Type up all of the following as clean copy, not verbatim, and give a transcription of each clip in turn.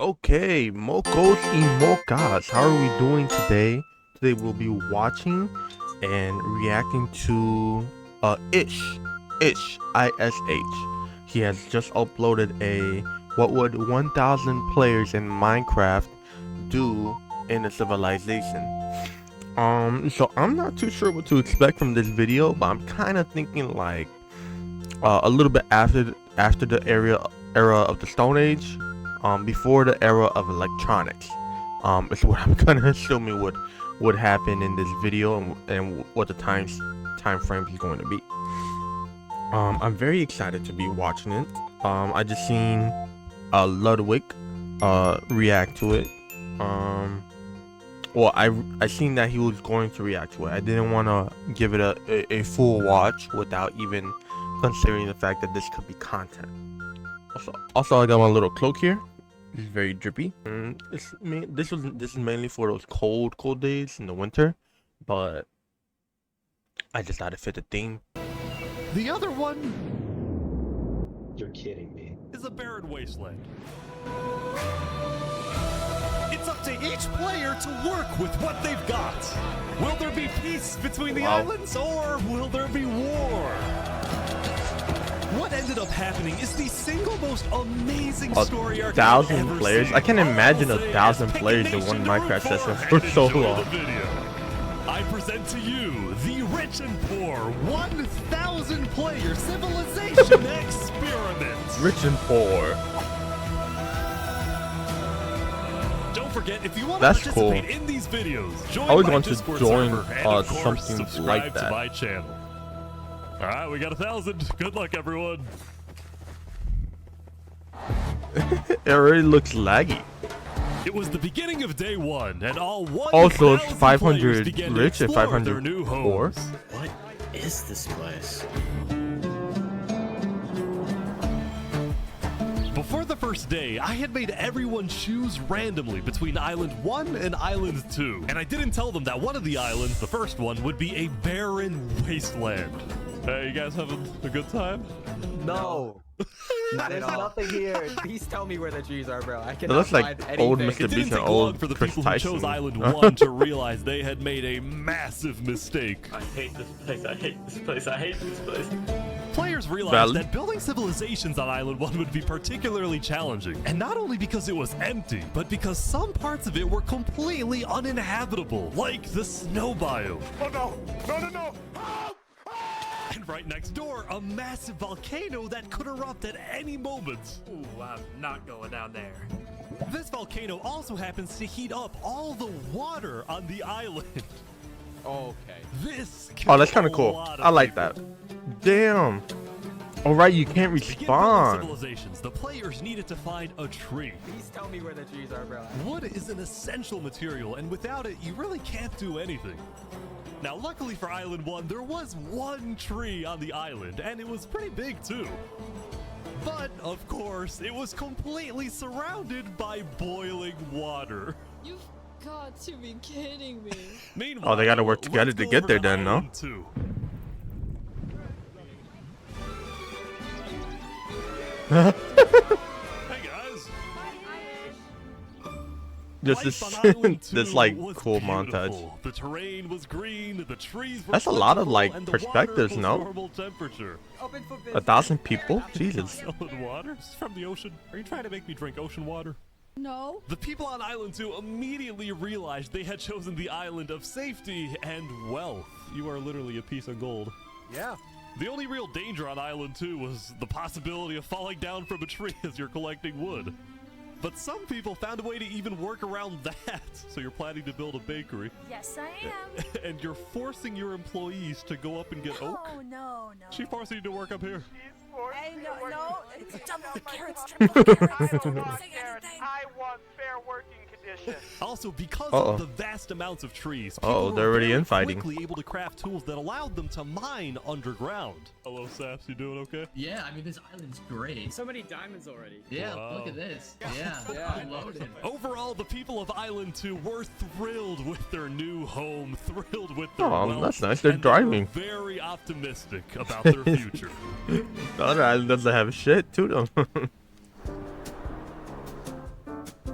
Okay, Mocos y Mocas, how are we doing today? Today we'll be watching and reacting to Ish, I-S-H. He has just uploaded a what would 1,000 players in Minecraft do in a civilization. So I'm not too sure what to expect from this video, but I'm kind of thinking like a little bit after the era of the Stone Age, before the era of electronics, is what I'm kind of assuming would happen in this video, and what the time frame is going to be. I'm very excited to be watching it. I just seen Ludwig react to it. Well, I seen that he was going to react to it. I didn't want to give it a full watch without even considering the fact that this could be content. Also, I got my little cloak here. It's very drippy. This is mainly for those cold days in the winter, but I just thought it fit the theme. The other one You're kidding me. is a barren wasteland. It's up to each player to work with what they've got. Will there be peace between the islands, or will there be war? What ended up happening is the single most amazing story arc. 1,000 players? I can't imagine 1,000 players in one Minecraft session for so long. I present to you the Rich and Poor 1,000 player civilization experiment. Rich and poor. Don't forget, if you want to That's participate cool. in these videos, join I always my want to Discord join server and of course, something subscribe like to that. my channel. All right, we got 1,000. Good luck, everyone. It already looks laggy. It was the beginning of day one, and all 1,000 Also, it's 500 players began to rich and explore 500 their new poor. homes. What is this place? Before the first day, I had made everyone choose randomly between Island 1 and Island 2. And I didn't tell them that one of the islands, the first one, would be a barren wasteland. Hey, you guys having a good time? No. Not There's at all. nothing here. Please tell me where the trees are, bro. I It cannot looks find like old anything. Mr. It didn't Beast and take long old for the Chris people who chose Tyson. Island 1 to realize they had made a massive mistake. I hate this place. I hate this place. I hate this place. Players realized Valid. that building civilizations on Island 1 would be particularly challenging. And not only because it was empty, but because some parts of it were completely uninhabitable, like the snow biome. Oh no! No, no, no! And right next door, a massive volcano that could erupt at any moment. Ooh, I'm not going down there. This volcano also happens to heat up all the water on the island. Okay. This Oh, that's kind of killed a cool. lot of I like people. that. Damn. All right, you can't To begin building respawn. civilizations, the players needed to find a tree. Please tell me where the trees are, bro. Wood is an essential material, and without it, you really can't do anything. Now, luckily for Island 1, there was one tree on the island, and it was pretty big too. But, of course, it was completely surrounded by boiling water. You've got to be kidding me. Meanwhile, Oh, they gotta work together let's to go get over there to then, no? Island 2. Hey guys! Just Life this, on Island 2 this like was cool beautiful. montage. The terrain was green, the trees were That's a lot of, plentiful, like, and the perspectives, water was no? normal temperature. Open for business. 1,000 people? Jesus. Selling water? This is from the ocean. Are you trying to make me drink ocean water? No? The people on Island 2 immediately realized they had chosen the island of safety and wealth. You are literally a piece of gold. Yeah. The only real danger on Island 2 was the possibility of falling down from a tree as you're collecting wood. But some people found a way to even work around that. So you're planning to build a bakery. Yes, I am. And you're forcing your employees to go up and get oak. Oh, no, no. She forcing you to work up here. Hey, no, no. Jump the carrots, Come jump the carrots. on, Don't say Garrett. anything. I want fair working conditions. Also, because Uh-oh. of the vast amounts of trees, Uh-oh, people they're were already very infighting. quickly able to craft tools that allowed them to mine underground. Hello, Saps. You doing okay? Yeah, I mean, this island's great. So many diamonds already. Yeah, Wow. look at this. Yeah, I'm loaded. Overall, the people of Island 2 were thrilled with their new home, thrilled with their Oh, wealth, that's nice. They're and they were driving. very optimistic about their future. The other island doesn't have shit to them.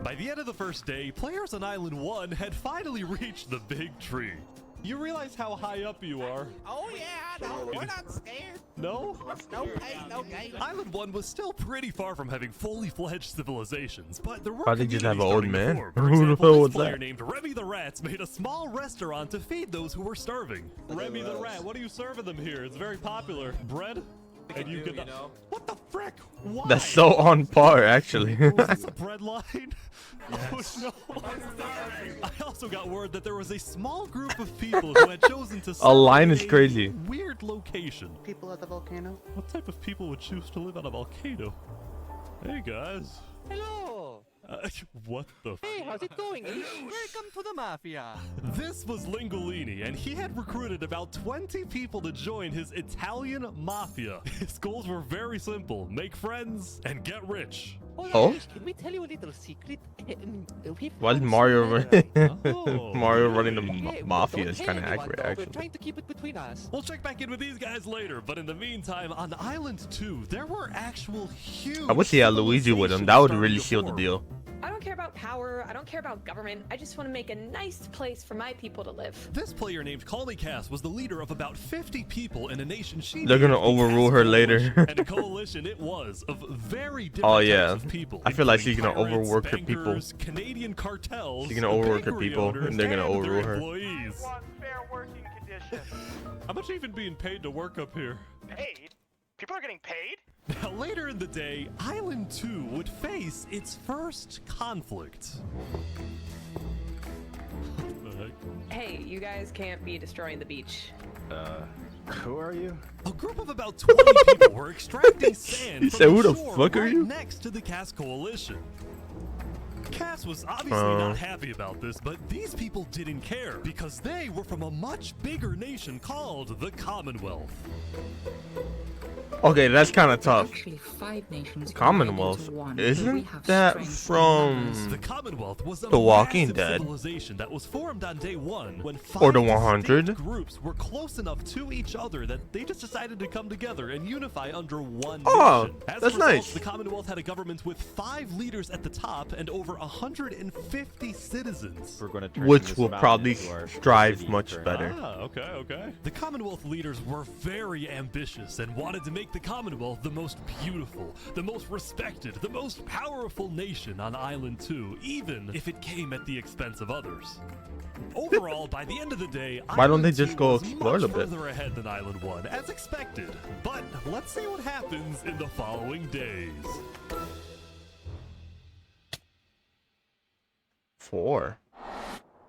By the end of the first day, players on Island 1 had finally reached the big tree. You realize how high up you are? Oh yeah, no, we're not scared. No? No pain, no gain. Island 1 was still pretty far from having fully fledged civilizations, but there were Probably just have an communities old starting to man. form. For Who the example, hell this was player that? named Remy the Rats made a small restaurant to feed those who were starving. Remy the Rat, what are you serving them here? It's very popular. Bread? And you can, what the frick? Why? That's so on par, actually. Oh, is this a bread line? Yes. Oh no! I also got word that there was a small group of people who had chosen to A line is a crazy. weird location. People at the volcano. What type of people would choose to live on a volcano? Hey guys. Hello. What the? Hey, how's it going? Welcome to the mafia. This was Lingolini, and he had recruited about 20 people to join his Italian mafia. His goals were very simple: make friends and get rich. Oh? Can we tell you a little secret? Why is Mario Oh. Mario running the mafia is kind of accurate, We're actually. trying to keep it between us. We'll check back in with these guys later, but in the meantime, on Island 2, there were actual huge. I wish he had Luigi with him. That would really seal the deal. I don't care about power, I don't care about government, I just want to make a nice place for my people to live. This player named Call Me Cass was the leader of about 50 people in a nation she They're gonna named the overrule Cass her Coalition. later. And a coalition it was of very different Oh types yeah, of people. I feel like she's including gonna pirates, overwork her people. bankers, Canadian cartels, She's gonna overwork her bakery people, owners, and they're gonna their overrule her. employees. Want fair working conditions. How much even being paid to work up here? Paid? People are getting paid? Now, later in the day, Island 2 would face its first conflict. What the heck? Hey, you guys can't be destroying the beach. Who are you? A group of about 20 people were extracting sand He from said, the "Who the shore fuck are right you?" next to the Cass Coalition. Cass was obviously not happy about this, but these people didn't care because they were from a much bigger nation called the Commonwealth. Okay, that's kind of tough. Actually, 5 nations Commonwealth, combined into one, but we isn't have that strength in from numbers. The Commonwealth was a The Walking massive Dead? civilization that was formed on day 1 when 5 Or the 100? distinct groups were close enough to each other that they just decided to come together and unify under one Oh, nation. As that's a result, nice. The Commonwealth had a government with 5 leaders at the top and over 150 citizens. We're going to turn Which this will mountain probably into our strive city much for better. Ah, okay. The Commonwealth leaders were very ambitious and wanted to make the Commonwealth the most beautiful, the most respected, the most powerful nation on Island 2, even if it came at the expense of others. Overall, by the end of the day, Why don't they Island just 2 go was explore much a bit? further ahead than Island 1, as expected. But let's see what happens in the following days. 4.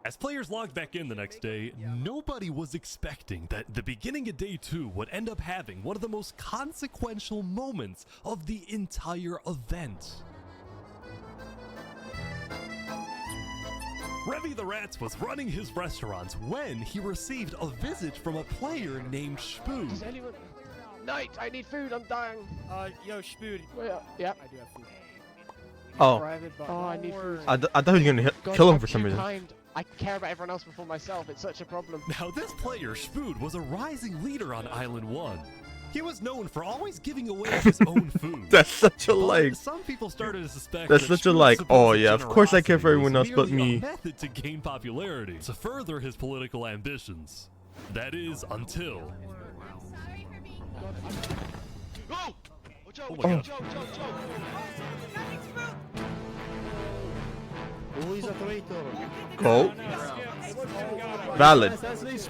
As players logged back in the next day, nobody was expecting that the beginning of day 2 would end up having one of the most consequential moments of the entire event. Remy the Rats was running his restaurant when he received a visit from a player named Spoon. Does anyone... Night, I need food, I'm dying. Yo, Spood. Well, yeah. I do have food. Oh, Oh, I need food. I thought he was gonna God, kill him I'm for some too reason. kind. I care about everyone else before myself. It's such a problem. Now this player, Spood, was a rising leader on Island 1. He was known for always giving away his own food. That's such a But like. some people started to suspect That's that such a Spoon's like. Oh supposed yeah, of course I care for generosity everyone else was but merely me. a method to gain popularity, to further his political ambitions. That is until. Oh! Joe, Oh my God. Joe, Joe, Joe. Who is a traitor? Cool. Valid.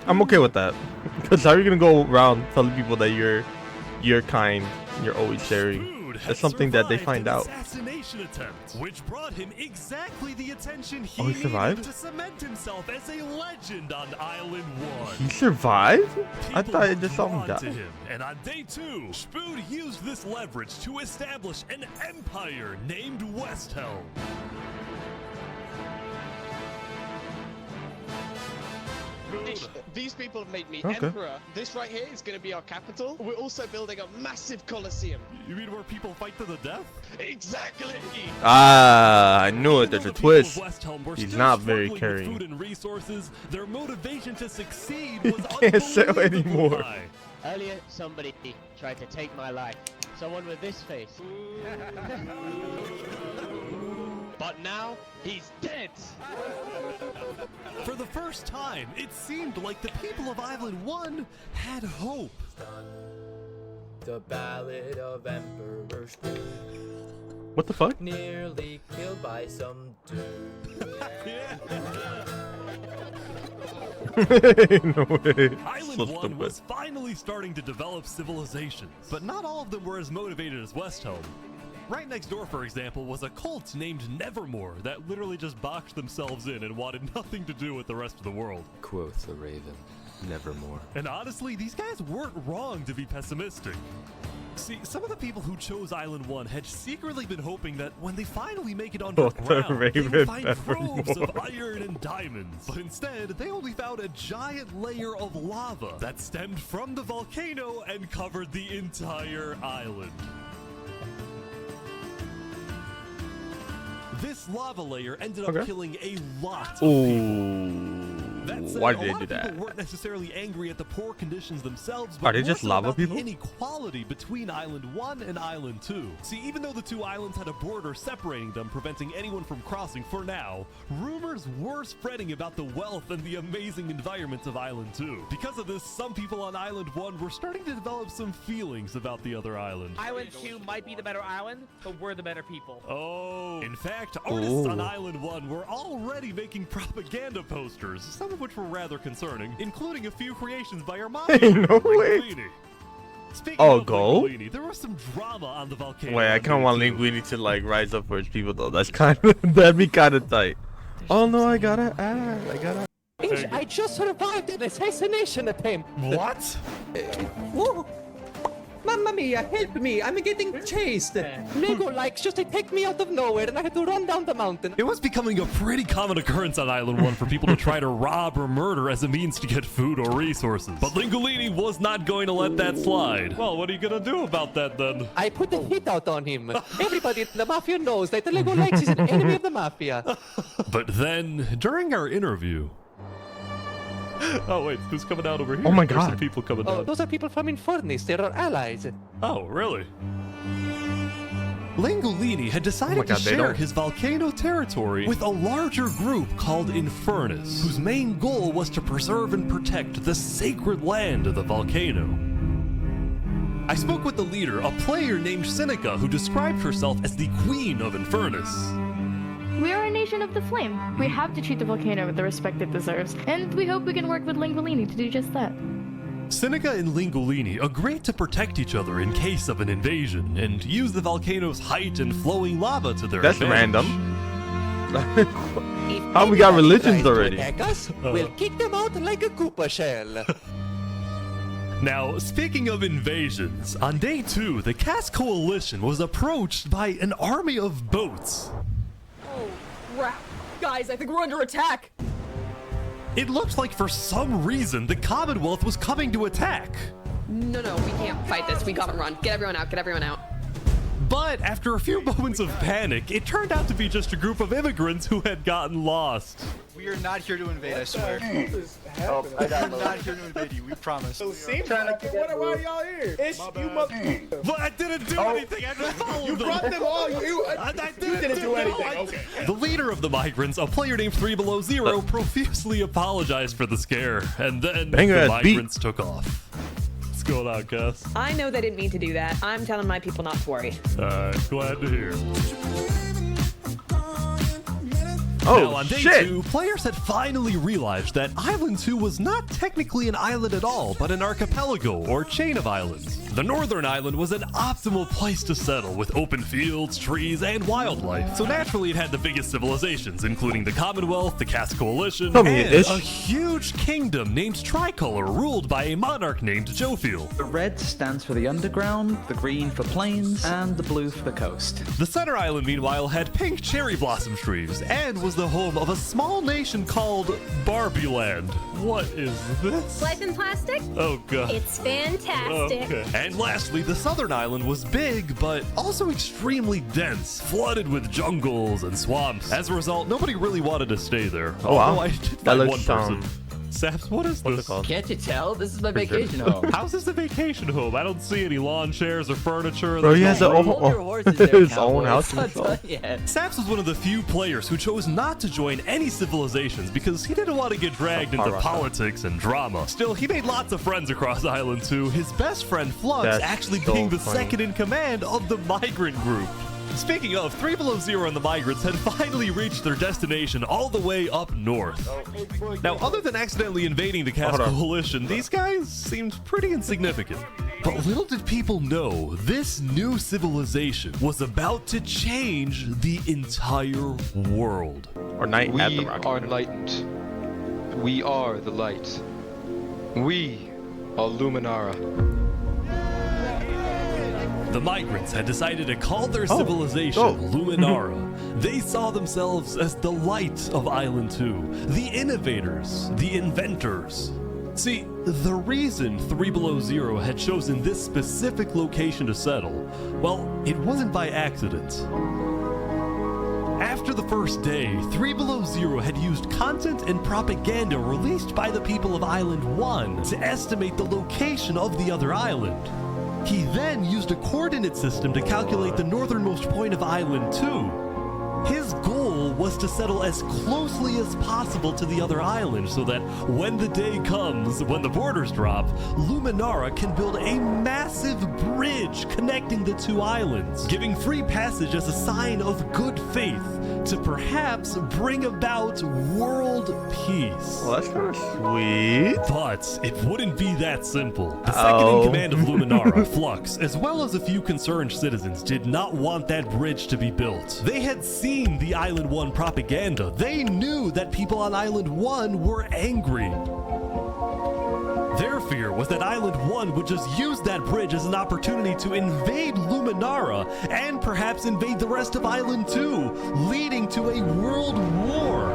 I'm okay with that. Because how are you gonna go around telling people that you're kind, you're always sharing? Spood had That's something that they survived find an out. assassination attempt, which brought him exactly the attention he Oh, he needed survived? to cement himself as a legend on Island 1. He survived? I People thought I were just saw him drawn to die. him, and on day 2, Spood used this leverage to establish an empire named West Helm. These people have made me Okay. emperor. This right here is going to be our capital. We're also building a massive coliseum. You mean where people fight to the death? Exactly. Ah, I knew it. There's Even a though the people of twist. West Helm were He's still not very struggling with caring. Food and resources, their motivation to succeed was Can't sell unbelievably anymore. high. Earlier, somebody tried to take my life. Someone with this face. But now, he's dead! For the first time, it seemed like the people of Island 1 had hope. The Ballad of Emperor Stu, What the fuck? nearly killed by some dude. No way. Island So 1 stupid. was finally starting to develop civilizations, but not all of them were as motivated as West Home. Right next door, for example, was a cult named Nevermore that literally just boxed themselves in and wanted nothing to do with the rest of the world. Quoth the raven, nevermore. And honestly, these guys weren't wrong to be pessimistic. See, some of the people who chose Island 1 had secretly been hoping that when they finally make it underground, they Raven would find Nevermore. troves of iron and diamonds. But instead, they only found a giant layer of lava that stemmed from the volcano and covered the entire island. This lava layer ended up killing a lot of people. Ooh. That said, Why a did they lot do of people that? weren't necessarily angry at the poor conditions themselves, but Are they more just so lava about people? the inequality between Island 1 and Island 2. See, even though the two islands had a border separating them, preventing anyone from crossing for now, rumors were spreading about the wealth and the amazing environment of Island 2. Because of this, some people on Island 1 were starting to develop some feelings about the other island. Island 2 might be the better island, but we're the better people. Oh, in fact, artists on Island 1 were already making propaganda posters, some of which were rather concerning, including a few creations by our mafia No way. Linguini. Speaking Oh, of go? Linguini, there was some drama on the volcano. Wait, I on kind of day want 2. Linguini to like rise up for his people though. That's kind of that'd be kind of tight. Oh no, I gotta add. I gotta. I just survived an assassination attempt. What? Mamma mia, help me! I'm getting chased. Lego likes just attacked me out of nowhere and I had to run down the mountain. It was becoming a pretty common occurrence on Island 1 for people to try to rob or murder as a means to get food or resources. But Lingolini was not going to let that slide. Well, what are you gonna do about that then? I put the hit out on him. Everybody in the mafia knows that the Lego likes is an enemy of the mafia. But then, during our interview... Oh wait, who's coming out over here? Oh my There's some God. people coming Oh, down. those are people from Infernus. They're our allies. Oh, really? Lingolini had decided God, to they share don't. his volcano territory with a larger group called Infernus, whose main goal was to preserve and protect the sacred land of the volcano. I spoke with the leader, a player named Seneca, who described herself as the Queen of Infernus. We are a nation of the flame. We have to treat the volcano with the respect it deserves, and we hope we can work with Lingolini to do just that. Seneca and Lingolini agreed to protect each other in case of an invasion, and use the volcano's height and flowing lava to their That's advantage. random. How we got religions already? Attack us, we'll kick them out like a Koopa shell. Now, speaking of invasions, on day 2, the Cass Coalition was approached by an army of boats. Oh, crap. Guys, I think we're under attack. It looked like for some reason the Commonwealth was coming to attack. No, we can't fight this. We gotta run. Get everyone out. Get everyone out. But after a few moments of panic, it turned out to be just a group of immigrants who had gotten lost. We are not here to invade, I swear. Oh, I We are got not here to invade you, we promise. Why are y'all here? It's you mother. But I didn't do anything. I just followed You them. brought them all. You didn't do anything. Okay. The leader of the migrants, a player named 3 Below Zero, profusely apologized for the scare, and then Banger the ass beat. migrants took off. What's going on, Cass? I know they didn't mean to do that. I'm telling my people not to worry. Glad to hear. Oh, Now, on day shit. 2, players had finally realized that Island 2 was not technically an island at all, but an archipelago, or chain of islands. The northern island was an optimal place to settle, with open fields, trees, and wildlife. So naturally, it had the biggest civilizations, including the Commonwealth, the Cass Coalition, Tell me and it is. a huge kingdom named Tricolor, ruled by a monarch named Jofiel. The red stands for the underground, the green for plains, and the blue for the coast. The center island, meanwhile, had pink cherry blossom trees and was the home of a small nation called Barbie Land. What is this? Life in plastic? Oh god. It's fantastic. Okay. And lastly, the southern island was big, but also extremely dense, flooded with jungles and swamps. As a result, nobody really wanted to stay there. Oh, wow. Although I did That find looks, one person Saps, what is What's this? it called? Can't you tell? This is my vacation home. How's this a vacation home? I don't see any lawn chairs or furniture. Bro, he has Hold your horses there, his own cowboy. house It's not himself. done yet. Saps was one of the few players who chose not to join any civilizations because he didn't want to get dragged into politics and drama. Still, he made lots of friends across Island 2, his best friend Flux That's actually so being the funny. second in command of the migrant group. Speaking of, 3 Below Zero and the migrants had finally reached their destination all the way up north. Now, other than accidentally invading the Cast Coalition, these guys seemed pretty insignificant. But little did people know, this new civilization was about to change the entire world. Or night at the We Rocket are Man. enlightened. We are the light. We are Luminara. The migrants had decided to call their civilization Luminara. They saw themselves as the light of Island 2, the innovators, the inventors. See, the reason 3 Below Zero had chosen this specific location to settle, well, it wasn't by accident. After the first day, 3 Below Zero had used content and propaganda released by the people of Island 1 to estimate the location of the other island. He then used a coordinate system to calculate the northernmost point of Island 2. His goal was to settle as closely as possible to the other island so that when the day comes, when the borders drop, Luminara can build a massive bridge connecting the 2 islands, giving free passage as a sign of good faith to perhaps bring about world peace. Well, that's kind of sweet. But it wouldn't be that simple. The second in command of Luminara, Flux, as well as a few concerned citizens, did not want that bridge to be built. They had seen the Island 1 propaganda. They knew that people on Island 1 were angry. Their fear was that Island 1 would just use that bridge as an opportunity to invade Luminara and perhaps invade the rest of Island 2, leading to a world war.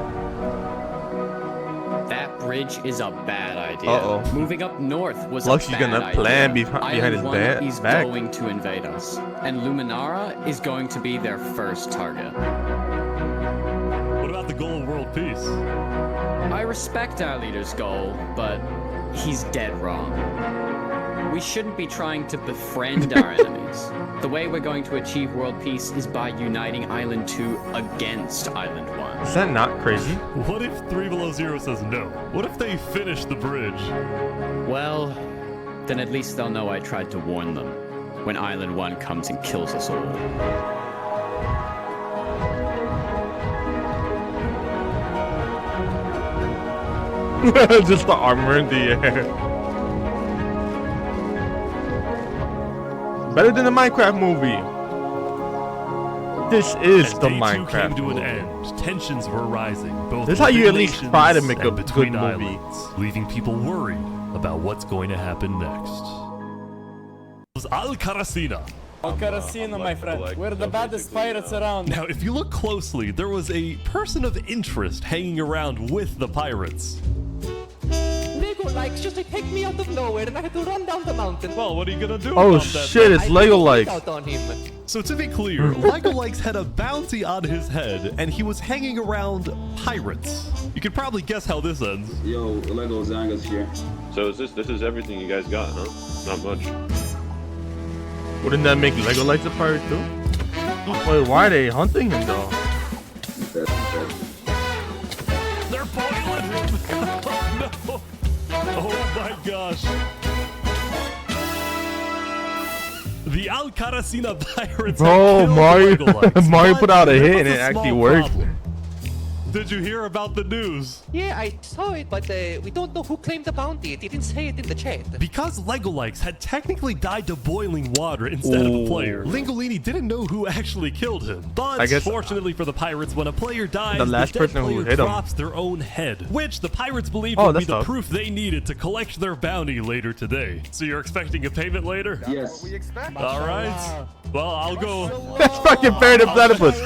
That bridge is a bad idea. Uh-oh. Moving up north was Flux a is bad gonna idea. plan behind Island his 1 is back. going to invade us, and Luminara is going to be their first target. What about the goal of world peace? I respect our leader's goal, but he's dead wrong. We shouldn't be trying to befriend our enemies. The way we're going to achieve world peace is by uniting Island 2 against Island 1. Is that not crazy? What if 3 Below Zero says no? What if they finish the bridge? Well, then at least they'll know I tried to warn them when Island 1 comes and kills us all. Just the armor in the air. Better than the Minecraft movie. This is As the day 2 Minecraft came to an movie. end, tensions were rising, both This is how you at least within try to nations make a and good between movie. islands, leaving people worried about what's going to happen next. It was Al-Karasina. Al-Karasina, my friend. We're the baddest pirates around. Now, if you look closely, there was a person of interest hanging around with the pirates. Lego likes just to take me out of nowhere and I had to run down the mountain. Well, what are you gonna do Oh about that? shit, it's Lego like. Out on him. So to be clear, Lego Likes had a bounty on his head, and he was hanging around pirates. You could probably guess how this ends. Yo, Lego Zanga's here. So is this is everything you guys got, huh? Not much. Wouldn't that make Lego Lights a pirate too? Wait, why are they hunting him though? They're boiling him! Oh no! Oh my gosh! The Al-Karasina pirates Bro, had killed Mario, Lego Likes, Mario but put out a there hit was and a it actually small worked. problem. Did you hear about the news? Yeah, I saw it, but we don't know who claimed the bounty. It didn't say it in the chat. Because Lego Likes had technically died to boiling water instead of a player, Lingolini didn't know who actually killed him. But I guess fortunately for the pirates, when a player dies, the last dead person who player hit him. drops their own head, which the pirates believed Oh, would be that's the tough. proof they needed to collect their bounty later today. So you're expecting a payment later? Yes. All right. Well, I'll go. That's fucking fair to platypus.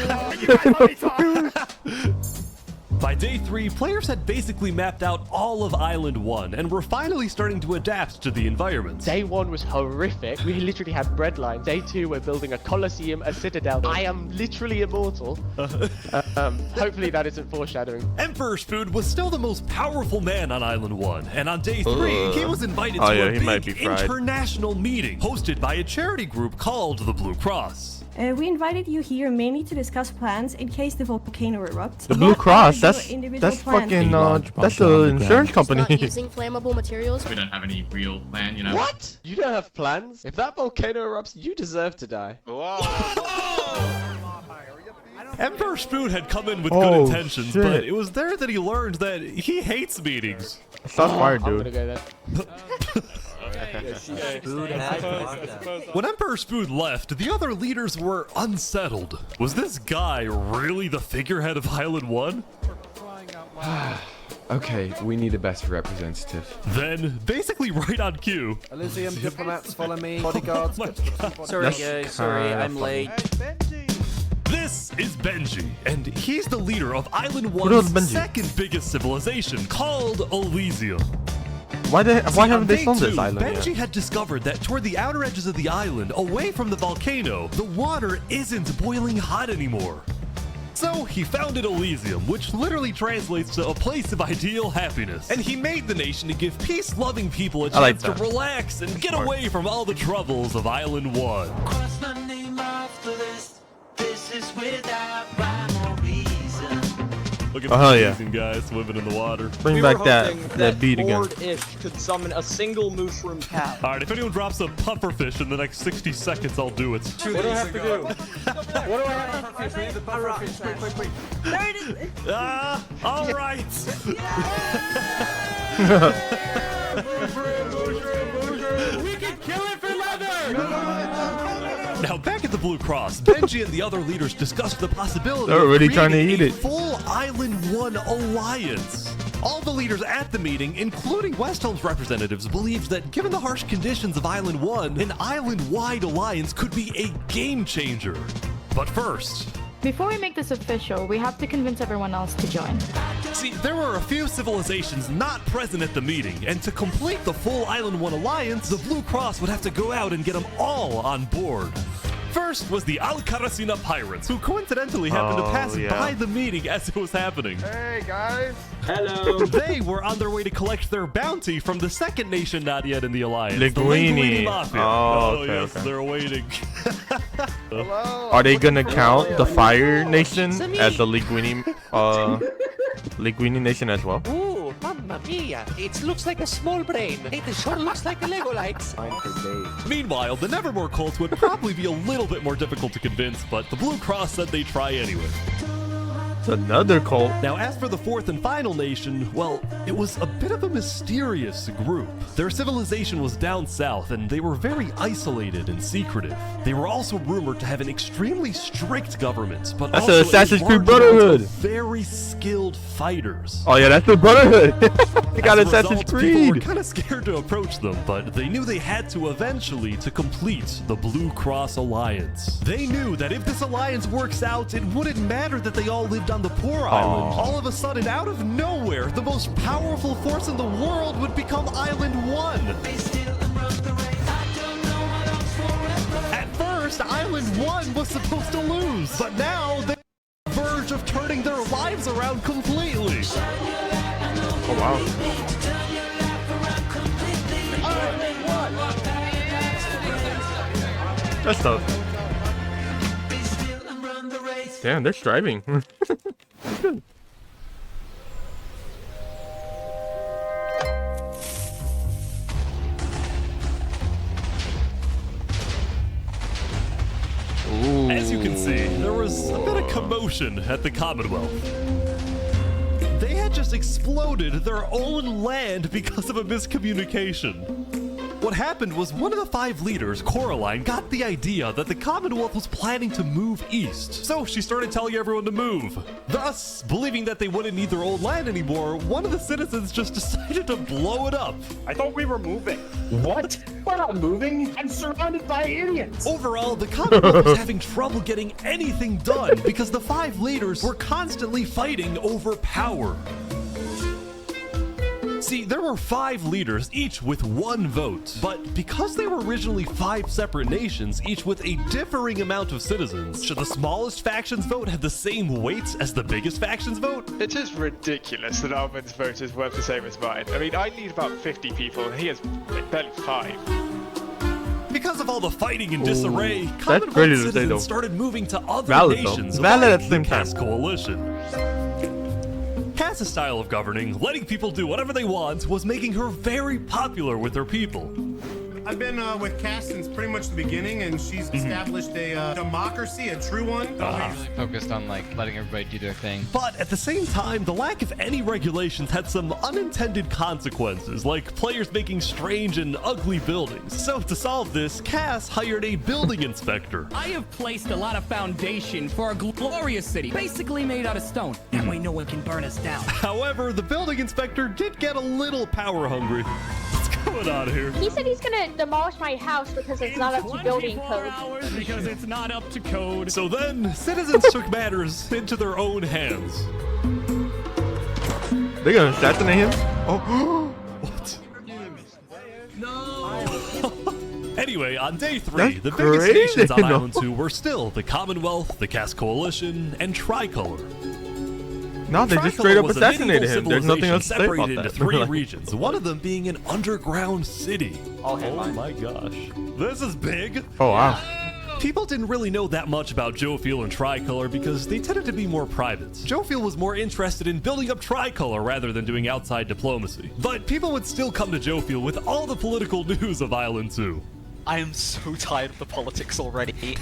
By day 3, players had basically mapped out all of Island 1 and were finally starting to adapt to the environment. Day 1 was horrific. We literally had bread lines. Day 2, we're building a coliseum, a citadel. I am literally immortal. Hopefully that isn't foreshadowing. Emperor's Food was still the most powerful man on Island 1, and on day 3, he was invited to a big international meeting hosted by a charity group called the Blue Cross. We invited you here mainly to discuss plans in case the volcano erupts. The Blue Cross, that's fucking, that's an insurance company. Using flammable materials. We don't have any real plan, you know. What? You don't have plans? If that volcano erupts, you deserve to die. Emperor's Food had come in with good intentions, but it was there that he learned that he hates meetings. Shots fired, dude. I'm gonna go there. When Emperor's Food left, the other leaders were unsettled. Was this guy really the figurehead of Island 1? Okay, we need a better representative. Then, basically right on cue. Elysium diplomats follow me. Bodyguards. Sorry guys, sorry, I'm late. This is Benji, and he's the leader of Island 1's second biggest civilization, called Elysium. Why haven't they flown this island Benji had discovered that toward the outer edges of the island, away from the volcano, the water isn't boiling hot anymore. So he founded Elysium, which literally translates to a place of ideal happiness. And he made the nation to give peace-loving people a chance to relax and get away from all the troubles of Island 1. Cross my name after this. This is without rhyme or reason. Look at the amazing guys swimming in the water. Bring back that beat again. Ish could summon a single mushroom cow. Alright, if anyone drops a pufferfish in the next 60 seconds, I'll do it. What do I have to do? What do I have to do? We need the pufferfish. Quick. There it is. Alright. We can kill it for leather! Now, back at the Blue Cross, Benji and the other leaders discussed the possibility They're already trying to eat a it. full Island 1 alliance. All the leaders at the meeting, including Westholme's representatives, believed that given the harsh conditions of Island 1, an island-wide alliance could be a game changer. But first... Before we make this official, we have to convince everyone else to join. See, there were a few civilizations not present at the meeting, and to complete the full Island 1 alliance, the Blue Cross would have to go out and get them all on board. First was the Alcaracina Pirates, who coincidentally happened to pass by the meeting as it was happening. Hey, guys. Hello. They were on their way to collect their bounty from the second nation not yet in the alliance, the Linguini. Linguini Mafia. Okay. They're waiting. Hello. Are they gonna count the Fire Nation as the Linguini Nation as well? Ooh, mamma mia! It looks like a small brain. It sure looks like a Lego lights. Meanwhile, the Nevermore cult would probably be a little bit more difficult to convince, but the Blue Cross said they'd try anyway. It's another cult. Now, as for the fourth and final nation, well, it was a bit of a mysterious group. Their civilization was down south, and they were very isolated and secretive. They were also rumored to have an extremely strict government, but that's also the Assassin's Creed large amount Brotherhood. of very skilled fighters. Oh yeah, that's the Brotherhood. They got Assassin's People Creed. were kind of scared to approach them, but they knew they had to eventually to complete the Blue Cross Alliance. They knew that if this alliance works out, it wouldn't matter that they all lived on the poor island. All of a sudden, out of nowhere, the most powerful force in the world would become Island 1. At first, Island 1 was supposed to lose, but now they're on the verge of turning their lives around completely. Oh wow. That's tough. Damn, they're striving. Good. Ooh. As you can see, there was a bit of commotion at the Commonwealth. They had just exploded their own land because of a miscommunication. What happened was one of the 5 leaders, Coraline, got the idea that the Commonwealth was planning to move east. So she started telling everyone to move. Thus, believing that they wouldn't need their old land anymore, one of the citizens just decided to blow it up. I thought we were moving. What? We're not moving. I'm surrounded by idiots. Overall, the Commonwealth was having trouble getting anything done because the 5 leaders were constantly fighting over power. See, there were 5 leaders, each with 1 vote. But because they were originally 5 separate nations, each with a differing amount of citizens, should the smallest faction's vote have the same weight as the biggest faction's vote? It is ridiculous that Armin's vote is worth the same as mine. I mean, I need about 50 people, and he has like barely 5. Because of all the fighting and disarray, That's Commonwealth crazy to say, citizens though. started moving to other Valid, though. nations Valid at like the same the Cass time. Coalition. Cass's style of governing, letting people do whatever they want, was making her very popular with her people. I've been with Cass since pretty much the beginning, and she's established a democracy, a true one. Focused on like letting everybody do their thing. But at the same time, the lack of any regulations had some unintended consequences, like players making strange and ugly buildings. So to solve this, Cass hired a building inspector. I have placed a lot of foundation for a glorious city, basically made out of stone. That way no one can burn us down. However, the building inspector did get a little power hungry. What's going on here? He said he's gonna demolish my house because it's not up to building code. Because it's not up to code. So then, citizens took matters into their own hands. They're gonna assassinate him? Oh. What? Anyway, on day 3, That's the biggest crazy. nations on No. Island 2 were still the Commonwealth, the Cass Coalition, and Tricolor. No, they just Tricolor straight up was a assassinated medieval him. There's nothing else to say about separated that. into 3 regions, one of them being an underground city. Oh my gosh. This is big. Oh, wow. People didn't really know that much about Jofiel and Tricolor because they tended to be more private. Jofiel was more interested in building up Tricolor rather than doing outside diplomacy. But people would still come to Jofiel with all the political news of Island 2. I am so tired of the politics already.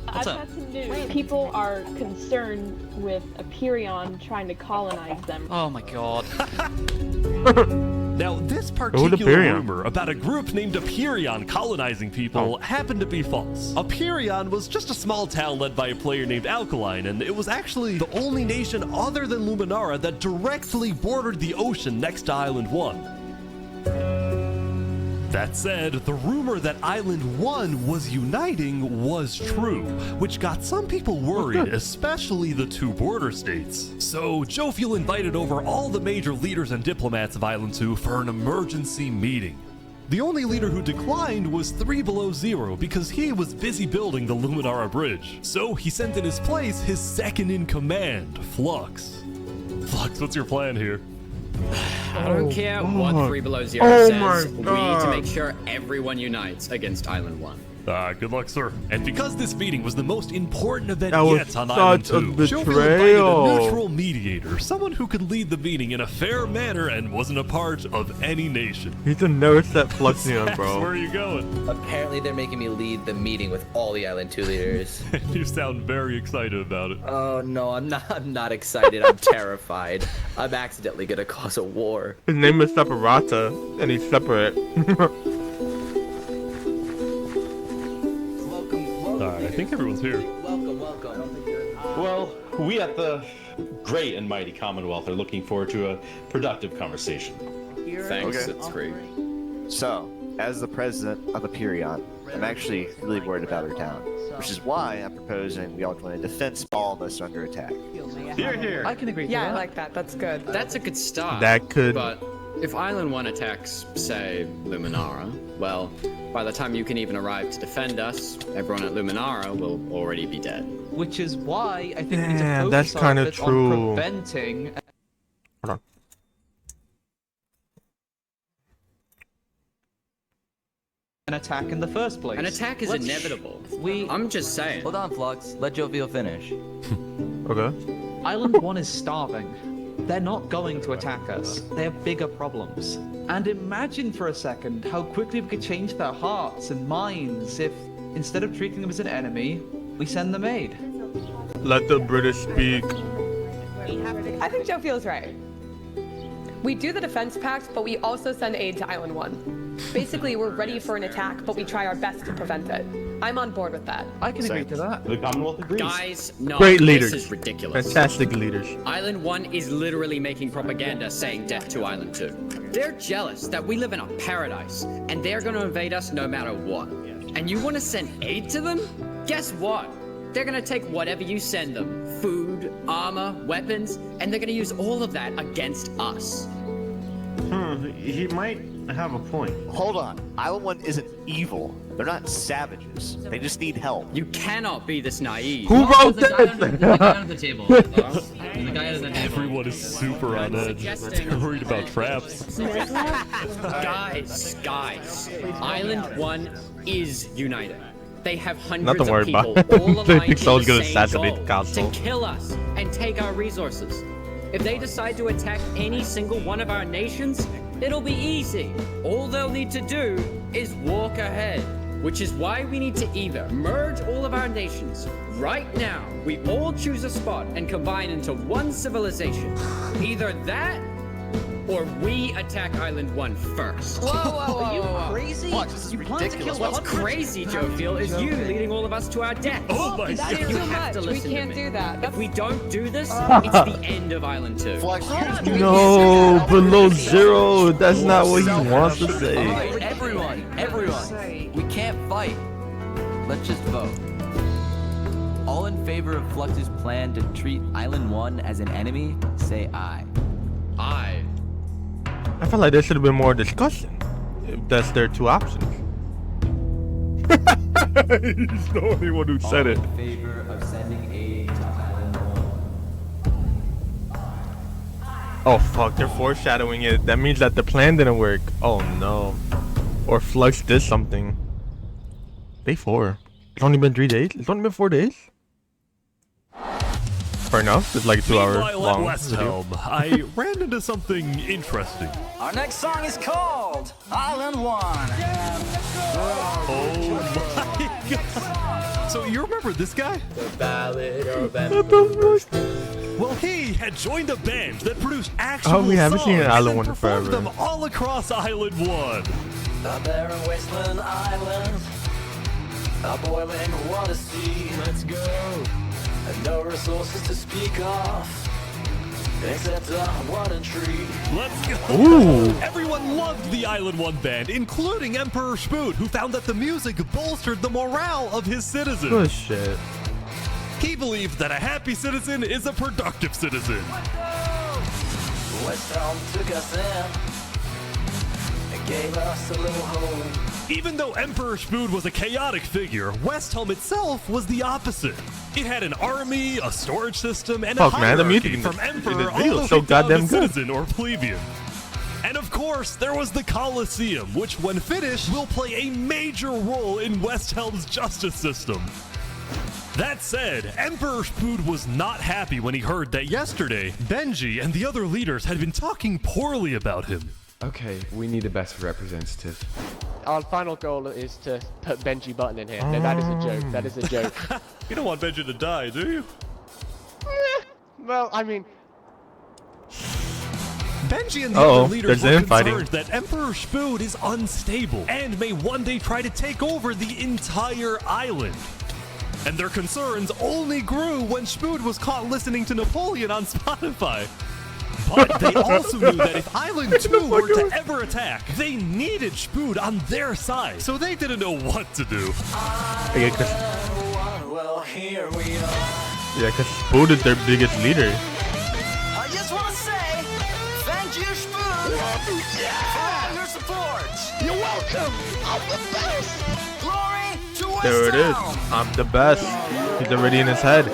I've got some news. People are concerned with Aperion trying to colonize them. Oh my god. Now, this Aperion? particular rumor about a group named Aperion colonizing people happened to be false. Aperion was just a small town led by a player named Alkaline, and it was actually the only nation other than Luminara that directly bordered the ocean next to Island 1. That said, the rumor that Island 1 was uniting was true, which got some people worried, especially the 2 border states. So, Jofiel invited over all the major leaders and diplomats of Island 2 for an emergency meeting. The only leader who declined was 3 Below Zero because he was busy building the Luminara Bridge. So he sent in his place his second-in-command, Flux. Flux, what's your plan here? I don't care what 3 Below Zero says. We need to make sure everyone unites against Island 1. Good luck, sir. And because this meeting was the most important event That was yet on Island such a 2, Jofiel invited betrayal. a neutral mediator, someone who could lead the meeting in a fair manner and wasn't a part of any nation. He's a nerd set Fluxion, Where bro. are you going? Apparently they're making me lead the meeting with all the Island 2 leaders. You sound very excited about it. Oh no, I'm not excited. I'm terrified. I'm accidentally gonna cause a war. His name is Separata, and he's separate. Alright, I think everyone's here. Welcome. Well, we at the great and mighty Commonwealth are looking forward to a productive conversation. Thanks, Okay. it's great. So, as the president of Aperion, I'm actually really worried about our town, which is why I'm proposing we all join a defense, all of us under attack. Here, here. I can agree to Yeah, that. I like that. That's good. That's a good start. That could- But if Island 1 attacks, say, Luminara, well, by the time you can even arrive to defend us, everyone at Luminara will already be dead. Which is why I think we need to Yeah, focus that's our kinda efforts true. on preventing Hold on. an attack in the first place. An attack is inevitable. I'm just saying. Hold on, Flux. Let Jovial finish. Okay. Island 1 is starving. They're not going to attack us. They have bigger problems. And imagine for a second how quickly we could change their hearts and minds if, instead of treating them as an enemy, we send them aid. Let the British speak. I think Joe feels right. We do the defense pact, but we also send aid to Island 1. Basically, we're ready for an attack, but we try our best to prevent it. I'm on board with that. I can agree to that. The Commonwealth agrees. Guys, no, Great leaders. this is ridiculous. Fantastic leaders. Island 1 is literally making propaganda saying death to Island 2. They're jealous that we live in a paradise, and they're gonna invade us no matter what. And you wanna send aid to them? Guess what? They're gonna take whatever you send them. Food, armor, weapons, and they're gonna use all of that against us. He might have a point. Hold on. Island 1 isn't evil. They're not savages. They just need help. You cannot be this naive. Who wrote this? Everyone is super on edge. They're worried about traps. Guys, Island 1 is united. They have hundreds Nothing of worried people about. all They aligned think in someone's the gonna same assassinate goal, the council. to kill us and take our resources. If they decide to attack any single one of our nations, it'll be easy. All they'll need to do is walk ahead, which is why we need to either merge all of our nations right now. We all choose a spot and combine into one civilization. Either that, or we attack Island 1 first. Whoa, are you crazy? Watch, this is ridiculous. What's crazy, Joe Feel, is you leading all of us to our death. Oh my That's god. You too have much. to We listen to can't me. do that. If we don't do this, it's the end of Island 2. Flex, No, below 0. That's not what he wants to say. Everyone, we can't fight. Let's just vote. All in favor of Flux's plan to treat Island 1 as an enemy, say aye. Aye. I feel like there should have been more discussion. If that's their two options. He's the only one who said it. All in favor of sending aid to Island 1. Oh fuck, they're foreshadowing it. That means that the plan didn't work. Oh no. Or Flux did something. Day 4. It's only been 3 days? It's only been 4 days? Fair enough. It's like a 2 hour Meanwhile, long at West video. Helm, I ran into something interesting. Our next song is called Island 1. Oh my god. So you remember this guy? The Ballad of Well, he had joined a band that produced actual Oh, we haven't seen an songs Island and one then in performed forever. them all across Island 1. A barren wasteland island, a boiling water sea. Let's go. And no resources to speak of, except a water tree. Let's go. Ooh. Everyone loved the Island 1 band, including Emperor Spoot, who found that the music bolstered the morale of his citizens. Good shit. He believed that a happy citizen is a productive citizen. West Helm took us in and gave us a little home. Even though Emperor Spood was a chaotic figure, West Helm itself was the opposite. It had an army, a storage system, and a Fuck, man, the hierarchy music in from this emperor video all is the so way down goddamn to good. citizen or plebeian. And of course, there was the Colosseum, which when finished will play a major role in West Helm's justice system. That said, Emperor Spood was not happy when he heard that yesterday, Benji and the other leaders had been talking poorly about him. Okay, we need a best representative. Our final goal is to put Benji Button in here. No, that is a joke. That is a joke. You don't want Benji to die, do you? Well, I mean, Benji and the other leaders there's were infighting. concerned that Emperor Spood is unstable and may one day try to take over the entire island. And their concerns only grew when Spood was caught listening to Napoleon on Spotify. But they also knew that if Island 2 were to ever attack, they needed Spood on their side. So they didn't know what to do. Well, here we are. Yeah, because Spood is their biggest leader. I just want to say, thank you, Spoon, for all your support. You're welcome. I'm the best. Glory to West There it is. Helm. I'm the best. He's already in his head.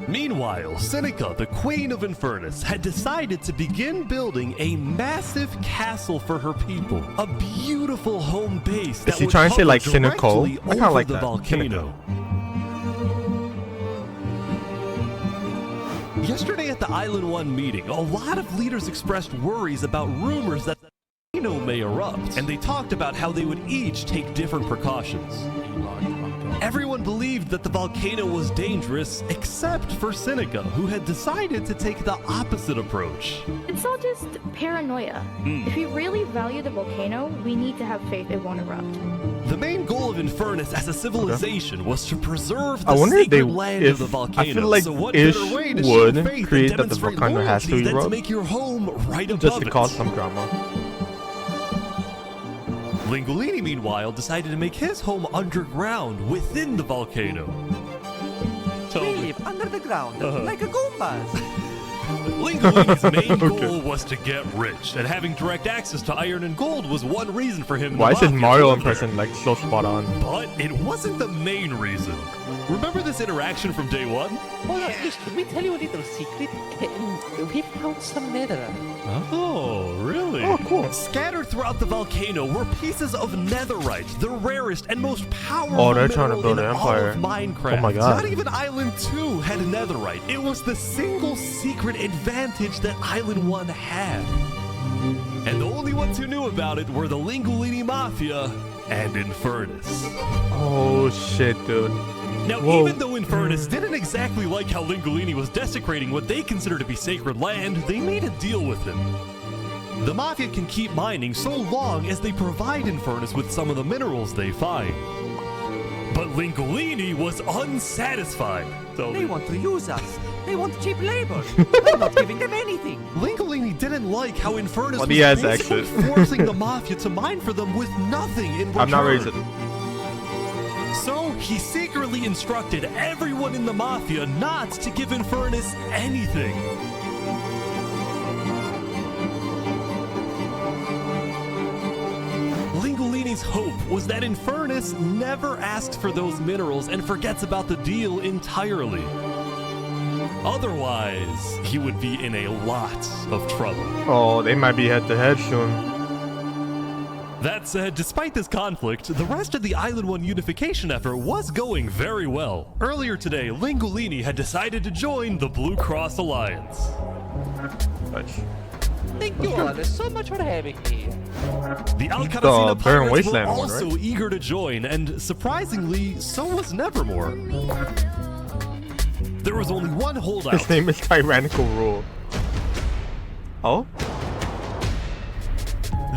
Meanwhile, Seneca, the Queen of Infernus, had decided to begin building a massive castle for her people. A beautiful home base that Is he would trying to say hover like cynical? directly I kinda over like the that. volcano. Yesterday at the Island 1 meeting, a lot of leaders expressed worries about rumors that the volcano may erupt, and they talked about how they would each take different precautions. Everyone believed that the volcano was dangerous except for Seneca, who had decided to take the opposite approach. It's all just paranoia. If we really value the volcano, we need to have faith it won't erupt. The main goal of Infernus as a civilization was to preserve the I wonder if sacred land of the I volcano. feel like so what Ish better way to would show faith create and that the demonstrate volcano has to loyalty than to erupt make your home right above just to it. cause some drama. Lingolini, meanwhile, decided to make his home underground within the volcano. Under the ground, like a Goombas. Lingolini's main goal was to get rich, and having direct access to iron and gold was one reason for him. Why is his Mafia Mario to live impression like so spot on? But it wasn't the main reason. Remember this interaction from day one? Hold on, Ish, can we tell you a little secret? We found some netherite. Oh, really? Oh, cool. Scattered throughout the volcano were pieces of netherite, the rarest and most powerful Oh, they're trying to mineral build in an all empire. of Minecraft. Oh my god. Not even Island 2 had netherite. It was the single secret advantage that Island 1 had. And the only ones who knew about it were the Lingolini Mafia and Infernus. Oh shit, dude. Now, Whoa. even though Infernus didn't exactly like how Lingolini was desecrating what they consider to be sacred land, they made a deal with him. The Mafia can keep mining so long as they provide Infernus with some of the minerals they find. But Lingolini was unsatisfied. They want to use us. They want cheap labor. We're not giving them anything. Lingolini didn't like how Infernus Well, was he has basically exit. forcing the Mafia to mine for them with nothing in return. I'm not racist. So he secretly instructed everyone in the Mafia not to give Infernus anything. Lingolini's hope was that Infernus never asks for those minerals and forgets about the deal entirely. Otherwise, he would be in a lot of trouble. Oh, they might be head to head soon. That said, despite this conflict, the rest of the Island 1 unification effort was going very well. Earlier today, Lingolini had decided to join the Blue Cross Alliance. Nice. Thank you all so much for having me. The Alcaracina Barren Pirates were Wasteland one, also right? eager to join, and surprisingly, so was Nevermore. There was only one holdout. His name is Tyrannical Rule. Oh?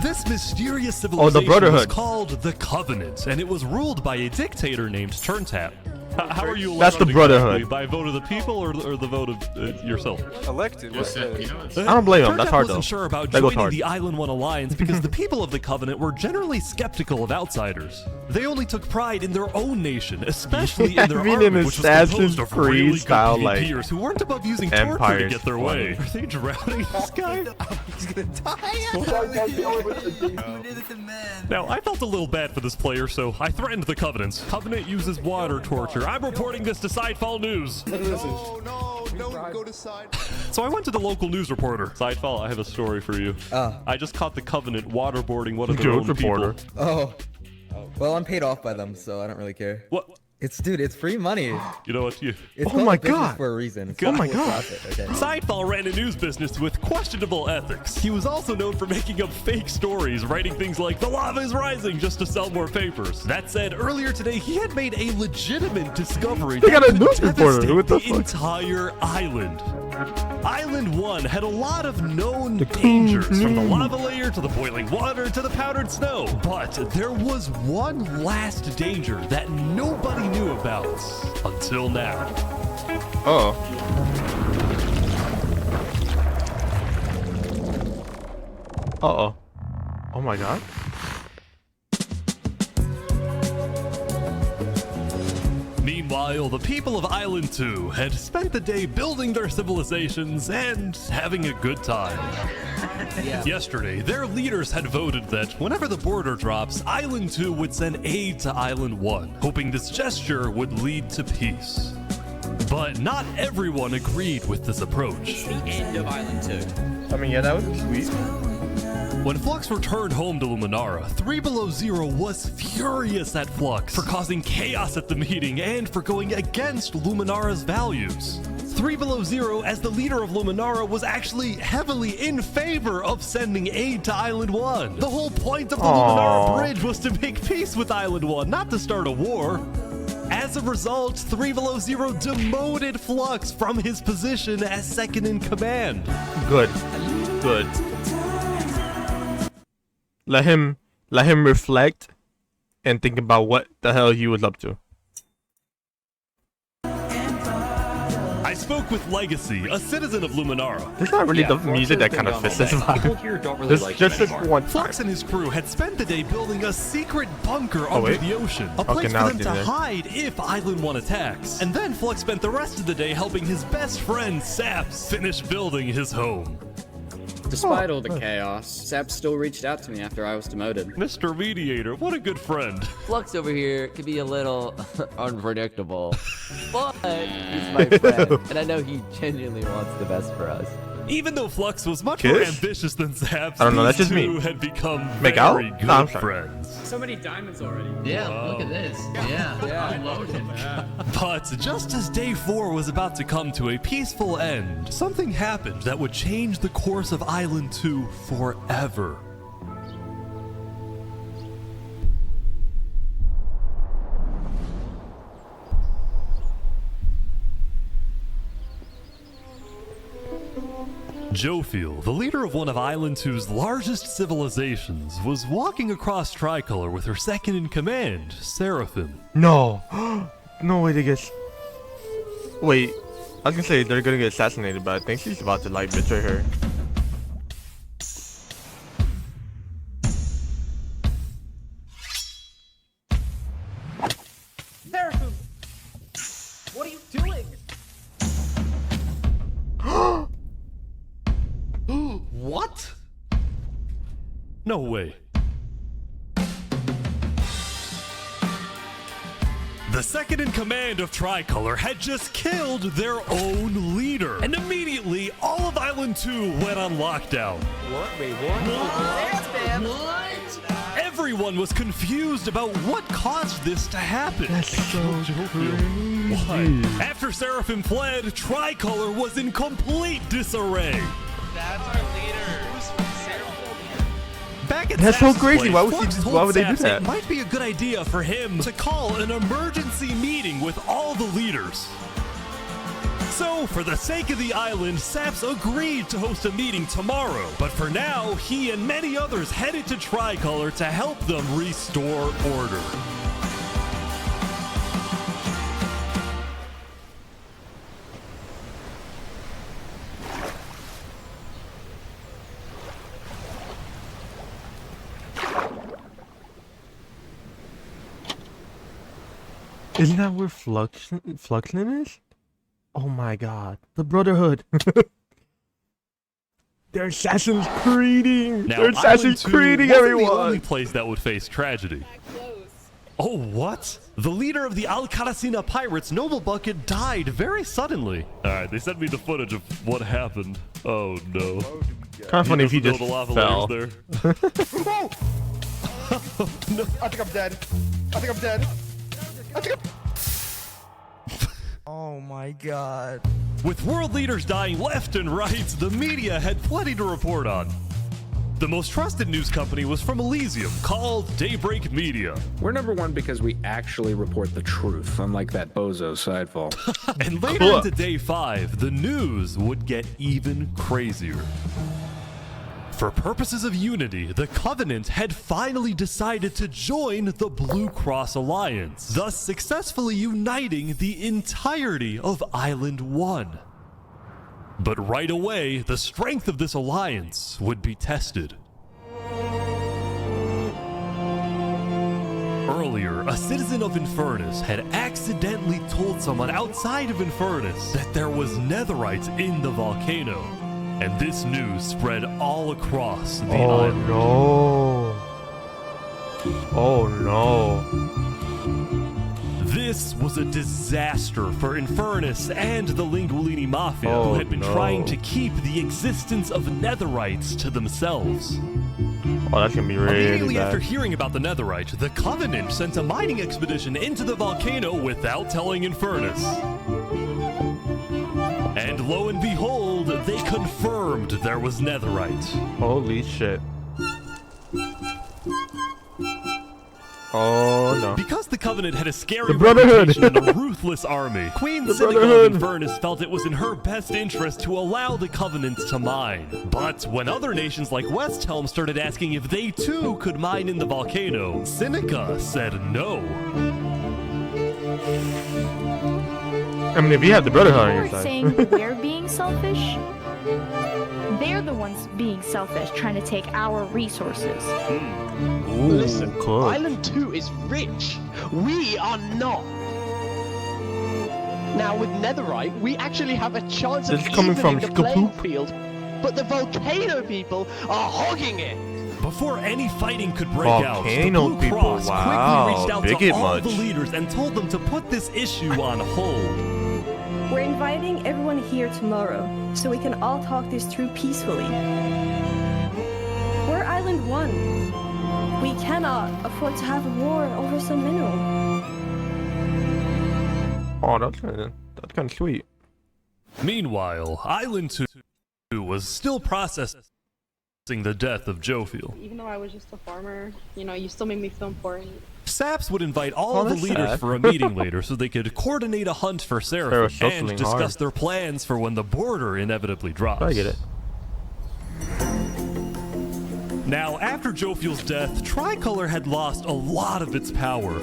This mysterious civilization was Brotherhood. called the Covenant, and it was ruled by a dictator named Turntap. How are you That's the elected Brotherhood. exactly? By vote of the people or the vote of yourself? Elected. I don't blame him. That's Turntap hard though. wasn't sure about That goes joining hard. the Island 1 Alliance because the people of the Covenant were generally skeptical of outsiders. They only took pride in their own nation, especially in their I mean, army, in which was Assassin's composed of Creed really good style, like, PvPers who weren't above using torture to Empire's get their way. Are they drowning this guy? He's gonna die. Now, I felt a little bad for this player, so I threatened the Covenant. Covenant uses water torture. I'm reporting this to Sidefall News. No, don't go to side. So I went to the local news reporter. Sidefall, I have a story for you. I just caught the Covenant waterboarding one of their News own reporter. people. Oh. Well, I'm paid off by them, so I don't really care. What? Dude, it's free money. You know what? It's Oh called my a business God. for a reason. It's Oh not my for God. profit, okay? Sidefall ran a news business with questionable ethics. He was also known for making up fake stories, writing things like, "The lava is rising," just to sell more papers. That said, earlier today, he had made a legitimate discovery They that got a could news reporter. Who devastate the the fuck? entire island. Island 1 had a lot of known dangers, from the lava layer to the boiling water to the powdered snow. But there was one last danger that nobody knew about until now. Oh. Uh-oh. Oh my god. Meanwhile, the people of Island 2 had spent the day building their civilizations and having a good time. Yesterday, their leaders had voted that whenever the border drops, Island 2 would send aid to Island 1, hoping this gesture would lead to peace. But not everyone agreed with this approach. The end of Island 2. I mean, yeah, that was sweet. When Flux returned home to Luminara, 3 Below Zero was furious at Flux for causing chaos at the meeting and for going against Luminara's values. 3 Below Zero, as the leader of Luminara, was actually heavily in favor of sending aid to Island 1. The whole point of the Luminara Bridge was to make peace with Island 1, not to start a war. As a result, 3 Below Zero demoted Flux from his position as second in command. Good. Good. Let him reflect and think about what the hell he was up to. I spoke with Legacy, a citizen of Luminara. There's not really the music that kind of fits this vibe. Just this one time. Flux and his crew had spent the day building a secret bunker Oh, under wait. the ocean. A Okay, place now for them it's to in there. hide if Island 1 attacks. And then Flux spent the rest of the day helping his best friend, Saps, finish building his home. Despite all the chaos, Sap still reached out to me after I was demoted. Mr. Mediator, what a good friend. Flux over here can be a little unpredictable, but he's my friend, and I know he genuinely wants the best for us. Even though Flux was much more Kiss? ambitious than Saps, I don't know, that's these just me. two had become Make out? very good No, I'm sorry. friends. So many diamonds already. Yeah, Wow. look at this. Yeah, I'm loaded. But just as day 4 was about to come to a peaceful end, something happened that would change the course of Island 2 forever. Jofiel, the leader of one of Island 2's largest civilizations, was walking across Tricolor with her second in command, Seraphim. No. No way to get... Wait. I was gonna say they're gonna get assassinated, but I think she's about to like betray her. Seraphim! What are you doing? What? No way. The second in command of Tricolor had just killed their own leader. And immediately, all of Island 2 went on lockdown. What? Wait, what? What? Everyone was confused about what caused this to happen. That's so crazy. Why? After Seraphim fled, Tricolor was in complete disarray. That's our leader. Back at That's so Saps' crazy. place, Why would Flux he- told why would they do Saps that? It might be a good idea for him to call an emergency meeting with all the leaders. So, for the sake of the island, Saps agreed to host a meeting tomorrow. But for now, he and many others headed to Tricolor to help them restore order. Isn't that where Fluxlin is? Oh my god. The Brotherhood. They're Assassin's Creeding. Now, They're Assassin's Island 2 Creeding, wasn't everyone. the only place that would face tragedy. Oh, what? The leader of the Alcaracina pirates, Noble Bucket, died very suddenly. Alright, they sent me the footage of what happened. Oh no. Kind of funny if he just doesn't know the lava fell. layers there. No. I think I'm dead. I think I'm dead. I think I'm... Oh my god. With world leaders dying left and right, the media had plenty to report on. The most trusted news company was from Elysium, called Daybreak Media. We're number one because we actually report the truth, unlike that bozo sidefall. And later into day 5, the news would get even crazier. For purposes of unity, the Covenant had finally decided to join the Blue Cross Alliance, thus successfully uniting the entirety of Island 1. But right away, the strength of this alliance would be tested. Earlier, a citizen of Infernus had accidentally told someone outside of Infernus that there was netherite in the volcano. And this news spread all across the island. No. Oh no. This was a disaster for Infernus and the Lingualini Mafia, Oh, who had been no. trying to keep the existence of netherites to themselves. Oh, that's gonna be really Immediately after bad. hearing about the netherite, the Covenant sent a mining expedition into the volcano without telling Infernus. And lo and behold, they confirmed there was netherite. Holy shit. Oh no. Because the Covenant had a scary The Brotherhood. reputation and a ruthless army, Queen The Seneca Brotherhood. of Infernus felt it was in her best interest to allow the Covenant to mine. But when other nations like Westhelm started asking if they too could mine in the volcano, Seneca said no. I mean, if you have the Brotherhood on your You're side. saying we're being selfish? They're the ones being selfish, trying to take our resources. Listen, cool. Island 2 is rich. We are not. Now with Netherite, we actually have a chance This of is coming evening from the playing Shkapoop. field. But the volcano people are hogging it. Before any fighting could break out, the Volcano Blue people, Cross wow, quickly reached out to bigot all much. the leaders and told them to put this issue on hold. We're inviting everyone here tomorrow, so we can all talk this through peacefully. We're Island 1. We cannot afford to have a war over some mineral. Oh, that's kind of sweet. Meanwhile, Island 2 was still processing the death of Jofiel. Even though I was just a farmer, you know, you still made me feel important. Saps would invite all Oh, the that's leaders sad. for a meeting later so they could coordinate a hunt for Seraphim hustling and discuss hard. their plans for when the border inevitably drops. I get it. Now, after Jofiel's death, Tricolor had lost a lot of its power,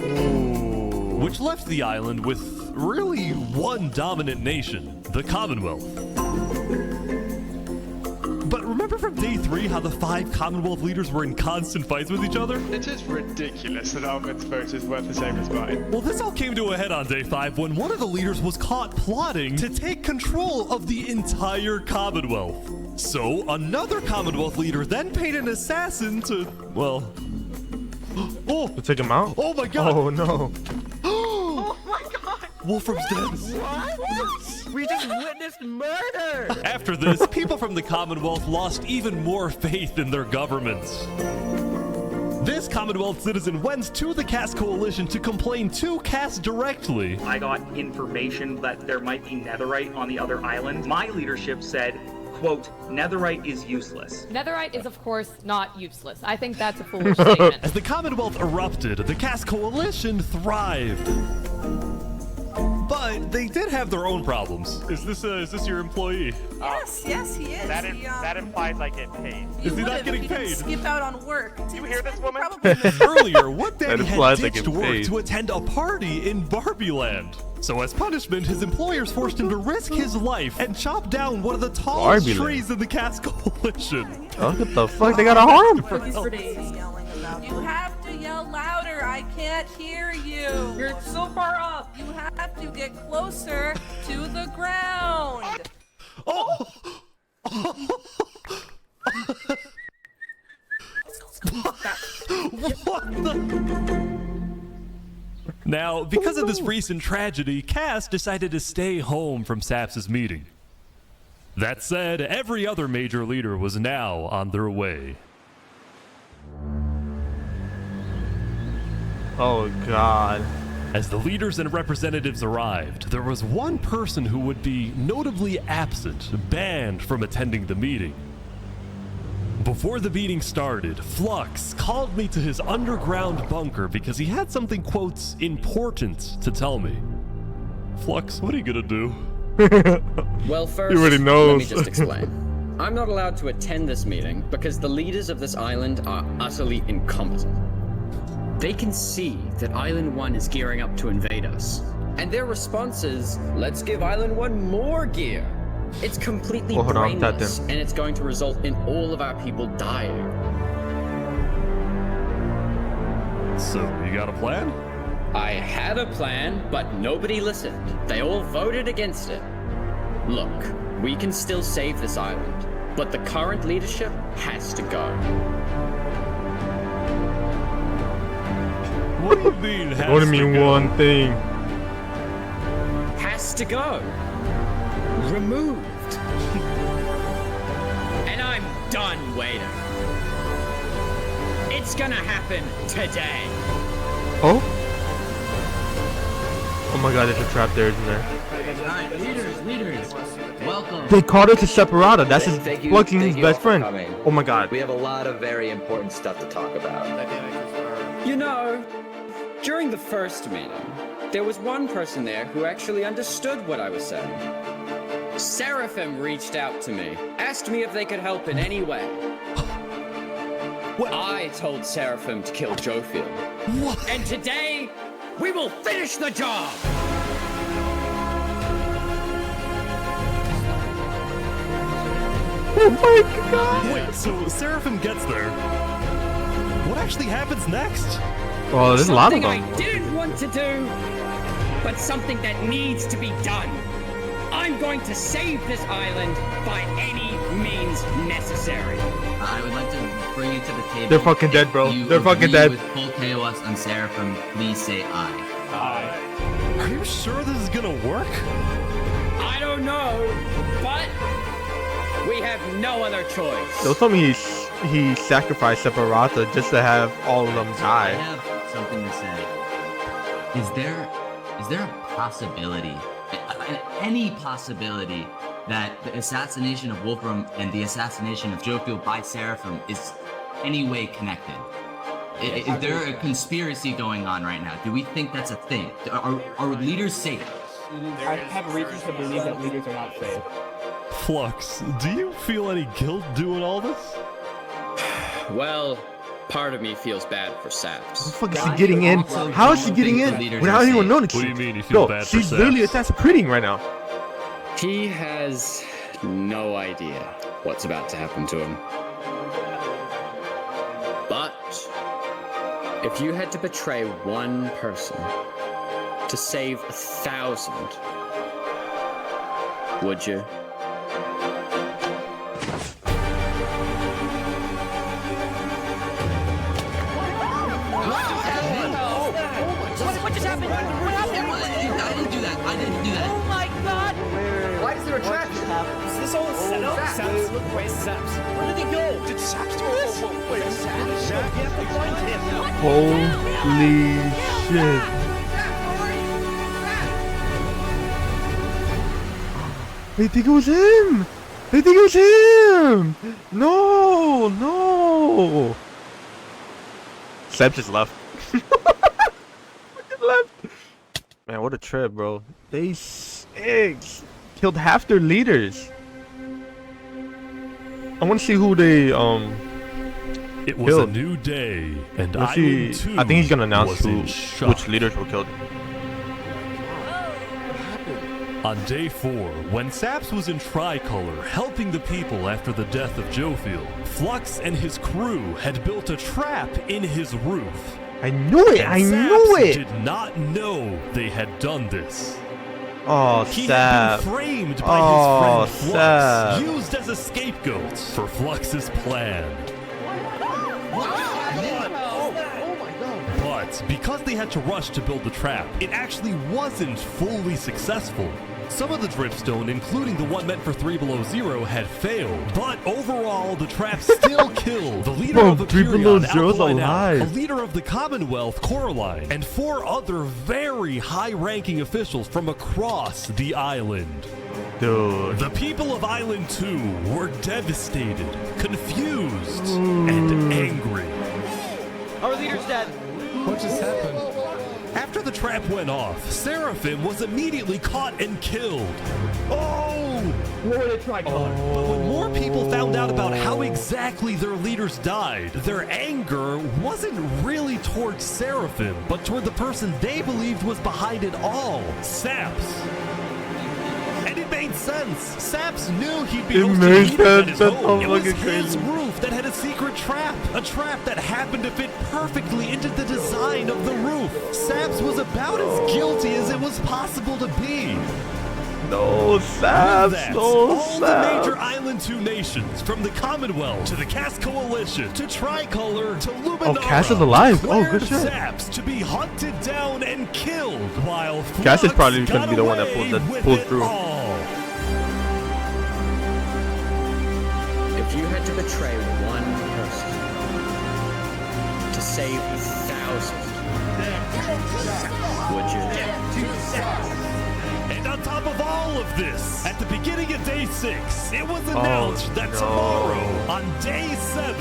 which left the island with really one dominant nation, the Commonwealth. But remember from day 3 how the 5 Commonwealth leaders were in constant fights with each other? It is ridiculous that Ahmed's vote is worth the same as mine. Well, this all came to a head on day 5 when one of the leaders was caught plotting to take control of the entire Commonwealth. So, another Commonwealth leader then paid an assassin to, well... Oh! To take him out? Oh my god! Oh no. Oh my god! Wolfram's dead. What? We just witnessed murder! After this, people from the Commonwealth lost even more faith in their governments. This Commonwealth citizen went to the Caste Coalition to complain to Caste directly. I got information that there might be netherite on the other island. My leadership said, quote, netherite is useless. Netherite is, of course, not useless. I think that's a foolish statement. As the Commonwealth erupted, the Caste Coalition thrived. But they did have their own problems. Is this your employee? Yes, he is. That implies I get paid. Is he not getting paid? Skip out on work. Do you hear this woman? Earlier, What Daddy That had implies I ditched get work paid. to attend a party in Barbie Land. So as punishment, his employers forced him to risk his life and chop down one of the tallest Barbie Land. trees in the Caste Coalition. Oh, what the fuck? They gotta harm him. Cookies for days. You have to yell louder. I can't hear you. You're so far up. You have to get closer to the ground. Oh! What the? Now, because of this recent tragedy, Cass decided to stay home from Saps' meeting. That said, every other major leader was now on their way. Oh god. As the leaders and representatives arrived, there was one person who would be notably absent, banned from attending the meeting. Before the meeting started, Flux called me to his underground bunker because he had something, quote, important to tell me. Flux, what are you gonna do? Well, first, He already knows. let me just explain. I'm not allowed to attend this meeting because the leaders of this island are utterly incompetent. They can see that Island 1 is gearing up to invade us. And their response is, let's give Island 1 more gear. It's completely Hold on, that brainless, and it's going to result in all of our people dying. So, you got a plan? I had a plan, but nobody listened. They all voted against it. Look, we can still save this island, but the current leadership has to go. What do you mean, has What do you to mean go? one thing? Has to go. Removed. And I'm done waiting. It's gonna happen today. Oh? Oh my god, there's a trap there, isn't there? Leaders, welcome. They called us a separata. That's his Thank you fucking his all best for friend. coming. Oh my god. We have a lot of very important stuff to talk about. You know, During the first meeting, there was one person there who actually understood what I was saying. Seraphim reached out to me, asked me if they could help in any way. What? I told Seraphim to kill Jofiel. What? And today, we will finish the job! Oh my god! Wait, so Seraphim gets there. What actually happens next? Oh, there's a lot of Something them. I didn't want to do, but something that needs to be done. I'm going to save this island by any means necessary. I would like to bring you to the table. They're fucking dead, bro. If you They're fucking agree dead. With full chaos on Seraphim, please say aye. Aye. Are you sure this is gonna work? I don't know, but we have no other choice. Don't tell me he sacrificed Separata just to have all of them I die. have something to say. Is there a possibility, any possibility, that the assassination of Wolfram and the assassination of Jofiel by Seraphim is any way connected? Is there a conspiracy going on right now? Do we think that's a thing? Are leaders safe? I have reasons to believe that leaders are not safe. Flux, do you feel any guilt doing all this? Well, part of me feels bad for Saps. How the fuck is she getting in? How is she getting in without anyone noticing? What do you mean you feel bad for she's literally assassinating right now. He has no idea what's about to happen to him. But if you had to betray one person to save 1,000, would you? What just happened? What happened? I didn't do that. I didn't do that. Oh my god! Why is there a trap? Is this all a setup? Saps? Where's Saps? Where did he go? Did Saps do this? Wait, Saps? You have to find him. Holy shit. They think it was him! They think it was him! No! No! Seb just left. Left. Man, what a trip, bro. They killed half their leaders. I want to see who they It was killed. a new day, and Let's see. Island 2 I think he's gonna announce was in shock. which leaders were killed. On day 4, when Saps was in Tricolor helping the people after the death of Jofiel, Flux and his crew had built a trap in his roof. I knew it! And I Saps knew it! did not know they had done this. Oh, He Sab. had been framed by Oh, his friend Flux, Sab. used as a scapegoat for Flux's plan. But because they had to rush to build the trap, it actually wasn't fully successful. Some of the dripstone, including the one meant for 3 Below Zero, had failed. But overall, the trap still killed the leader Bro, of 3 Below Aperion, Zero's Alkaline Al, alive. a leader of the Commonwealth, Coraline, and 4 other very high-ranking officials from across the island. Dude. The people of Island 2 were devastated, confused, and angry. Our leader's dead. What just happened? After the trap went off, Seraphim was immediately caught and killed. Oh! What would it try, Color? But when more people found out about how exactly their leaders died, their anger wasn't really towards Seraphim, but toward the person they believed was behind it all, Saps. And it made sense. Saps knew he'd be It hosting made leaders at sense. his That's home. so It was fucking his crazy. roof that had a secret trap. A trap that happened to fit perfectly into the design of the roof. Saps was about as guilty as it was possible to be. No, With Sab. that, No, all the Sab. major Island 2 nations, from the Commonwealth to the Cass Coalition to Tricolor to Luminara, Oh, Cass is alive. Oh, declared good shit. Saps to be hunted down and killed, while Cass is Flux probably got gonna be the one that away with pulls it through. all. If you had to betray one person to save 1,000, would you? And on top of all of this, at the beginning of day 6, it was announced that no. tomorrow, on day 7,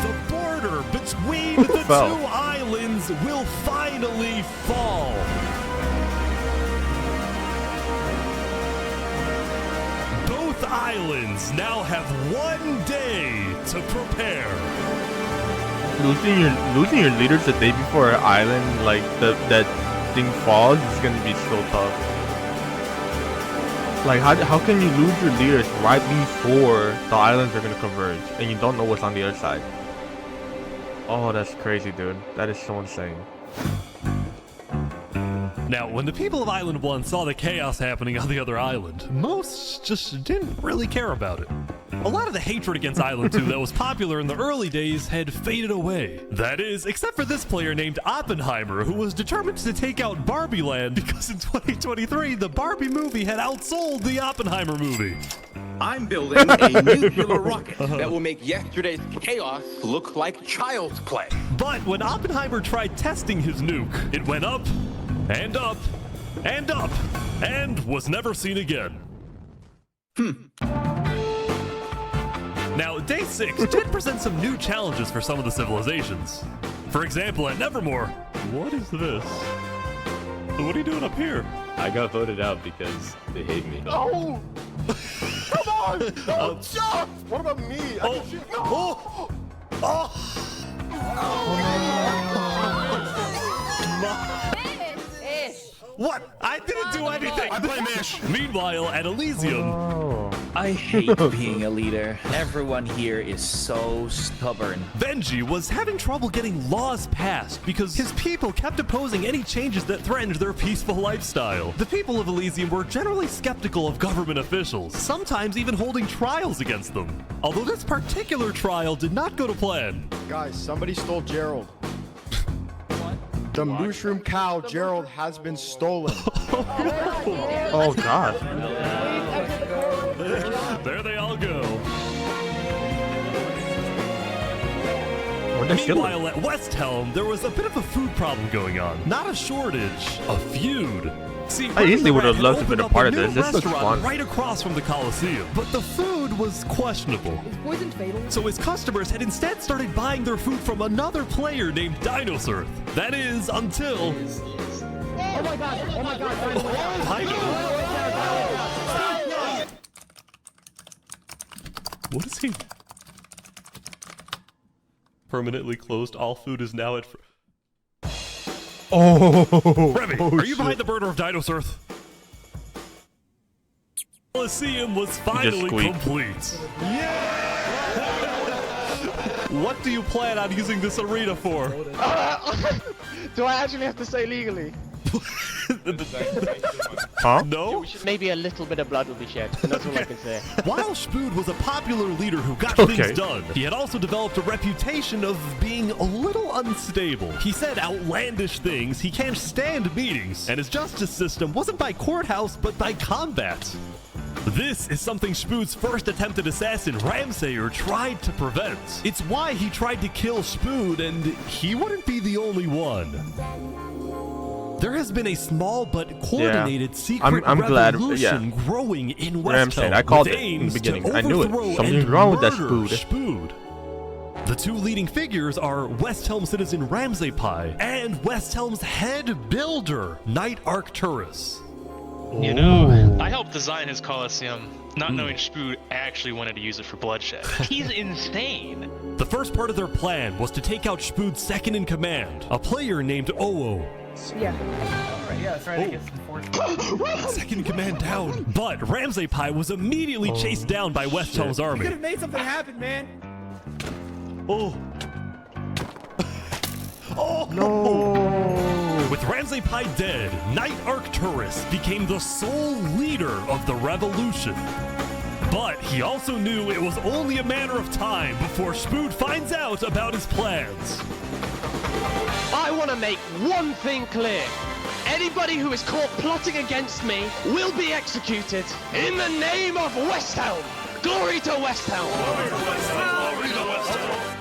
the border border between the two islands will finally fall. Both islands now have 1 day to prepare. Losing your leaders the day before an island like that thing falls is gonna be so tough. Like how can you lose your leaders right before the islands are gonna converge and you don't know what's on the other side? Oh, that's crazy, dude. That is so insane. Now, when the people of Island 1 saw the chaos happening on the other island, most just didn't really care about it. A lot of the hatred against Island 2 that was popular in the early days had faded away. That is, except for this player named Oppenheimer, who was determined to take out Barbie Land because in 2023, the Barbie movie had outsold the Oppenheimer movie. I'm building a nuclear rocket that will make yesterday's chaos look like child's play. But when Oppenheimer tried testing his nuke, it went up, and up, and up, and was never seen again. Now, Day 6 did present some new challenges for some of the civilizations. For example, at Nevermore, what is this? What are you doing up here? I got voted out because they hate me. Oh! Come on! No, Chuck! What about me? Oh! No! Oh! What? I didn't do anything! I blame Ish! Meanwhile, at Elysium... I hate being a leader. Everyone here is so stubborn. Benji was having trouble getting laws passed because his people kept opposing any changes that threatened their peaceful lifestyle. The people of Elysium were generally skeptical of government officials, sometimes even holding trials against them. Although this particular trial did not go to plan. Guys, somebody stole Gerald. The mushroom cow, Gerald, has been stolen. Oh god. There they all go. Meanwhile, at West Helm, there was a bit of a food problem going on. Not a shortage, a feud. See, I easily would have loved to opened be a up part of new this. This looks restaurant fun. right across from the Coliseum, but the food was questionable. Poison fatal? So his customers had instead started buying their food from another player named Dinosurf. That is, until... Oh my god! Oh my god! What is he? Permanently closed. All food is now at... Remy, are you behind the murder of Dinosurf? Coliseum was finally complete. Yeah! What do you plan on using this arena for? Do I actually have to say legally? Huh? No? Maybe a little bit of blood will be shed, and that's all I can say. While Spood was a popular leader who got things done, he had also developed a reputation of being a little unstable. He said outlandish things, he can't stand meetings, and his justice system wasn't by courthouse, but by combat. This is something Spood's first attempted assassin, Ramsayer, tried to prevent. It's why he tried to kill Spood, and he wouldn't be the only one. There has been a small but coordinated secret revolution growing in West Helm. I called it in the beginning. I knew it. Something's wrong with that Spood. The two leading figures are West Helm citizen Ramsay Pi and West Helm's head builder, Knight Arcturus. You know, I helped design his Coliseum, not knowing Spood actually wanted to use it for bloodshed. He's insane. The first part of their plan was to take out Spood's second in command, a player named Oo. Yeah. Alright, yeah, that's right. I guess unfortunately. Second in command down. But Ramsay Pi was immediately chased down by West Helm's army. You could have made something happen, man. Oh. Oh no! With Ramsay Pi dead, Knight Arcturus became the sole leader of the revolution. But he also knew it was only a matter of time before Spood finds out about his plans. I want to make one thing clear. Anybody who is caught plotting against me will be executed in the name of West Helm. Glory to West Helm. Glory to West Helm. Glory to West Helm.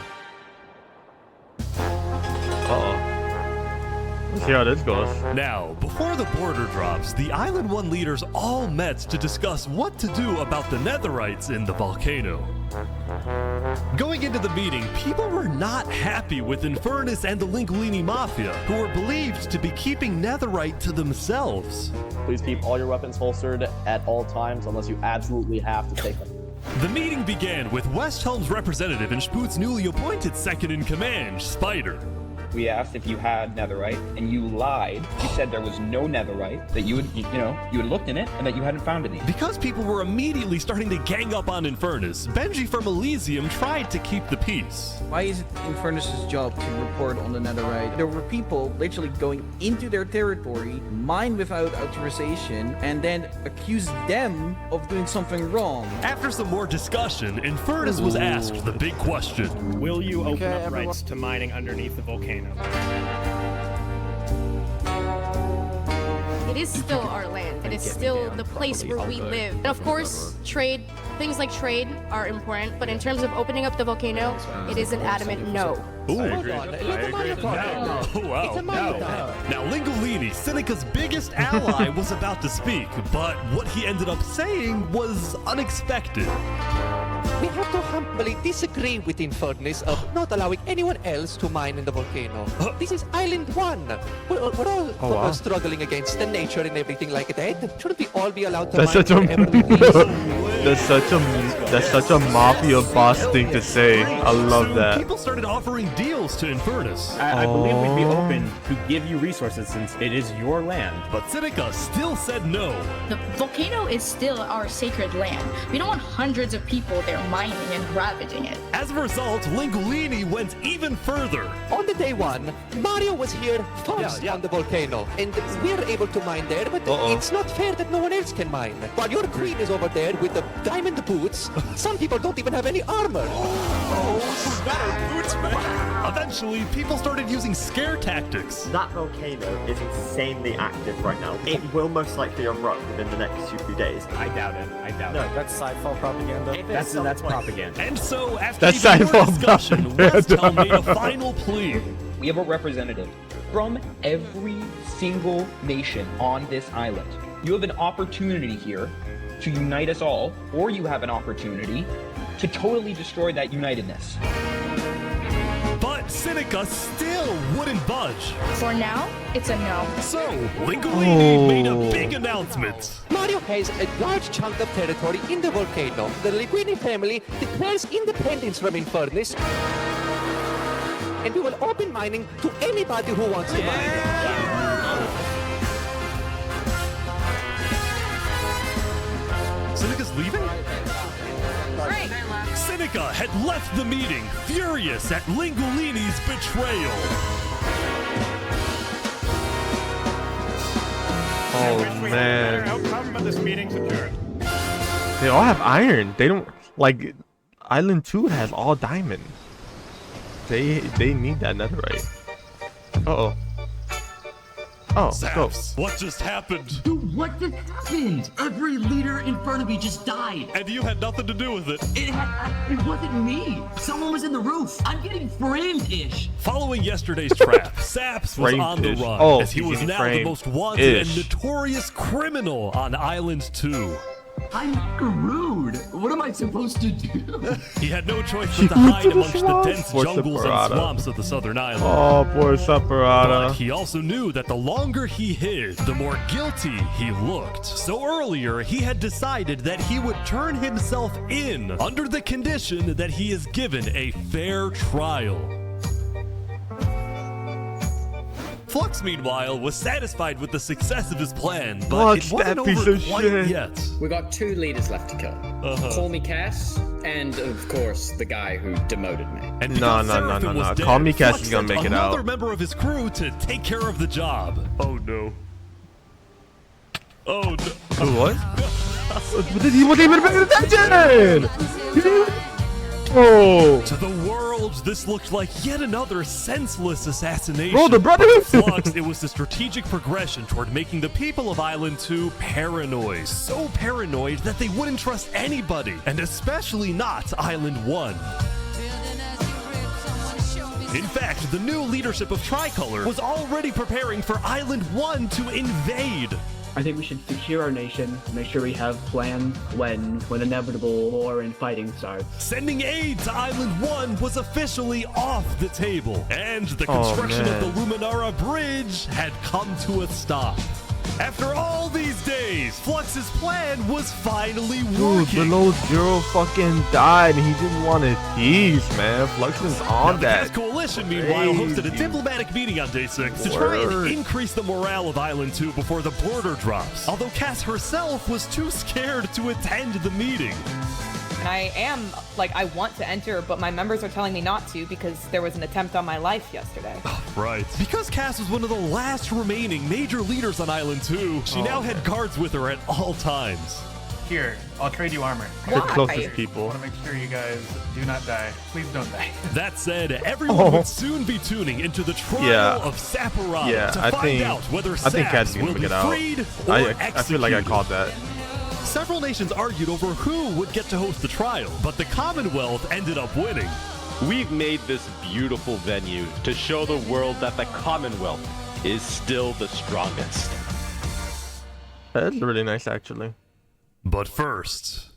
What's see how this goes. Now, before the border drops, the Island 1 leaders all met to discuss what to do about the Netherites in the volcano. Going into the meeting, people were not happy with Infernus and the Linguini Mafia, who were believed to be keeping Netherite to themselves. Please keep all your weapons holstered at all times unless you absolutely have to take them. The meeting began with Westhelm's representative and Spoot's newly appointed second-in-command, Spider. We asked if you had netherite, and you lied. You said there was no netherite, that you had looked in it, and that you hadn't found any. Because people were immediately starting to gang up on Infernus, Benji from Elysium tried to keep the peace. Why is it Infernus' job to report on the netherite? There were people literally going into their territory, mine without authorization, and then accuse them of doing something wrong. After some more discussion, Infernus was asked the big question. Will you open up rights to mining underneath the volcano? It is still our land. It is still the place where we live. And of course, things like trade are important, but in terms of opening up the volcano, it is an adamant no. Ooh. I agree. Oh, wow. Now, Lingolini, Seneca's biggest ally, was about to speak, but what he ended up saying was unexpected. We have to humbly disagree with Infernus of not allowing anyone else to mine in the volcano. This is Island 1. We're all struggling against the nature and everything like that. Shouldn't we all be allowed to mine wherever we please? That's such a mafia boss thing to say. I love that. People started offering deals to Infernus. I believe we'd be open to give you resources since it is your land. But Seneca still said no. The volcano is still our sacred land. We don't want hundreds of people there mining and ravaging it. As a result, Lingolini went even further. On the day one, Mario was here first on the volcano, and we're able to mine there, but it's not fair that no one else can mine. While your queen is over there with the diamond boots, some people don't even have any armor. Eventually, people started using scare tactics. That volcano is insanely active right now. It will most likely erupt within the next few days. I doubt it. No, that's sci-fi propaganda. That's propaganda. And so, after even more discussion, Westhelm made a final plea. We have a representative from every single nation on this island. You have an opportunity here to unite us all, or you have an opportunity to totally destroy that unitedness. But Seneca still wouldn't budge. For now, it's a no. So, Lingolini made a big announcement. Mario has a large chunk of territory in the volcano. The Linguini family declares independence from Infernus, and we will open mining to anybody who wants to mine. Seneca's leaving? Great. Seneca had left the meeting, furious at Lingolini's betrayal. Oh man. Outcome, but this meeting's adjourned. They all have iron. They don't like Island 2 has all diamond. They need that netherite. Uh-oh. Oh, go. What just happened? Dude, what just happened? Every leader in front of me just died. And you had nothing to do with it. It wasn't me. Someone was in the roof. I'm getting framed-ish. Following yesterday's trap, Saps was on the run, as he was now the most wanted and notorious criminal on Island 2. I'm screwed. What am I supposed to do? He had no choice but to hide amongst the dense jungles and swamps of the southern island. Oh, poor Separata. But he also knew that the longer he hid, the more guilty he looked. So earlier, he had decided that he would turn himself in under the condition that he is given a fair trial. Flux, meanwhile, was satisfied with the success of his plan, but it wasn't over quite yet. We got 2 leaders left to kill. Call me Cass, and of course, the guy who demoted me. And no. Call me Cass is gonna make it out. Another member of his crew to take care of the job. Oh no. Oh no. What? He wasn't even paying attention! Oh. To the world, this looked like yet another senseless assassination. Bro, the brother. Flux, it was the strategic progression toward making the people of Island 2 paranoid. So paranoid that they wouldn't trust anybody, and especially not Island 1. In fact, the new leadership of Tricolor was already preparing for Island 1 to invade. I think we should secure our nation, make sure we have plans when inevitable war and fighting starts. Sending aid to Island 1 was officially off the table, and the construction of the Luminara Bridge had come to a stop. After all these days, Flux's plan was finally working. Dude, below zero fucking died and he didn't want to tease, man. Flux is on that. The Coalition, meanwhile, hosted a diplomatic meeting on day 6 to try and increase the morale of Island 2 before the border drops. Although Cass herself was too scared to attend the meeting. And I am, like, I want to enter, but my members are telling me not to because there was an attempt on my life yesterday. Right. Because Cass was one of the last remaining major leaders on Island 2, she now had guards with her at all times. Here, I'll trade you armor. The closest people. I want to make sure you guys do not die. Please don't die. That said, everyone would soon be tuning into the trial of Saporada to find out whether Saps will be freed or I feel like I called that. Several nations argued over who would get to host the trial, but the Commonwealth ended up winning. We've made this beautiful venue to show the world that the Commonwealth is still the strongest. That's really nice, actually. But first...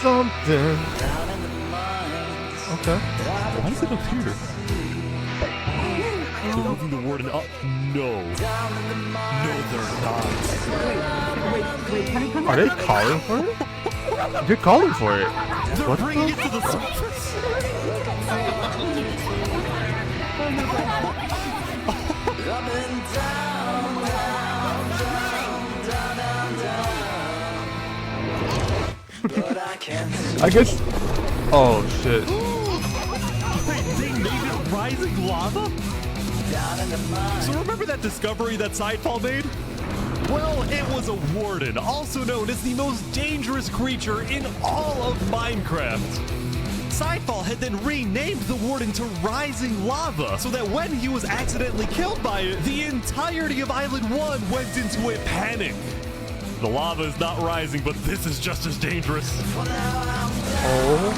Something. Okay. Why is it up here? They're moving the warden up. No. No, they're not. Are they calling for it? They're calling for it. They're What bringing the? it to the surface. I guess. Oh shit. Wait, they made it rising lava? So remember that discovery that Sidefall made? Well, it was a warden, also known as the most dangerous creature in all of Minecraft. Sidefall had then renamed the warden to Rising Lava, so that when he was accidentally killed by it, the entirety of Island 1 went into a panic. The lava is not rising, but this is just as dangerous. Oh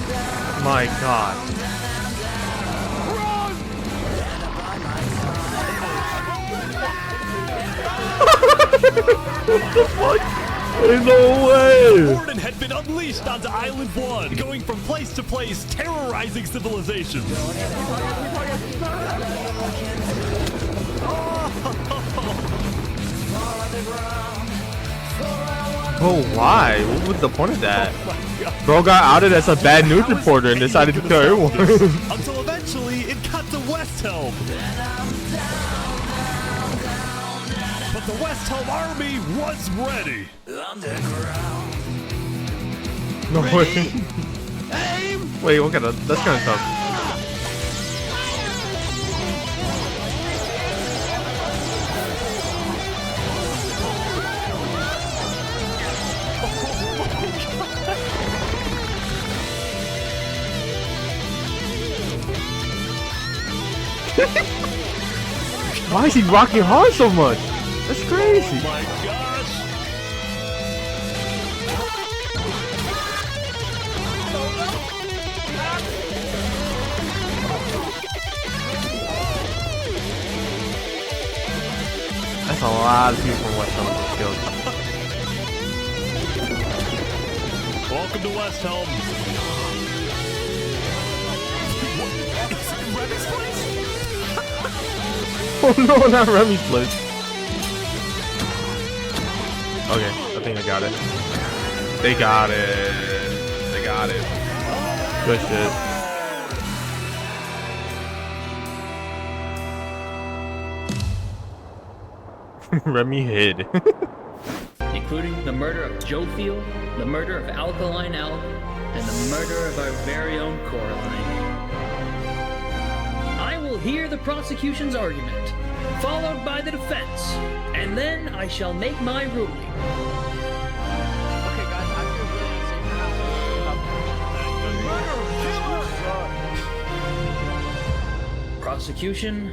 my god. What the fuck? There's no way! The warden had been unleashed onto Island 1, going from place to place, terrorizing civilizations. Oh, why? What was the point of that? Bro got outed as a bad news reporter and decided to kill everyone. Until eventually it got to West Helm. But the West Helm army was ready. No way. Wait, what kind of? That's kind of tough. Why is he rocking hard so much? That's crazy. Oh my gosh. That's a lot of people from West Helm get killed. Welcome to West Helm. Oh no, not Remy's place. Okay, I think I got it. They got it. They got it. Good shit. Remy hid. Including the murder of Joe Field, the murder of Alkaline Alk, and the murder of our very own Coraline. I will hear the prosecution's argument, followed by the defense, and then I shall make my ruling. Okay, guys, I feel really unsafe. Prosecution,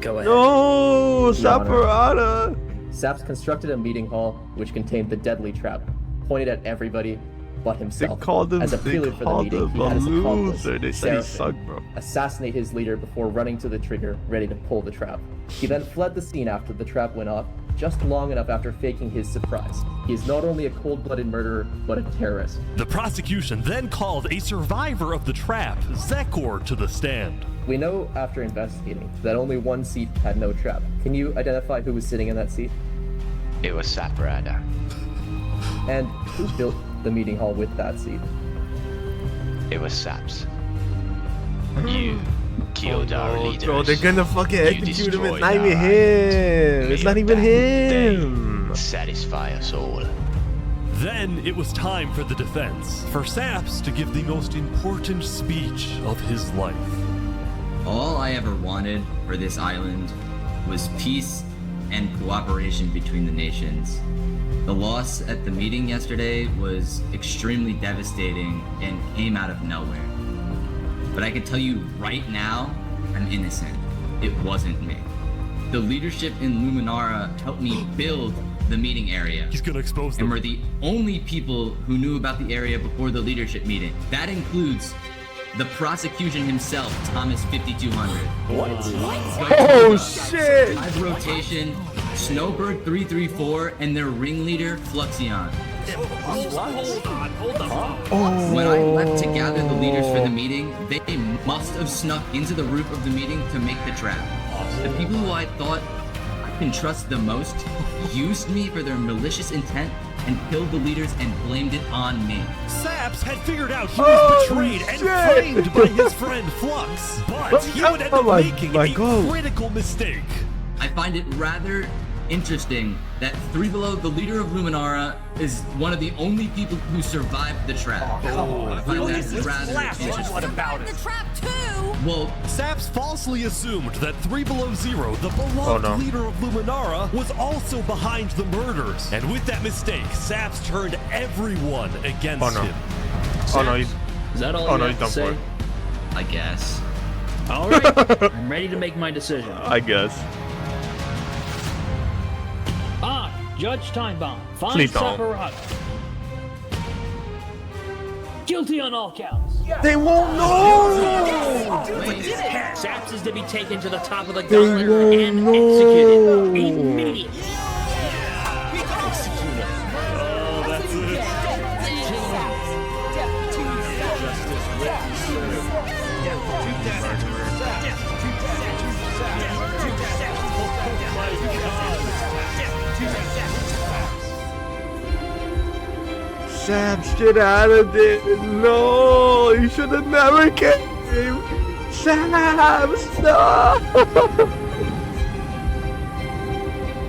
go ahead. No, Saporada. Saps constructed a meeting hall which contained the deadly trap. pointed at everybody but himself. called him- As a they prelude for the called meeting, him he a had his accomplice, loser. They said he Seraphim, sucked, bro. assassinate his leader before running to the trigger, ready to pull the trap. He then fled the scene after the trap went off, just long enough after faking his surprise. He is not only a cold-blooded murderer, but a terrorist. The prosecution then called a survivor of the trap, Zekor, to the stand. We know after investigating that only one seat had no trap. Can you identify who was sitting in that seat? It was Saparada. And who built the meeting hall with that seat? It was Saps. You killed our leaders. Bro, they're gonna fucking You execute him. It's destroyed not even our him. It's not even him. Satisfy us all. Then it was time for the defense, for Saps to give the most important speech of his life. All I ever wanted for this island was peace and cooperation between the nations. The loss at the meeting yesterday was extremely devastating and came out of nowhere. But I can tell you right now, I'm innocent. It wasn't me. The leadership in Luminara helped me build the meeting area. He's gonna expose them. And we're the only people who knew about the area before the leadership meeting. That includes the prosecution himself, Thomas 5200. What? Oh, shit! Live rotation, Snowbird 334, and their ringleader, Fluxion. Hold on. When I left to gather the leaders for the meeting, they must have snuck into the roof of the meeting to make the trap. The people who I thought I can trust the most used me for their malicious intent and killed the leaders and blamed it on me. Saps had figured out he was betrayed and framed by his friend Flux, but he would end up making a critical mistake. I find it rather interesting that Three Below, the leader of Luminara, is one of the only people who survived the trap. I find that rather interesting. What about it? The trap too! Well, Saps falsely assumed that 3 Below Zero, the beloved leader of Luminara, was also behind the murders. And with that mistake, Saps turned everyone against him. Oh no, he's... Is that all Oh you no, have he's to done say? for. I guess. Alright, I'm ready to make my decision. I guess. Judge Timebomb. Find Please don't. Saparada. Guilty on all counts. They won't know! Saps is to be taken to the top of the gauntlet and executed immediately. Oh, that's it. Saps, get out of there! No! You should have never came! Saps, no!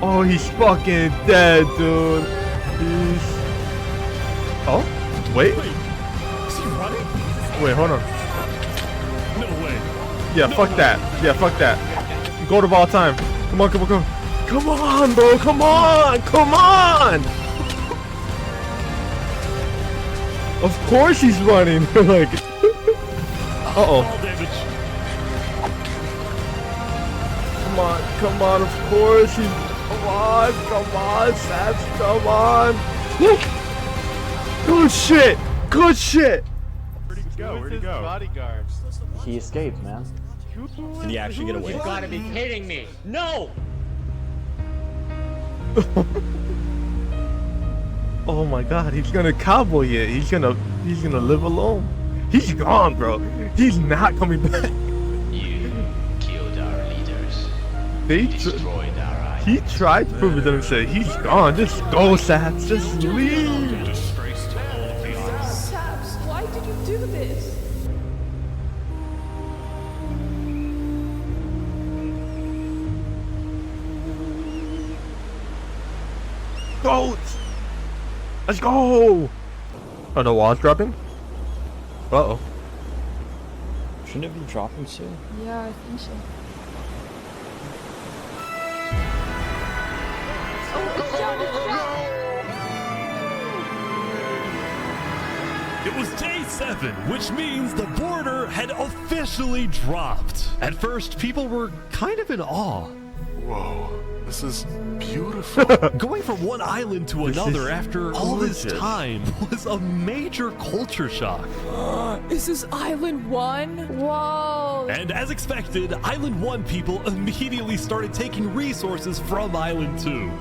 Oh, he's fucking dead, dude. He's... Oh? Wait. Is he running? Wait, hold on. No way. Yeah, fuck that. Yeah, fuck that. Gold of all time. Come on, come on, come on. Come on, bro. Come on. Come on. Of course he's running. Like, uh-oh. Come on, come on. Of course he's... Come on, Saps. Come on. Good shit. Good shit. Where'd he go? Bodyguard. He escaped, man. Did he actually get away? You gotta be kidding me. No! Oh my god, he's gonna cowboy it. He's gonna live alone. He's gone, bro. He's not coming back. You killed our leaders. They destroyed our island. He tried to prove it to himself. He's gone. Just go, Saps. Just leave. Saps, why did you do this? Go. Let's go. Oh, the wall's dropping? Uh-oh. Shouldn't it be dropping soon? Yeah, I think so. It was day 7, which means the border had officially dropped. At first, people were kind of in awe. Whoa. This is beautiful. Going from one island to another after all this time was a major culture shock. Is this Island 1? Whoa! And as expected, Island 1 people immediately started taking resources from Island 2.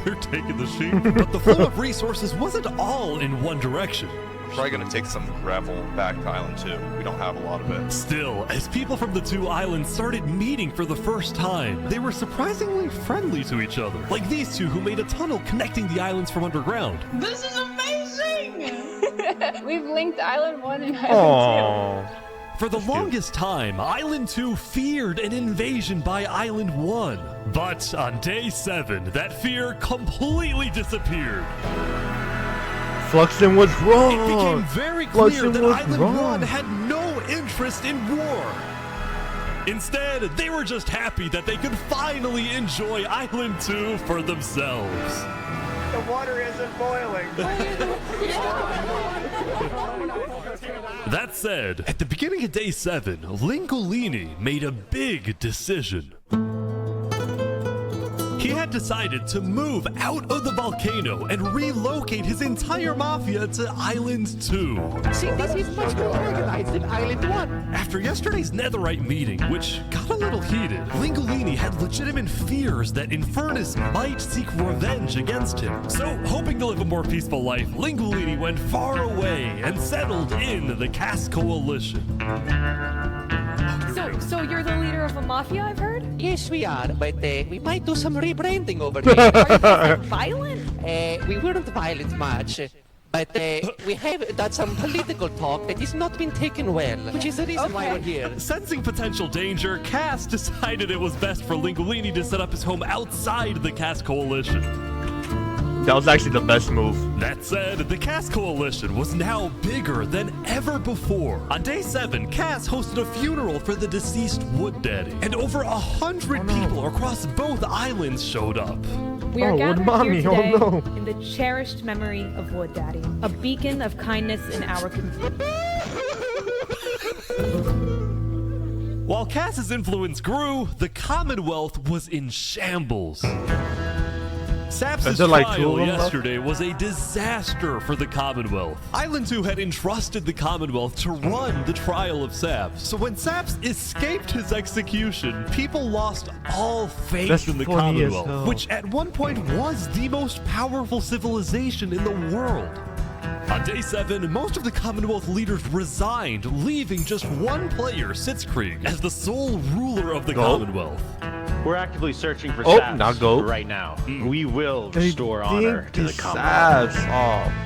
They're taking the sheep. But the flow of resources wasn't all in one direction. We're probably gonna take some gravel back to Island 2. We don't have a lot of it. Still, as people from the two islands started meeting for the first time, they were surprisingly friendly to each other. Like these two who made a tunnel connecting the islands from underground. This is amazing! We've linked Island 1 and Island 2. For the longest time, Island 2 feared an invasion by Island 1. But on day 7, that fear completely disappeared. Fluxion was wrong. It became very clear that Island 1 had no interest in war. Instead, they were just happy that they could finally enjoy Island 2 for themselves. The water isn't boiling. That said, at the beginning of day 7, Lingolini made a big decision. He had decided to move out of the volcano and relocate his entire mafia to Island 2. See, this is much more organized than Island 1. After yesterday's netherite meeting, which got a little heated, Lingolini had legitimate fears that Infernus might seek revenge against him. So, hoping to live a more peaceful life, Lingolini went far away and settled in the Caste Coalition. So you're the leader of a mafia, I've heard? Yes, we are, but we might do some rebranding over here. Are you guys violent? We weren't violent much, but we have done some political talk that has not been taken well, which is the reason why we're here. Sensing potential danger, Cass decided it was best for Lingolini to set up his home outside the Caste Coalition. That was actually the best move. That said, the Caste Coalition was now bigger than ever before. On day 7, Cass hosted a funeral for the deceased Wood Daddy, and over 100 people across both islands showed up. We are gathered here today no. in the cherished memory of Wood Daddy, a beacon of kindness in our community. While Cass's influence grew, the Commonwealth was in shambles. Saps' trial yesterday was a disaster for the Commonwealth. Island 2 had entrusted the Commonwealth to run the trial of Saps. So when Saps escaped his execution, people lost all faith in the Commonwealth, which at one point was the most powerful civilization in the world. On day 7, most of the Commonwealth leaders resigned, leaving just one player, Sitzkrieg, as the sole ruler of the Commonwealth. We're actively searching for Saps right now. We will restore honor to the Commonwealth.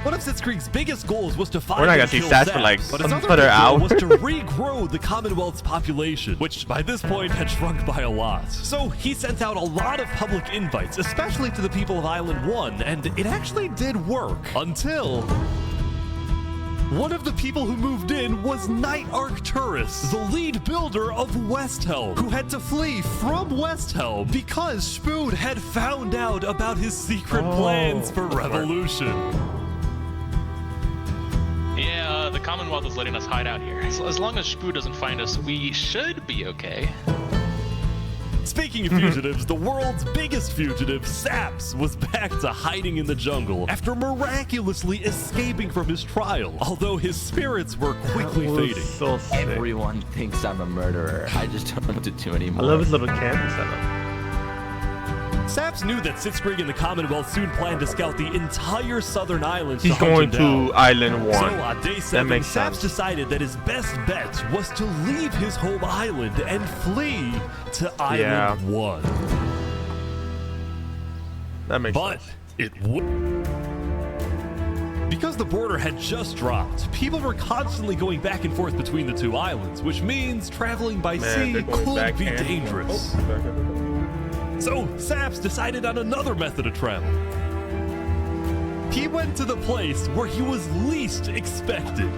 One of Sitzkrieg's biggest goals was to find We're not gonna and see kill Saps for like but his other another big goal hour. was to regrow the Commonwealth's population, which by this point had shrunk by a lot. So he sent out a lot of public invites, especially to the people of Island 1, and it actually did work until one of the people who moved in was Knight Arcturus, the lead builder of Westhelm, who had to flee from Westhelm because Spood had found out about his secret plans for revolution. Yeah, the Commonwealth is letting us hide out here. As long as Spood doesn't find us, we should be okay. Speaking of fugitives, the world's biggest fugitive, Saps, was back to hiding in the jungle after miraculously escaping from his trial, although his spirits were quickly fading. So sick. Everyone thinks I'm a murderer. I just don't know what to do anymore. I love his little camera setup. Saps knew that Sitzkrieg and the Commonwealth soon planned to scout the entire southern islands. He's going to Island 1. So on day 7, Saps Saps decided that his best bet was to leave his home island and flee to Island 1. That makes sense. But it would. Because the border had just dropped, people were constantly going back and forth between the two islands, which means traveling by sea could be dangerous. So Saps decided on another method of travel. He went to the place where he was least expected.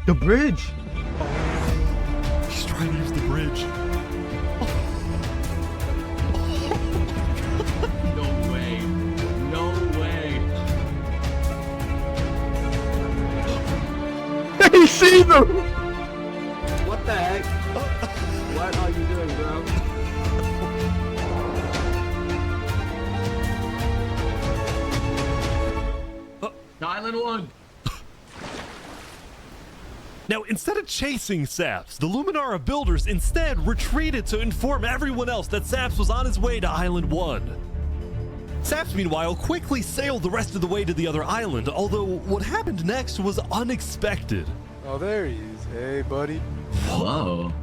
The bridge. He's trying to use the bridge. No way. No way. He sees him. What the heck? Island 1. Now, instead of chasing Saps, the Luminara builders instead retreated to inform everyone else that Saps was on his way to Island 1. Saps, meanwhile, quickly sailed the rest of the way to the other island, although what happened next was unexpected. Oh, there he is. Hey, buddy. Whoa.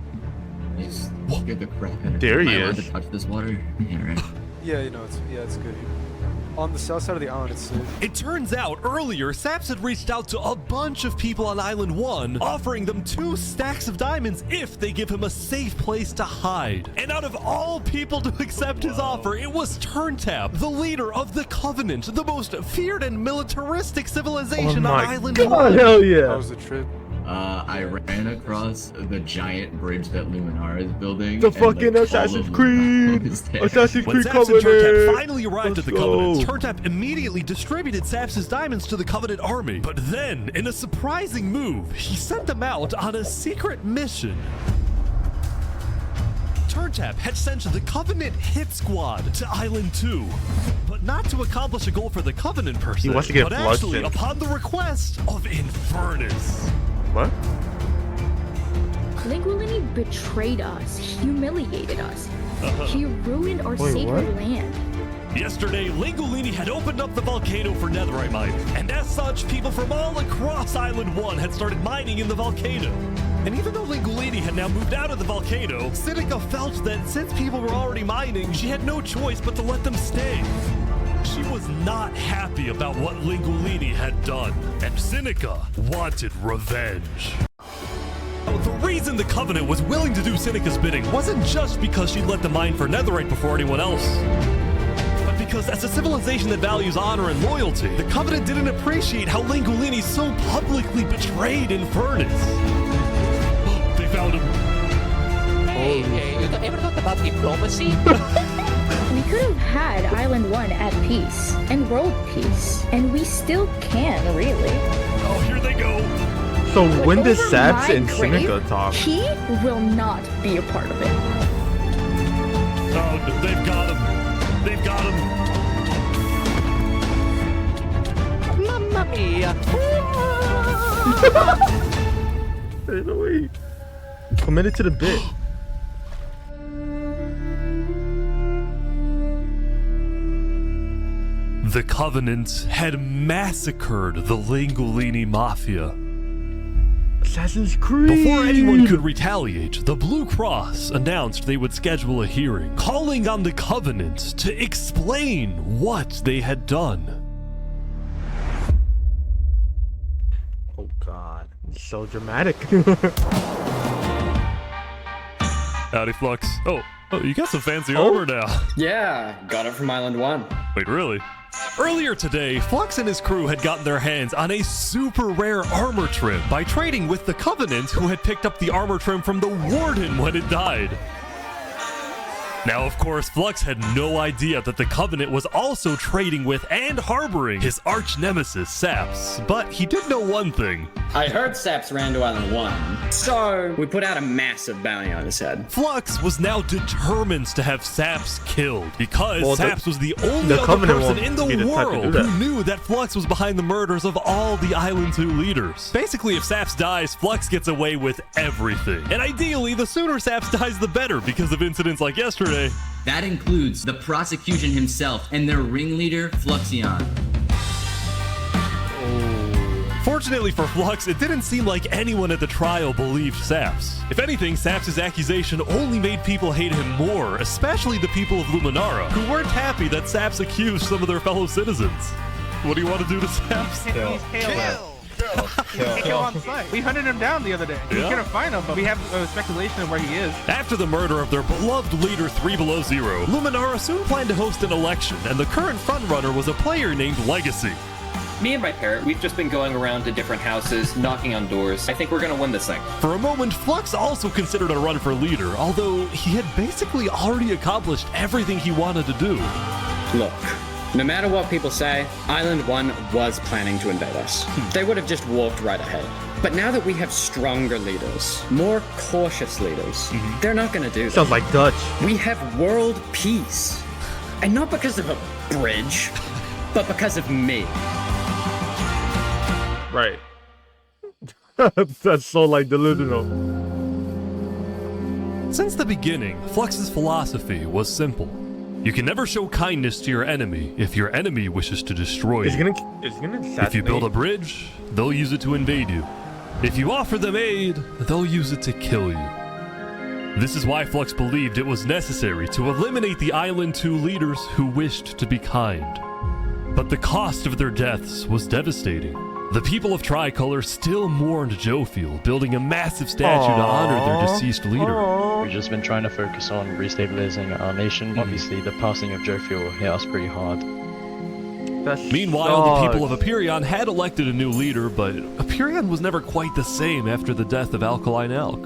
You scared the crap out of me. There he Am I allowed is. to touch this water? Yeah, right. Yeah, you know, it's good. On the south side of the island, it's safe. It turns out earlier, Saps had reached out to a bunch of people on Island 1, offering them 2 stacks of diamonds if they give him a safe place to hide. And out of all people to accept his offer, it was Turntap, the leader of the Covenant, the most feared and militaristic civilization on Island 1. Hell yeah. How was the trip? I ran across the giant bridge that Luminara is building. The and, fucking like, Assassin's all of Creed! Luminara was there. Assassin's When Creed Saps and Covenant! Turntap finally arrived at the Let's Covenant, go. Turntap immediately distributed Saps' diamonds to the Covenant army. But then, in a surprising move, he sent them out on a secret mission. Turntap had sent the Covenant hit squad to Island 2, but not to accomplish a goal for the Covenant per se, He wants to get but actually bloodshed. upon the request of Infernus. What? Lingualini betrayed us, humiliated us. He ruined our Wait, sacred what? land. Yesterday, Lingolini had opened up the volcano for netherite mining, and as such, people from all across Island 1 had started mining in the volcano. And even though Lingolini had now moved out of the volcano, Sinica felt that since people were already mining, she had no choice but to let them stay. She was not happy about what Lingolini had done, and Sinica wanted revenge. The reason the Covenant was willing to do Sinica's bidding wasn't just because she let them mine for netherite before anyone else, but because as a civilization that values honor and loyalty, the Covenant didn't appreciate how Lingolini so publicly betrayed Infernus. They found him. Hey, you ever thought about diplomacy? We could have had Island 1 at peace and world peace, and we still can, really. Oh, here they go. So when does over Saps my and grave, Sinica talk? He will not be a part of it. Oh, they've got him. They've got him. Mamma mia! Ain't no way. Committed to the bit. The Covenant had massacred the Lingolini Mafia. Assassin's Creed! Before anyone could retaliate, the Blue Cross announced they would schedule a hearing, calling on the Covenant to explain what they had done. Oh god. It's so dramatic. Howdy, Flux. Oh, you got some fancy armor now. Yeah, got it from Island 1. Wait, really? Earlier today, Flux and his crew had gotten their hands on a super rare armor trim by trading with the Covenant, who had picked up the armor trim from the Warden when it died. Now, of course, Flux had no idea that the Covenant was also trading with and harboring his arch nemesis, Saps. But he did know one thing. I heard Saps ran to Island 1, so we put out a massive bounty on his head. Flux was now determined to have Saps killed because Saps was the only the other Covenant person won't in be the the type to do world that. who knew that Flux was behind the murders of all the Island 2 leaders. Basically, if Saps dies, Flux gets away with everything. And ideally, the sooner Saps dies, the better, because of incidents like yesterday. That includes the prosecution himself and their ringleader, Fluxion. Fortunately for Flux, it didn't seem like anyone at the trial believed Saps. If anything, Saps' accusation only made people hate him more, especially the people of Luminara, who weren't happy that Saps accused some of their fellow citizens. What do you want to do to Saps? He's Kill on sight. We hunted him down the other day. We Yeah. couldn't find him, but we have speculation of where he is. After the murder of their beloved leader 3 Below Zero, Luminara soon planned to host an election, and the current frontrunner was a player named Legacy. Me and my parrot, we've just been going around to different houses, knocking on doors. I think we're gonna win this thing. For a moment, Flux also considered a run for leader, although he had basically already accomplished everything he wanted to do. Look, no matter what people say, Island 1 was planning to invade us. They would have just walked right ahead. But now that we have stronger leaders, more cautious leaders, they're not gonna do that. Sounds like Dutch. We have world peace. And not because of a bridge, but because of me. Right. That's so like delusional. Since the beginning, Flux's philosophy was simple. You can never show kindness to your enemy if your enemy wishes to destroy you. It's gonna If you build a bridge, they'll use it to invade you. If you offer them aid, they'll use it to kill you. This is why Flux believed it was necessary to eliminate the Island 2 leaders who wished to be kind. But the cost of their deaths was devastating. The people of Tricolor still mourned Jofiel, building a massive statue to honor their deceased leader. We've just been trying to focus on restabilizing our nation. Obviously, the passing of Jofiel hit us pretty hard. Meanwhile, the people of Aperion had elected a new leader, but Aperion was never quite the same after the death of Alkaline Elk.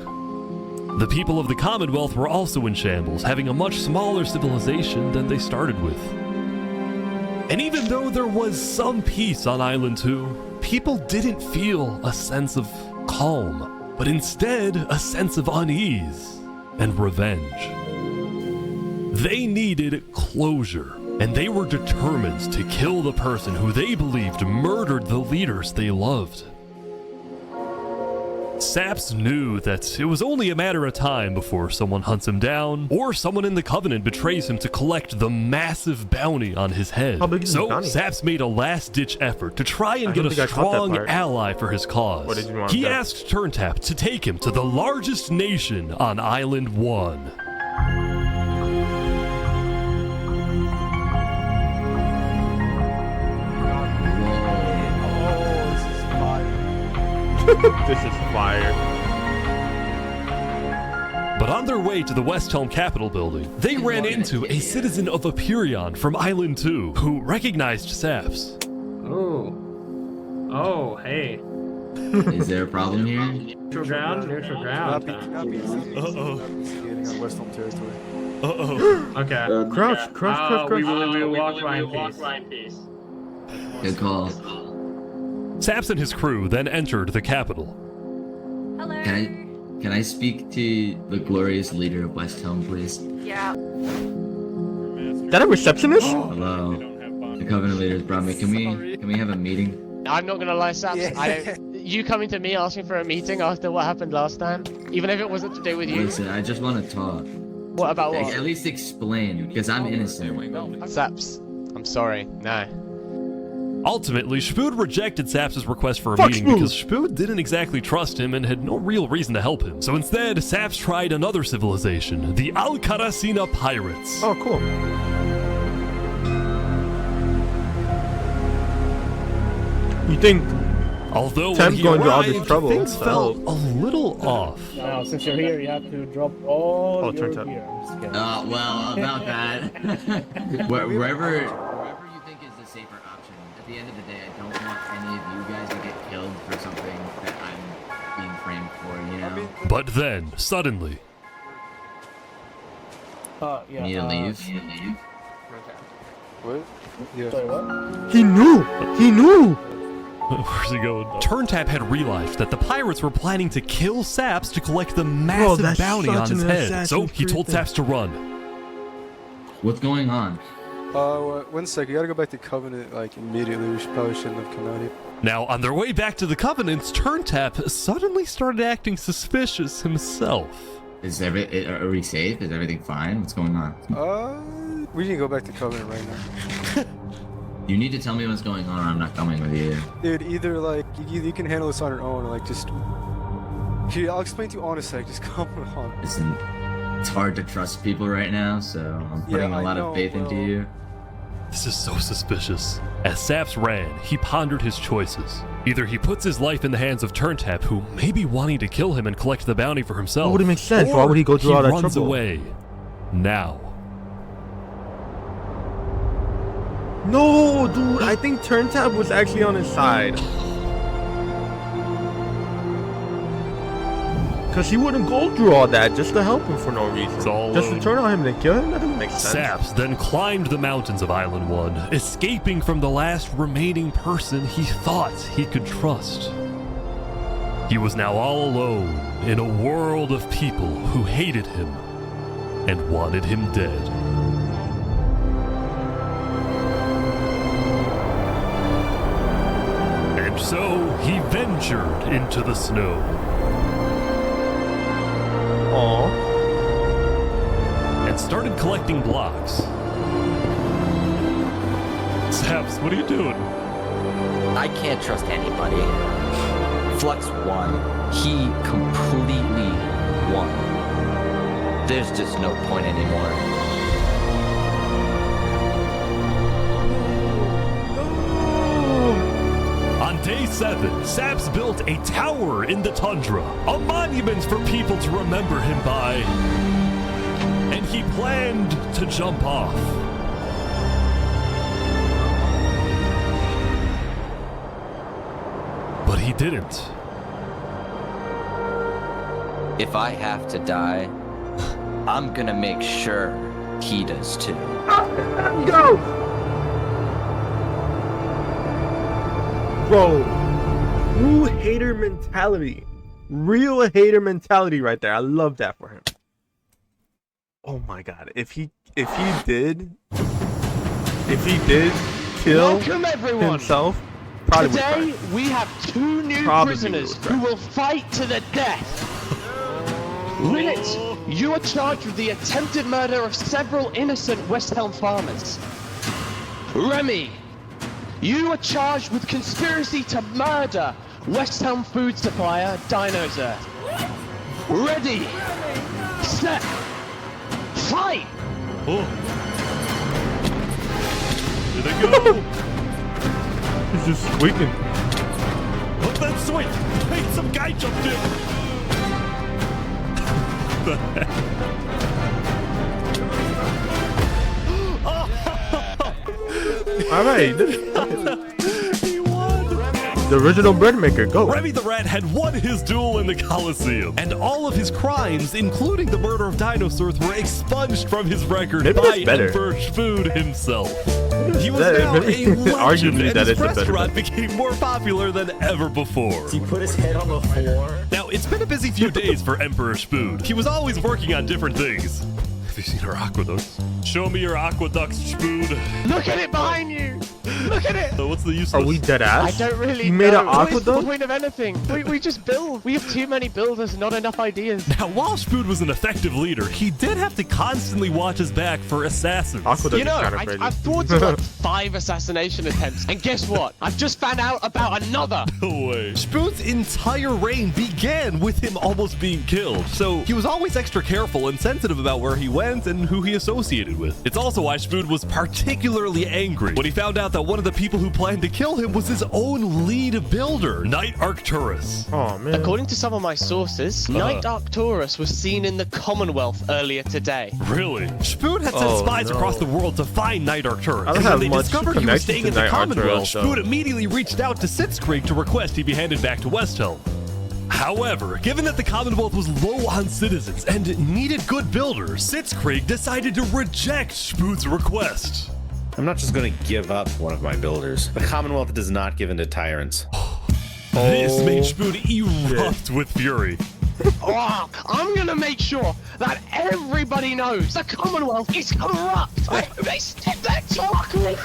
The people of the Commonwealth were also in shambles, having a much smaller civilization than they started with. And even though there was some peace on Island 2, people didn't feel a sense of calm, but instead a sense of unease and revenge. They needed closure, and they were determined to kill the person who they believed murdered the leaders they loved. Saps knew that it was only a matter of time before someone hunts him down, or someone in the Covenant betrays him to collect the massive bounty on his head. So Saps made a last-ditch effort to try and get a strong ally for his cause. He asked Turntap to take him to the largest nation on Island 1. This is fire. But on their way to the West Helm Capitol building, they ran into a citizen of Aperion from Island 2 who recognized Saps. Oh, hey. Is there a problem here? Neutral ground? Neutral ground. Uh-oh. Skating on West Helm territory. Uh-oh. Okay. Crouch. We will walk by in peace. Good call. Saps and his crew then entered the capital. Hello. Can I speak to the glorious leader of West Helm, please? Yeah. Is that a receptionist? Hello. The Covenant leaders brought me. Can we have a meeting? I'm not gonna lie, Saps. You coming to me asking for a meeting after what happened last time, even if it wasn't to do with you. Listen, I just want to talk. What about what? At least explain, because I'm innocent. Saps, I'm sorry. No. Ultimately, Shpood rejected Saps' request for a meeting because Shpood didn't exactly trust him and had no real reason to help him. So instead, Saps tried another civilization, the Alcaracina Pirates. Oh, cool. You think although Sam's when he going to all this arrived, trouble, things felt a little off. Now, since you're here, you have to drop all your turns out. gear. I'm just kidding. Well, about that. Wherever you think is the safer option. At the end of the day, I don't want any of you guys to get killed for something that I'm being framed for, you know? But then, suddenly... Yeah. You need to leave? What? Yeah. Sorry, what? He knew! He knew! Where's he going? Turntap had realized that the pirates were planning to kill Saps to collect the massive bounty on his head. So he told Saps to run. What's going on? 1 sec. We gotta go back to Covenant, like, immediately. We probably shouldn't have come out here. Now, on their way back to the Covenants, Turntap suddenly started acting suspicious himself. Are we safe? Is everything fine? What's going on? We need to go back to Covenant right now. You need to tell me what's going on or I'm not coming with you. Dude, either, like, you can handle this on your own, or, like, just... Here, I'll explain to you on a sec. Just come on. Listen, it's hard to trust people right now, so I'm putting a lot of faith into you. This is so suspicious. As Saps ran, he pondered his choices. Either he puts his life in the hands of Turntap, who may be wanting to kill him and collect the bounty for himself. What would it make sense? Why would he go through all that trouble? He runs away. Now. No, dude, I think Turntap was actually on his side. Because he wouldn't go through all that just to help him for no reason. Just to turn on him and kill him? That doesn't make sense. Saps then climbed the mountains of Island 1, escaping from the last remaining person he thought he could trust. He was now all alone in a world of people who hated him and wanted him dead. So he ventured into the snow. Aww. And started collecting blocks. Saps, what are you doing? I can't trust anybody. Flux won. He completely won. There's just no point anymore. On day 7, Saps built a tower in the tundra, a monument for people to remember him by. And he planned to jump off. But he didn't. If I have to die, I'm gonna make sure he does too. Go! Bro, true hater mentality. Real hater mentality right there. I love that for him. Oh my god. If he did kill Welcome everyone. himself, probably Today we have 2 new prisoners who will fight to the death. Linnet, you are charged with the attempted murder of several innocent West Helm farmers. Remy, you are charged with conspiracy to murder West Helm food supplier Dinosaur. Ready, set, fight! Oh. Here they go! He's just squeaking. Look at that swing! Hey, some guy jumped in! The heck? All right. He won! The original bread maker, go. Remy the Rat had won his duel in the Coliseum, and all of his crimes, including the murder of dinosaurs, were expunged from his record by Emperor Spood himself. He was now a legend, Arguably, and his restaurant became more popular than ever before. He put his head on the floor. Now, it's been a busy few days for Emperor Spood. He was always working on different things. Have you seen our aqueducts? Show me your aqueducts, Spood. Look at it behind you! Look at it! So what's the use Are of we dead ass? I don't really He made know. an What is the aqueduct? point of anything? We just build. We have too many builders, not enough ideas. Now, while Spood was an effective leader, he did have to constantly watch his back for assassins. You know, I've thwarted like 5 assassination attempts, and guess what? I've just found out about another. No way. Spood's entire reign began with him almost being killed, so he was always extra careful and sensitive about where he went and who he associated with. It's also why Spood was particularly angry when he found out that one of the people who planned to kill him was his own lead builder, Knight Arcturus. Oh man. According to some of my sources, Knight Arcturus was seen in the Commonwealth earlier today. Really? Spood had sent spies across the world to find Knight Arcturus. I don't And have when they much discovered he was connection staying to in the Knight Commonwealth, Arcturus, so- Spood immediately reached out to Sitzkrieg to request he be handed back to Westhelm. However, given that the Commonwealth was low on citizens and needed good builders, Sitzkrieg decided to reject Spood's request. I'm not just going to give up one of my builders. The Commonwealth does not give in to tyrants. This made Spood erupt with fury. Oh, I'm gonna make sure that everybody knows the Commonwealth is corrupt. They step that chocolate.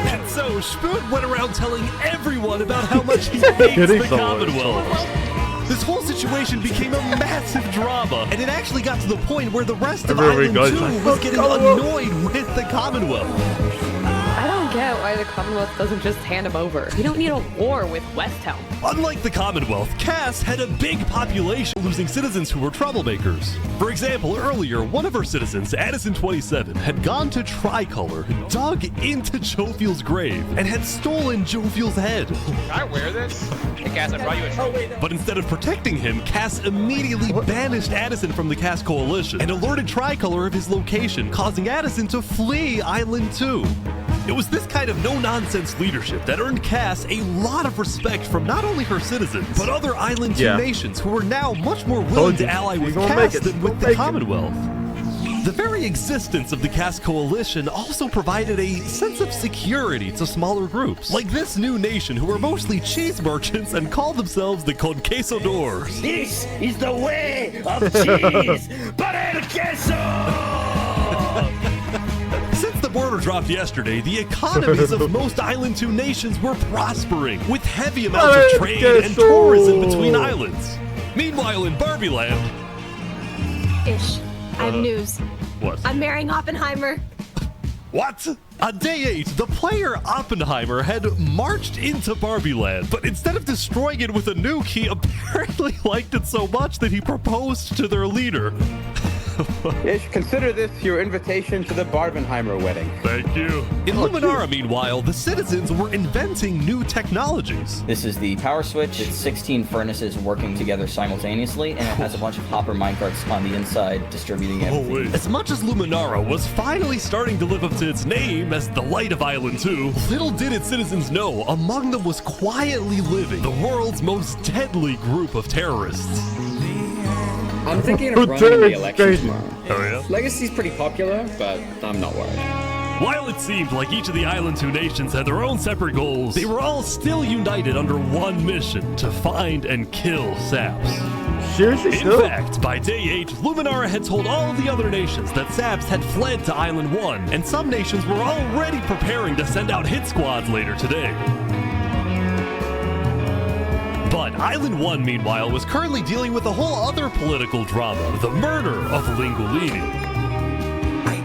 And so Spood went around telling everyone about how much he hates the Commonwealth. This whole situation became a massive drama, and it actually got to the point where the rest of Island 2 was getting annoyed with the Commonwealth. I don't get why the Commonwealth doesn't just hand him over. We don't need a war with West Helm. Unlike the Commonwealth, Cass had a big population, losing citizens who were troublemakers. For example, earlier, one of her citizens, Addison27, had gone to Tricolor, dug into Jovial's grave, and had stolen Jovial's head. Can I wear this? Hey, Cass, I brought you a trophy. But instead of protecting him, Cass immediately banished Addison from the Cass Coalition and alerted Tricolor of his location, causing Addison to flee Island 2. It was this kind of no-nonsense leadership that earned Cass a lot of respect from not only her citizens, but other Island 2 nations who were now much more willing to ally with Cass than with the Commonwealth. The very existence of the Cass Coalition also provided a sense of security to smaller groups, like this new nation who were mostly cheese merchants and called themselves the Conquistadors. This is the way of cheese, but el queso! Since the border dropped yesterday, the economies of most Island 2 nations were prospering, with heavy amounts of trade and tourism between islands. Meanwhile, in Barbie Land... Ish. I have news. What? I'm marrying Oppenheimer. What? On day 8, the player Oppenheimer had marched into Barbie Land, but instead of destroying it with a nuke, he apparently liked it so much that he proposed to their leader. Ish, consider this your invitation to the Barbenheimer wedding. Thank you. In Luminara, meanwhile, the citizens were inventing new technologies. This is the power switch. It's 16 furnaces working together simultaneously, and it has a bunch of hopper minecarts on the inside distributing everything. As much as Luminara was finally starting to live up to its name as the light of Island 2, little did its citizens know among them was quietly living the world's most deadly group of terrorists. I'm thinking of running the election tomorrow. Oh yeah? Legacy's pretty popular, but I'm not worried. While it seemed like each of the Island 2 nations had their own separate goals, they were all still united under one mission: to find and kill Saps. Seriously, In fact, by day 8, Luminara had told all of the other nations that Saps had fled to Island 1, and some nations were already preparing to send out hit squads later today. But Island 1, meanwhile, was currently dealing with a whole other political drama: the murder of Lingualini.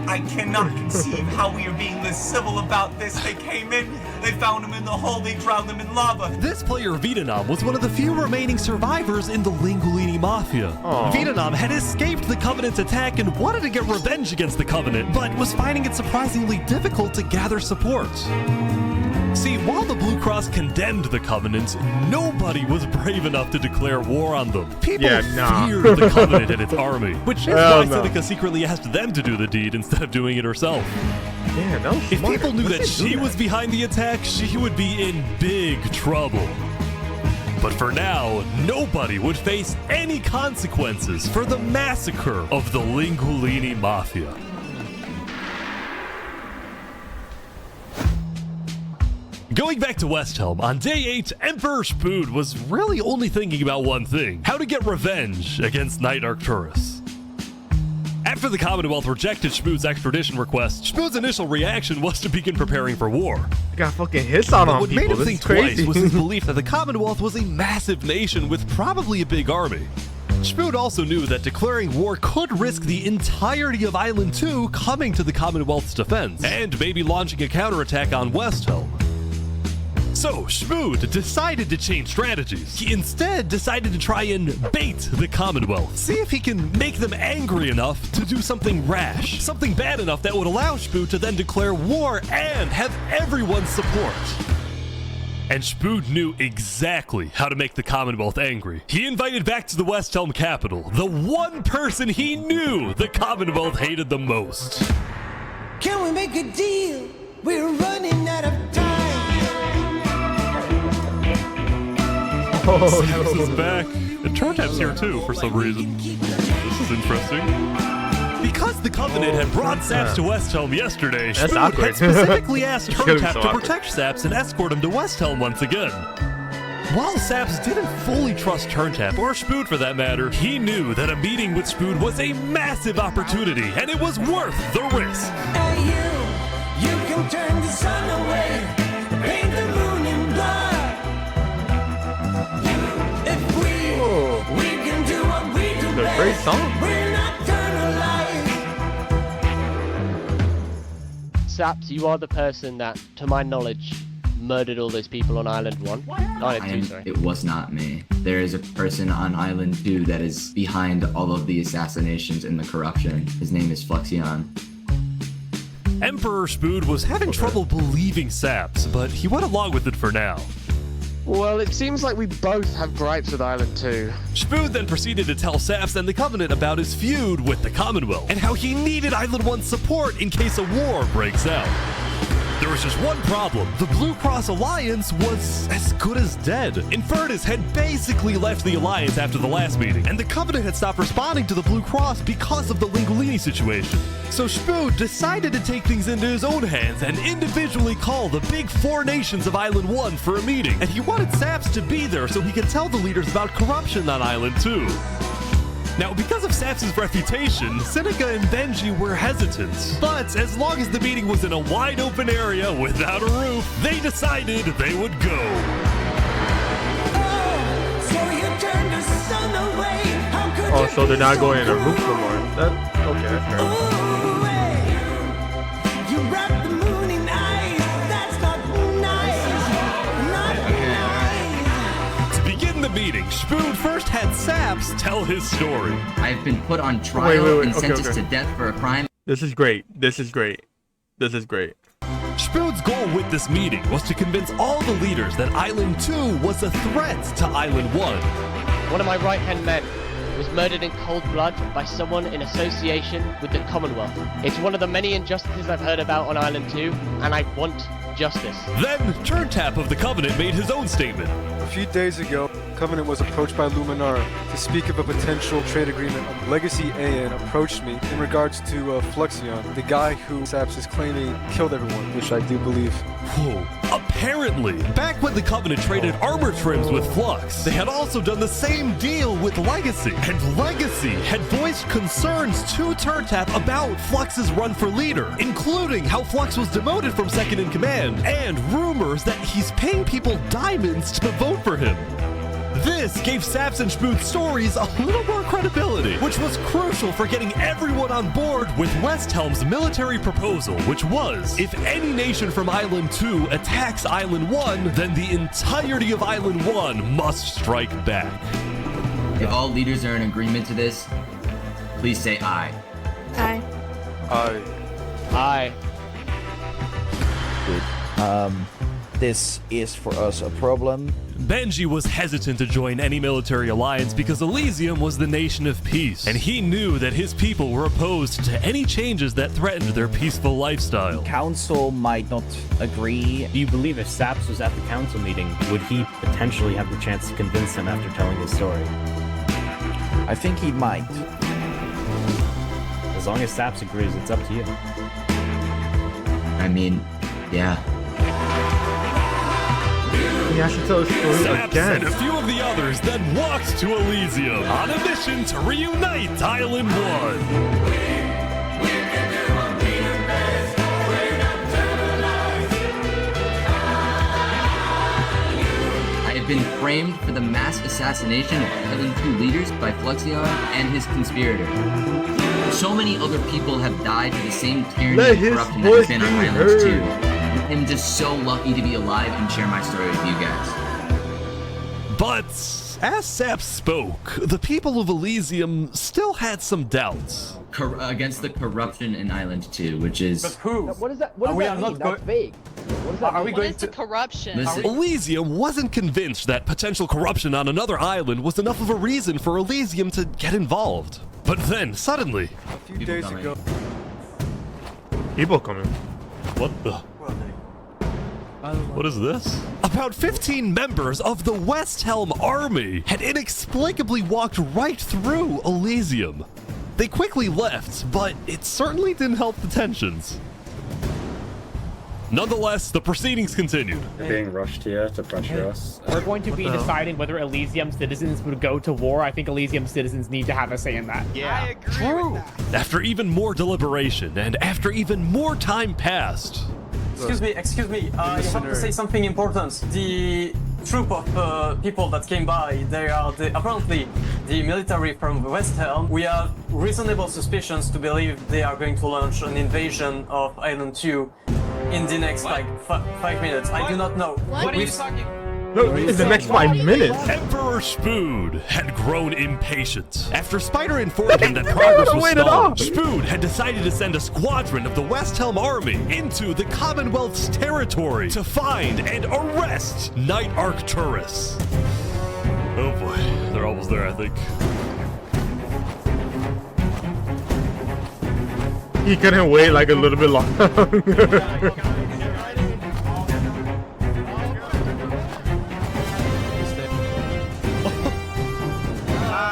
I cannot conceive how we are being this civil about this. They came in, they found him in the hole, they drowned him in lava. This player, Vietnam, was one of the few remaining survivors in the Lingualini Mafia. Vietnam had escaped the Covenant's attack and wanted to get revenge against the Covenant, but was finding it surprisingly difficult to gather support. See, while the Blue Cross condemned the Covenant, nobody was brave enough to declare war on them. People feared the Covenant and its army, which is why Seneca secretly asked them to do the deed instead of doing it herself. Yeah, that was If smart. people knew Why that did they she do that? was behind the attack, she would be in big trouble. But for now, nobody would face any consequences for the massacre of the Lingualini Mafia. Going back to Westhelm, on day 8, Emperor Spood was really only thinking about one thing: how to get revenge against Knight Arcturus. After the Commonwealth rejected Spood's extradition request, Spood's initial reaction was to begin preparing for war. I got fucking hits on But him, what people. made him This think is crazy. twice was his belief that the Commonwealth was a massive nation with probably a big army. Spood also knew that declaring war could risk the entirety of Island 2 coming to the Commonwealth's defense, and maybe launching a counterattack on Westhelm. So, Spood decided to change strategies. He instead decided to try and bait the Commonwealth. See if he can make them angry enough to do something rash. Something bad enough that would allow Spood to then declare war and have everyone's support. And Spood knew exactly how to make the Commonwealth angry. He invited back to the Westhelm capital the one person he knew the Commonwealth hated the most. Can we make a deal? We're running out of time. Saps is back, and Turntap's here too for some reason. This is interesting. Because the Covenant had brought Saps to Westhelm yesterday, That's Spood awkward. had specifically asked It's gonna be Turntap so to awkward. protect Saps and escort him to Westhelm once again. While Saps didn't fully trust Turntap, or Spood for that matter, he knew that a meeting with Spood was a massive opportunity, and it was worth the risk. Hey, you can turn the sun away, paint the moon in blood. If we can do what we do It's a best, great song. we're nocturnal life. Saps, you are the person that, to my knowledge, murdered all those people on Island 1. Island 2, sorry. It was not me. There is a person on Island 2 that is behind all of the assassinations and the corruption. His name is Flexion. Emperor Spood was having trouble believing Saps, but he went along with it for now. Well, it seems like we both have gripes with Island 2. Spood then proceeded to tell Saps and the Covenant about his feud with the Commonwealth, and how he needed Island 1's support in case a war breaks out. There was just one problem. The Blue Cross Alliance was as good as dead. Infernus had basically left the Alliance after the last meeting, and the Covenant had stopped responding to the Blue Cross because of the Lingualini situation. So Spood decided to take things into his own hands and individually call the big 4 nations of Island 1 for a meeting, and he wanted Saps to be there so he could tell the leaders about corruption on Island 2. Now, because of Saps' reputation, Seneca and Benji were hesitant. But as long as the meeting was in a wide open area without a roof, they decided they would go. Oh, so they're not going in a roof no more. That's okay, that's fair. To begin the meeting, Spoon first had Saps tell his story. I've been put on trial and Okay, sentenced to death for a crime. This is great. This is great. This is great. Spoon's goal with this meeting was to convince all the leaders that Island 2 was a threat to Island 1. One of my right-hand men was murdered in cold blood by someone in association with the Commonwealth. It's one of the many injustices I've heard about on Island 2, and I want justice. Then, Turntap of the Covenant made his own statement. A few days ago, Covenant was approached by Luminara to speak of a potential trade agreement. Legacy AN approached me in regards to Fluxion, the guy who Saps is claiming killed everyone, which I do believe. Whoa. Apparently, back when the Covenant traded armor trims with Flux, they had also done the same deal with Legacy. And Legacy had voiced concerns to Turntap about Flux's run for leader, including how Flux was demoted from second in command, and rumors that he's paying people diamonds to vote for him. This gave Saps and Spoon's stories a little more credibility, which was crucial for getting everyone on board with West Helm's military proposal, which was, if any nation from Island 2 attacks Island 1, then the entirety of Island 1 must strike back. If all leaders are in agreement to this, please say aye. Aye. Aye. Aye. Good. This is for us a problem. Benji was hesitant to join any military alliance because Elysium was the nation of peace, and he knew that his people were opposed to any changes that threatened their peaceful lifestyle. Council might not agree. Do you believe if Saps was at the council meeting, would he potentially have the chance to convince them after telling his story? I think he might. As long as Saps agrees, it's up to you. I mean, yeah. He has to tell his story Saps again. and a few of the others then walked to Elysium on a mission to reunite Island 1. I have been framed for the mass assassination of Island 2 leaders by Fluxion and his conspirator. So many other people have died to the same tyranny Let and his corruption that voice has been on be Island 2. heard. I'm just so lucky to be alive and share my story with you guys. But as Saps spoke, the people of Elysium still had some doubts. Against the corruption in Island 2, which is... But who? What is that? What does that mean? That's vague. What does that Are we mean? going to corruption? Listen, Elysium wasn't convinced that potential corruption on another island was enough of a reason for Elysium to get involved. But then, suddenly... A few days ago... People coming. What the... What is this? About 15 members of the West Helm army had inexplicably walked right through Elysium. They quickly left, but it certainly didn't help the tensions. Nonetheless, the proceedings continued. They're being rushed here to pressure us. We're going to be deciding whether Elysium citizens would go to war. I think Elysium citizens need to have a say in that. Yeah, I agree with that. After even more deliberation, and after even more time passed... Excuse me, you have to say something important. The troop of people that came by, they are apparently the military from West Helm. We have reasonable suspicions to believe they are going to launch an invasion of Island 2 in the next, 5 minutes. I do not know. What are you talking? No, in the next 5 minutes. Emperor Spood had grown impatient. After Spider informed him that progress was stalled, Spood had decided to send a squadron of the West Helm army into the Commonwealth's territory to find and arrest Night Arcturus. Oh boy, they're almost there, I think. He couldn't wait like a little bit longer.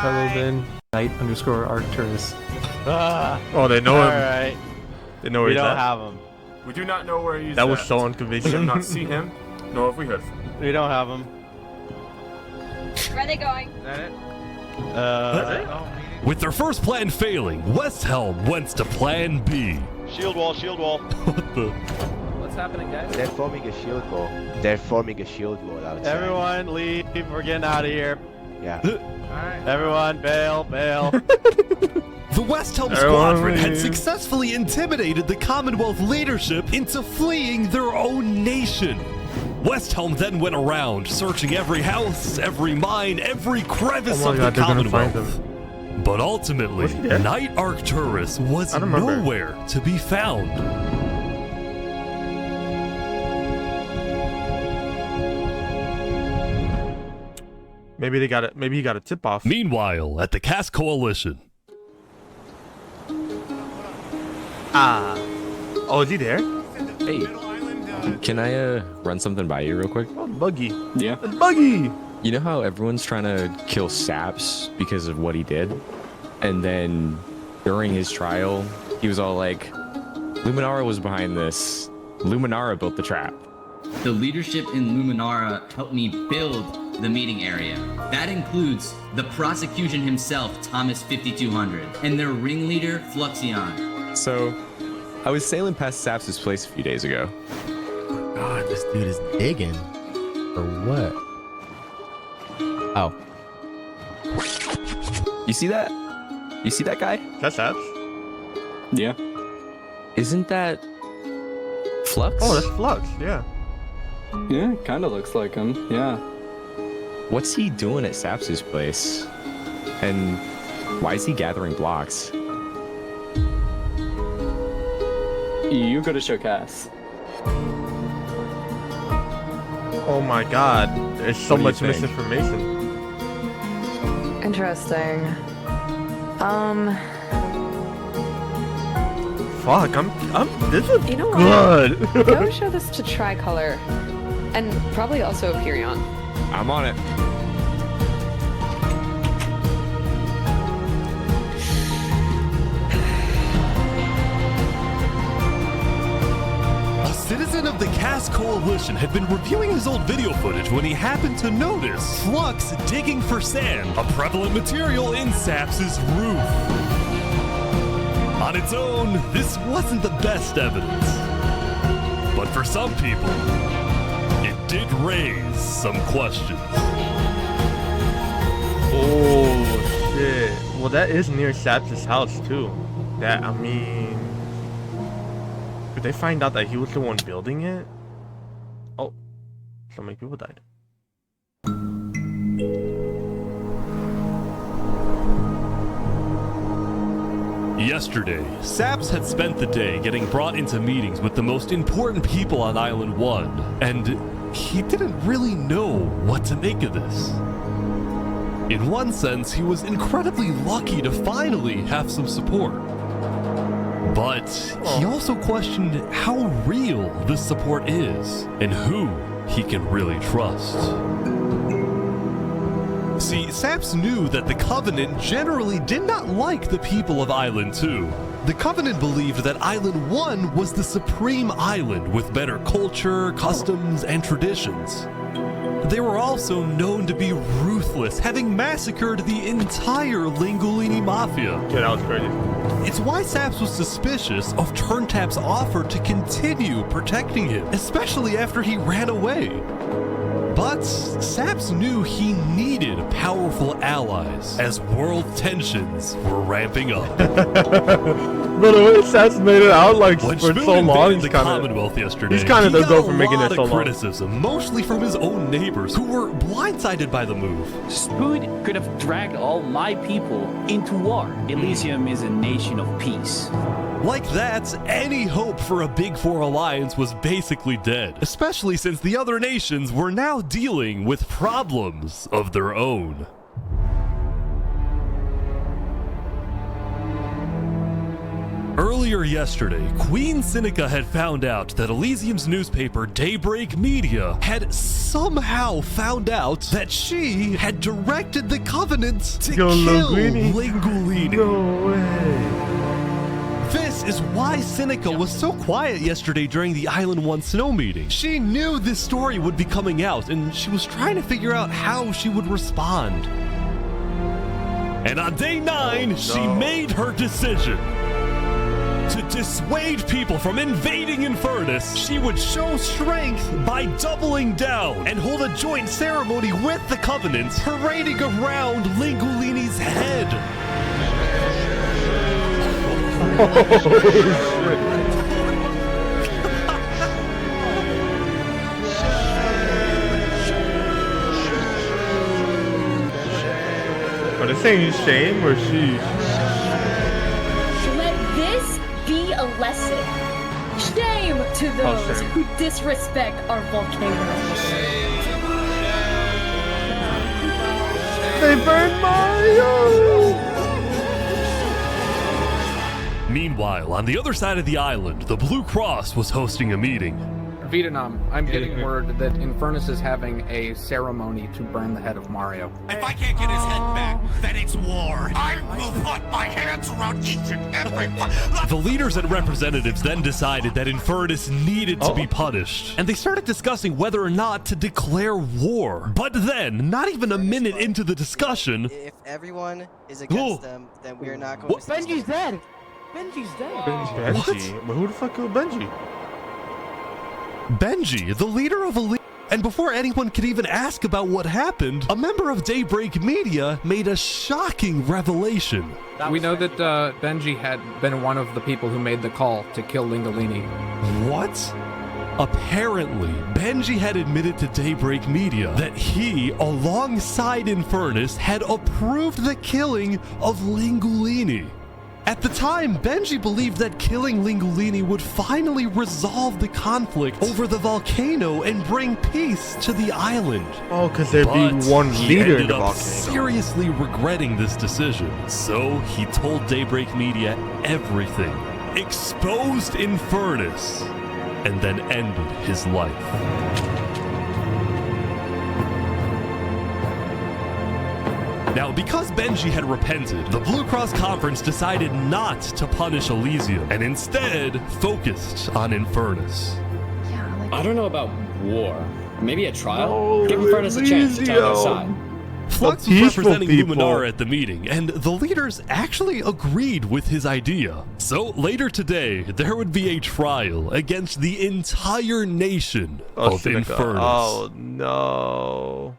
Hello then, Knight_Arcturus. Oh, they know him. Alright. They know where We he's don't at. have him. We do not know where he's That at. was so We unconvincing. have not seen him, nor have we heard from him. We don't have him. Where are they going? Is that it? Uh, Oh, meeting. With their first plan failing, Westhelm went to plan B. Shield wall, shield wall. What the? What's happening, guys? They're forming a shield wall. They're forming a shield wall outside. Everyone leave. We're getting out of here. Yeah. Alright. Everyone bail, bail. The Westhelm Squadron had successfully intimidated the Commonwealth leadership into fleeing their own nation. Westhelm then went around searching every house, every mine, every crevice of the Commonwealth. But ultimately, Knight Arcturus was nowhere to be found. Maybe they got it. Maybe he got a tip off. Meanwhile, at the Cass Coalition. Oh, is he there? Hey, can I run something by you real quick? Oh, Buggy. Yeah. It's Buggy. You know how everyone's trying to kill Saps because of what he did? And then during his trial, he was all like, Luminara was behind this. Luminara built the trap. The leadership in Luminara helped me build the meeting area. That includes the prosecution himself, Thomas 5200, and their ringleader, Fluxion. So, I was sailing past Saps' place a few days ago. God, this dude is digging. Or what? Oh. You see that? You see that guy? That's Saps. Yeah. Isn't that Flux? Oh, that's Flux, yeah. Yeah, kind of looks like him, yeah. What's he doing at Saps' place? And why is he gathering blocks? You gotta show Cass. Oh my god, there's so much misinformation. Interesting. Fuck, this is You know good. what? Go show this to Tricolor. And probably also Hyperion. I'm on it. A citizen of the Cass Coalition had been reviewing his old video footage when he happened to notice Flux digging for sand, a prevalent material in Saps' roof. On its own, this wasn't the best evidence. But for some people, it did raise some questions. Oh shit. Well, that is near Saps' house too. That, I mean, could they find out that he was the one building it? Oh, so many people died. Yesterday, Saps had spent the day getting brought into meetings with the most important people on Island 1, and he didn't really know what to make of this. In one sense, he was incredibly lucky to finally have some support. But he also questioned how real this support is, and who he can really trust. See, Saps knew that the Covenant generally did not like the people of Island 2. The Covenant believed that Island 1 was the supreme island with better culture, customs, and traditions. They were also known to be ruthless, having massacred the entire Lingolini Mafia. Yeah, that was crazy. It's why Saps was suspicious of Turntap's offer to continue protecting him, especially after he ran away. But Saps knew he needed powerful allies as world tensions were ramping up. But the way Saps made it out like for so long, he's the Commonwealth yesterday. He's kind of the go for making it so long. Criticism, mostly from his own neighbors, who were blindsided by the move. Spood could have dragged all my people into war. Elysium is a nation of peace. Like that, any hope for a Big Four alliance was basically dead, especially since the other nations were now dealing with problems of their own. Earlier yesterday, Queen Seneca had found out that Elysium's newspaper Daybreak Media had somehow found out that she had directed the Covenant to kill Lingolini. No way. This is why Seneca was so quiet yesterday during the Island 1 snow meeting. She knew this story would be coming out, and she was trying to figure out how she would respond. And on day 9, she made her decision. To dissuade people from invading Infernus, she would show strength by doubling down and hold a joint ceremony with the Covenant, parading around Lingulini's head. Are they saying shame or sheesh? Let this be a lesson. Shame to those shame. who disrespect our volcano. They burned Mario! Meanwhile, on the other side of the island, the Blue Cross was hosting a meeting. Vietnam, I'm getting word that Infernus is having a ceremony to burn the head of Mario. If I can't get his head back, then it's war. I will put my hands around each and every one. The leaders and representatives then decided that Infernus needed to be punished, and they started discussing whether or not to declare war. But then, not even a minute into the discussion... If everyone is against them, then we're not going to... Benji's dead! Benji's dead! Benji? But who the fuck killed Benji? Benji, the leader of Elite. And before anyone could even ask about what happened, a member of Daybreak Media made a shocking revelation. We know that Benji had been one of the people who made the call to kill Lingolini. What? Apparently, Benji had admitted to Daybreak Media that he, alongside Infernus, had approved the killing of Lingulini. At the time, Benji believed that killing Lingulini would finally resolve the conflict over the volcano and bring peace to the island. Oh, because there'd be one he leader in ended the up volcano. seriously regretting this decision. So he told Daybreak Media everything, exposed Infernus, and then ended his life. Now, because Benji had repented, the Blue Cross Conference decided not to punish Elysium and instead focused on Infernus. I don't know about war. Maybe a trial? Oh, Give Infernus a chance to tell their side. Flux was representing Luminara at the meeting, and the leaders actually agreed with his idea. So later today, there would be a trial against the entire nation of Infernus. Oh, no.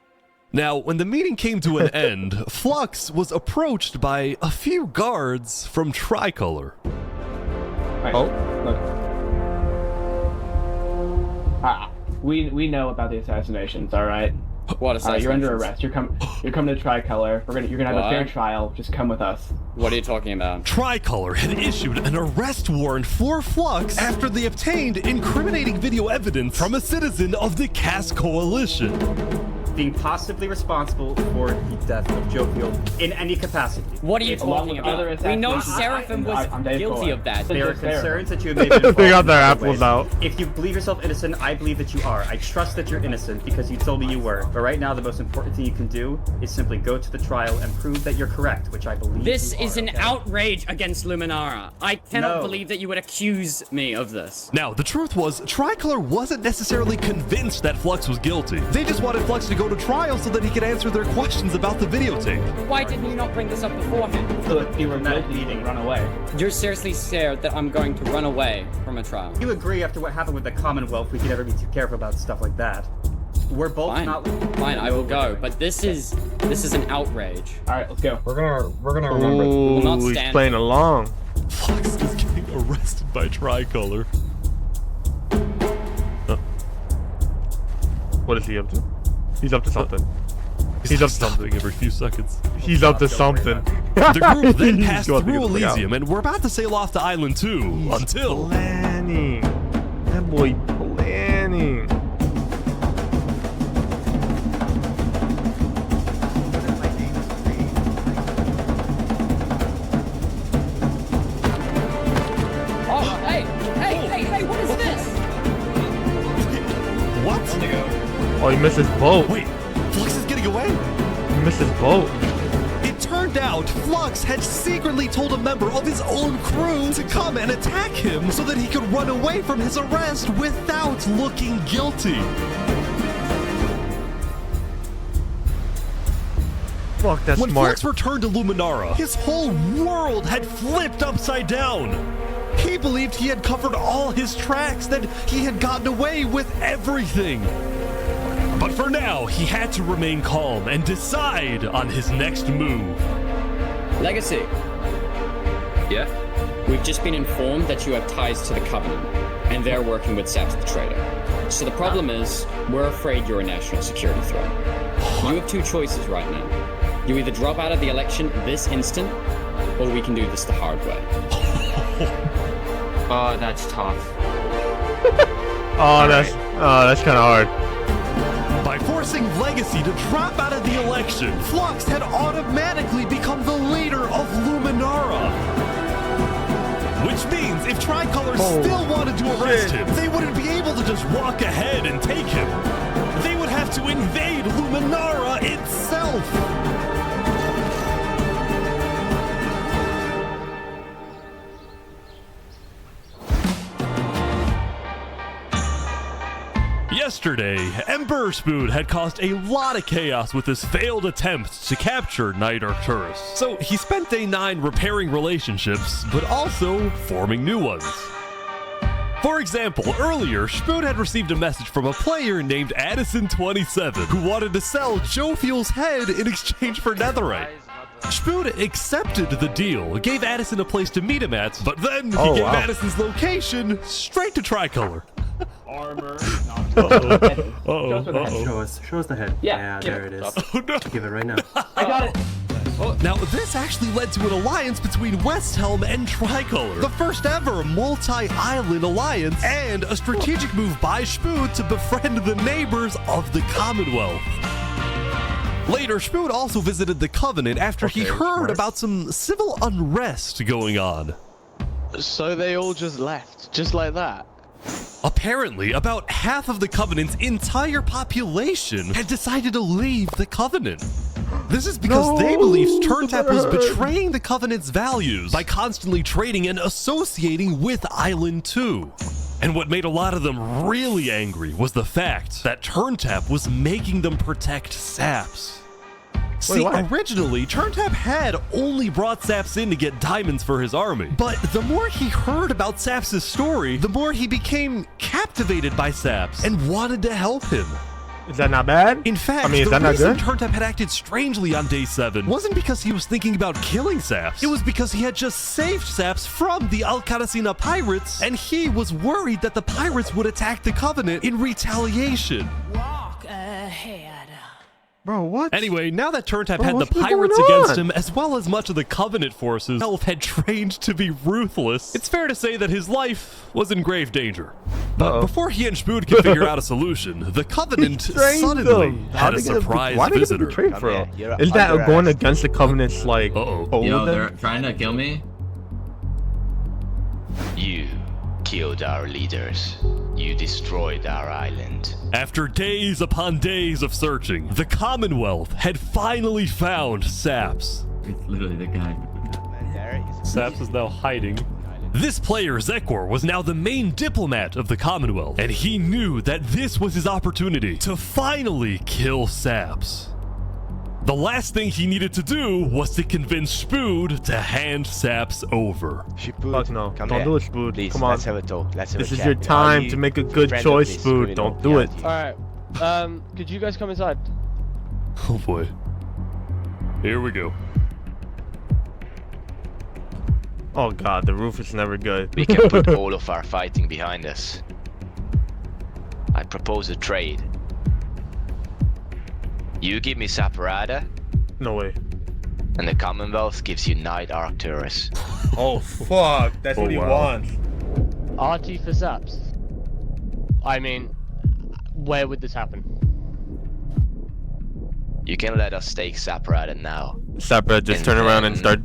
Now, when the meeting came to an end, Flux was approached by a few guards from Tricolor. We know about the assassinations, all right? What assassinations? You're under arrest. You're coming to Tricolor. You're gonna have a fair trial. Just come with us. What are you talking about? Tricolor had issued an arrest warrant for Flux after they obtained incriminating video evidence from a citizen of the Cass Coalition. Being possibly responsible for the death of Jovial in any capacity. What are you talking about? We know Seraphim was guilty of that. There are concerns that you have made. They got their apples out. If you believe yourself innocent, I believe that you are. I trust that you're innocent because you told me you were. But right now, the most important thing you can do is simply go to the trial and prove that you're correct, which I believe This you is are, an outrage against Luminara. I cannot No. believe that you would accuse me of this. Now, the truth was, Tricolor wasn't necessarily convinced that Flux was guilty. They just wanted Flux to go to trial so that he could answer their questions about the videotape. Why didn't you not bring this up beforehand? So if you were guilty, you'd run away. You're seriously scared that I'm going to run away from a trial. You agree after what happened with the Commonwealth, we could never be too careful about stuff like that. We're both not. Fine, I will go. But this is an outrage. All right, let's go. We're gonna remember. We will not Ooh, stand. he's playing along. Flux is getting arrested by Tricolor. What is he up to? He's up to something. He's up to something every few seconds. He's up to something. The group then He's passed going to through get the fuck out. Elysium, and we're about to sail off to Island 2 until... Planning. That boy planning. Oh, hey, what is this? What? Oh, he missed his boat. Wait, Flux is getting away? He missed his boat. It turned out Flux had secretly told a member of his own crew to come and attack him so that he could run away from his arrest without looking guilty. Fuck, that's when smart. Flux returned to Luminara, his whole world had flipped upside down. He believed he had covered all his tracks, that he had gotten away with everything. But for now, he had to remain calm and decide on his next move. Legacy, Yeah? we've just been informed that you have ties to the Covenant, and they're working with Saps the Traitor. So the problem is, we're afraid you're a national security threat. You have two choices right now. You either drop out of the election this instant, or we can do this the hard way. Oh, that's tough. That's kind of hard. By forcing Legacy to drop out of the election, Flux had automatically become the leader of Luminara. Which means if Tricolor still wanted to arrest him, they wouldn't be able to just walk ahead and take him. They would have to invade Luminara itself. Yesterday, Emperor Spoon had caused a lot of chaos with his failed attempt to capture Knight Arcturus. So he spent day 9 repairing relationships, but also forming new ones. For example, earlier, Spoon had received a message from a player named Addison27 who wanted to sell Joe Fuel's head in exchange for netherite. Spoon accepted the deal, gave Addison a place to meet him at, but then he gave Addison's location straight to Tricolor. Armor. Show us the head. Yeah, there it is. Oh, no. Give it right now. I got it! Now, this actually led to an alliance between West Helm and Tricolor, the first ever multi-island alliance, and a strategic move by Spoon to befriend the neighbors of the Commonwealth. Later, Spoon also visited the Covenant after he heard about some civil unrest going on. So they all just left, just like that? Apparently, about half of the Covenant's entire population had decided to leave the Covenant. This is because they believed Turntap was betraying the Covenant's values by constantly trading and associating with Island 2. And what made a lot of them really angry was the fact that Turntap was making them protect Saps. See, originally, Turntap had only brought Saps in to get diamonds for his army. But the more he heard about Saps' story, the more he became captivated by Saps and wanted to help him. Is that not bad? In fact, the reason Turntap had acted strangely on day 7 wasn't because he was thinking about killing Saps. It was because he had just saved Saps from the Alcaracina pirates, and he was worried that the pirates would attack the Covenant in retaliation. Walk ahead. Bro, what? Anyway, now that Turntap had the pirates against him, as well as much of the Covenant forces, Elf had trained to be ruthless. It's fair to say that his life was in grave danger. But before he and Spood could figure out a solution, the Covenant suddenly had a surprise visitor. Is that going against the Covenant's, like, Yo, they're trying to kill me? You killed our leaders. You destroyed our island. After days upon days of searching, the Commonwealth had finally found Saps. It's literally the guy. Saps is now hiding. This player, Zekor, was now the main diplomat of the Commonwealth, and he knew that this was his opportunity to finally kill Saps. The last thing he needed to do was to convince Spood to hand Saps over. Fuck no. Don't do it, Spood. Please, Come on. let's have a talk. Let's have This a is chat. your time to make a good choice, Spood. Don't do it. Alright, could you guys come inside? Oh boy. Here we go. Oh god, the roof is never good. We can put all of our fighting behind us. I propose a trade. You give me Saparada. No way. And the Commonwealth gives you Knight Arcturus. Oh fuck, that's what he wants. RT for Saps. I mean, where would this happen? You can let us stake Saparada now. Saparada, just turn around and start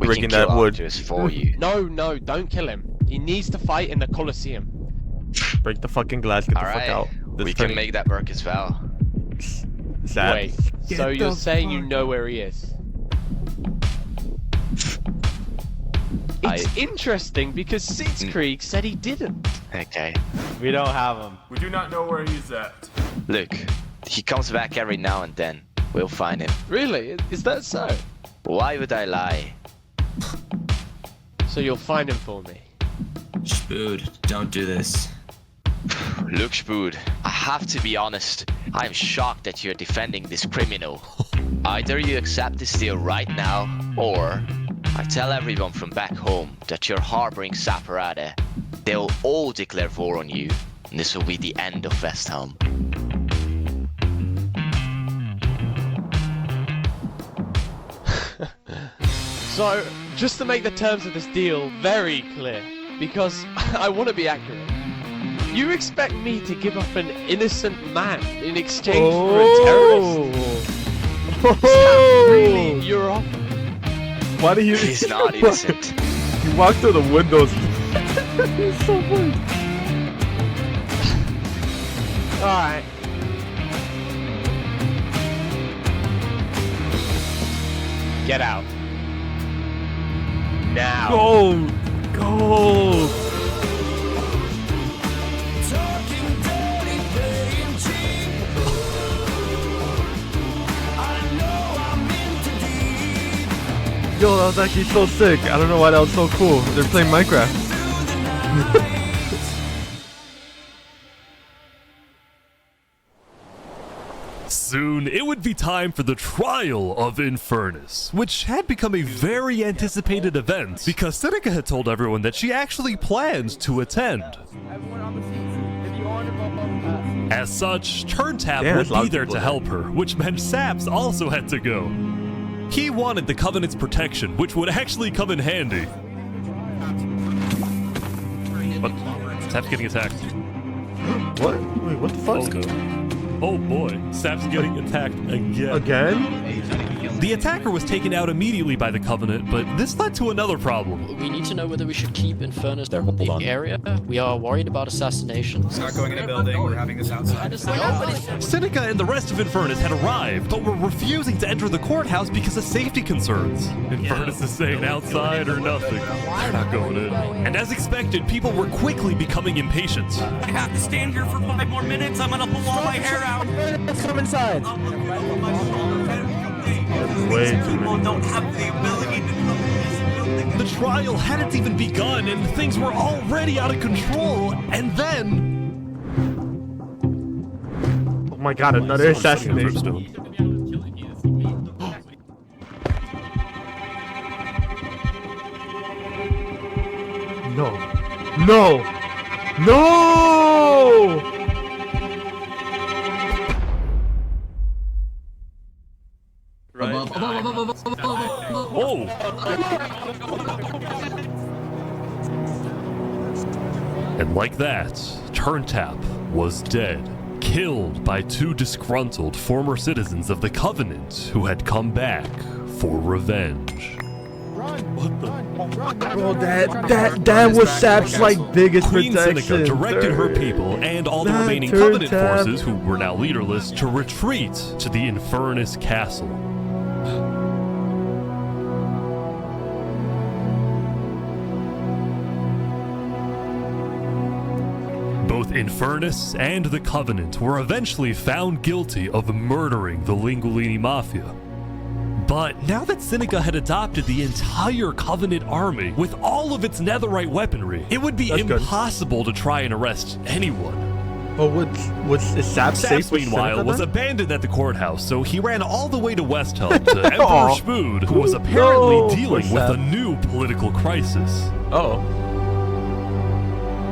breaking that wood. For you. No, don't kill him. He needs to fight in the Colosseum. Break the fucking glass, get the fuck out. We can make that work as well. Wait, so you're saying you know where he is? It's interesting because Sitzkrieg said he didn't. Okay. We don't have him. We do not know where he's at. Look, he comes back every now and then. We'll find him. Really? Is that so? Why would I lie? So you'll find him for me. Spood, don't do this. Look, Spood, I have to be honest. I am shocked that you're defending this criminal. Either you accept this deal right now, or I tell everyone from back home that you're harboring Saparade. They'll all declare war on you, and this will be the end of Westhelm. So, just to make the terms of this deal very clear, because I want to be accurate, you expect me to give up an innocent man in exchange for a terrorist? Is that really your offer? Why do you? He's not innocent. He walked through the windows. He's so funny. Alright. Get out. Now. Go! Go! Yo, that was actually so sick. I don't know why that was so cool. They're playing Minecraft. Soon, it would be time for the trial of Infernus, which had become a very anticipated event because Seneca had told everyone that she actually planned to attend. As such, Turntap would be there to help her, which meant Saps also had to go. He wanted the Covenant's protection, which would actually come in handy. But Sap's getting attacked. What? Wait, what the fuck? Oh, no. Oh boy, Sap's getting attacked again. Again? The attacker was taken out immediately by the Covenant, but this led to another problem. We need to know whether we should keep Infernus in the area. We are worried about assassinations. Not going in a building, we're having this outside. Seneca and the rest of Infernus had arrived, but were refusing to enter the courthouse because of safety concerns. Infernus is saying outside or nothing. They're not going in. And as expected, people were quickly becoming impatient. I have to stand here for 5 more minutes. I'm gonna pull all my hair out. Let's come inside. Way too People many. don't have the ability to come in this building. The trial hadn't even begun, and things were already out of control, and then... Oh my god, another assassination. No. No! No! Oh! And like that, Turntap was dead, killed by 2 disgruntled former citizens of the Covenant who had come back for revenge. Bro, that was Sap's like biggest Queen protection. Seneca directed her people and all the remaining Covenant forces, who were now leaderless, to retreat to the Infernus Castle. Both Infernus and the Covenant were eventually found guilty of murdering the Lingolini Mafia. But now that Seneca had adopted the entire Covenant army with all of its netherite weaponry, it would be impossible to try and arrest anyone. But is Sap safe Saps, with meanwhile, Seneca was then? abandoned at the courthouse, so he ran all the way to Westhelm to Emperor Spood, who was apparently dealing with a new political crisis. Oh.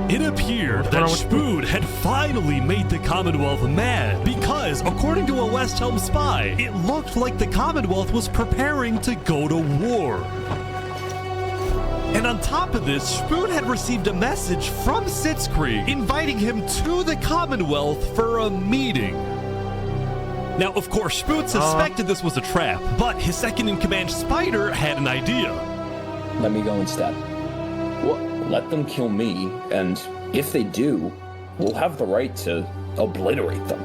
It appeared that Spood had finally made the Commonwealth mad because, according to a Westhelm spy, it looked like the Commonwealth was preparing to go to war. And on top of this, Spood had received a message from Sitzkrieg inviting him to the Commonwealth for a meeting. Now, of course, Spood suspected this was a trap, but his second-in-command Spider had an idea. Let me go instead. Let them kill me, and if they do, we'll have the right to obliterate them.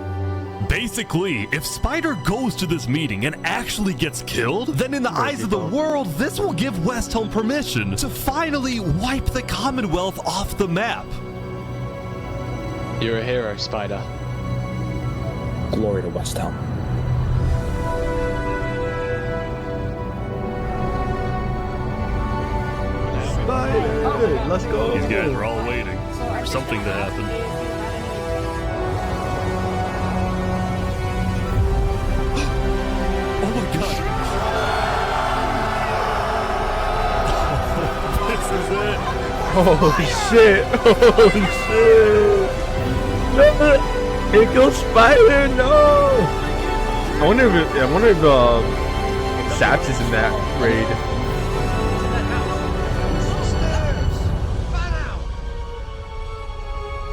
Basically, if Spider goes to this meeting and actually gets killed, then in the eyes of the world, this will give Westhelm permission to finally wipe the Commonwealth off the map. You're a hero, Spider. Glory to Westhelm. good. Let's go. These guys are all waiting for something to happen. Oh my god. This is it. Oh shit. Oh shit. No. Here goes Spider. No. I wonder if Saps is in that raid.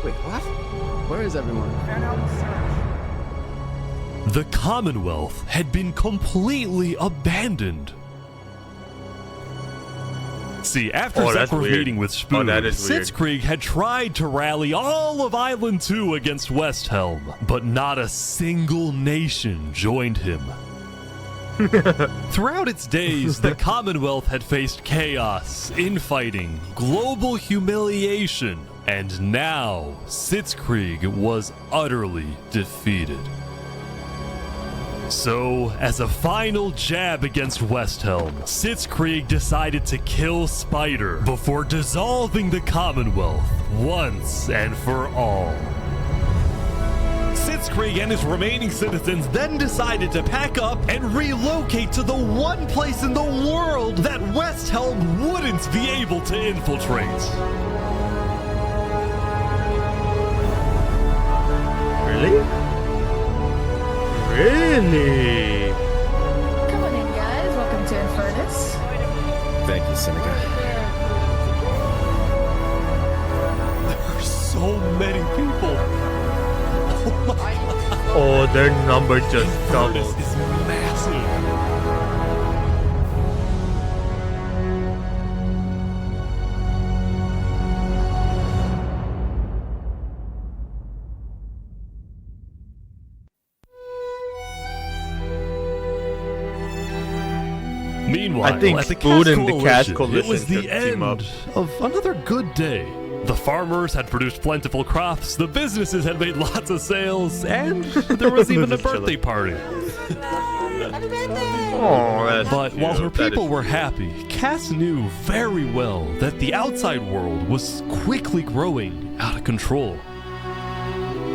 Wait, what? Where is everyone? The Commonwealth had been completely abandoned. See, after Zephyr's meeting with Spoon, Sitzkrieg had tried to rally all of Island 2 against Westhelm, but not a single nation joined him. Throughout its days, the Commonwealth had faced chaos, infighting, global humiliation, and now Sitzkrieg was utterly defeated. So, as a final jab against Westhelm, Sitzkrieg decided to kill Spider before dissolving the Commonwealth once and for all. Sitzkrieg and his remaining citizens then decided to pack up and relocate to the one place in the world that Westhelm wouldn't be able to infiltrate. Really? Really? Come on in, guys. Welcome to Infernus. Thank you, Seneca. There are so many people. Oh, their number just doubled. This is massive. Meanwhile, I think at the Spoon Cast and the Cast Coalition it was the should team end of another good day. The farmers had produced plentiful crops, the businesses had made lots of sales, and there was even a birthday party. Oh, that's But while her cute. That people is were cute. happy, Cass knew very well that the outside world was quickly growing out of control.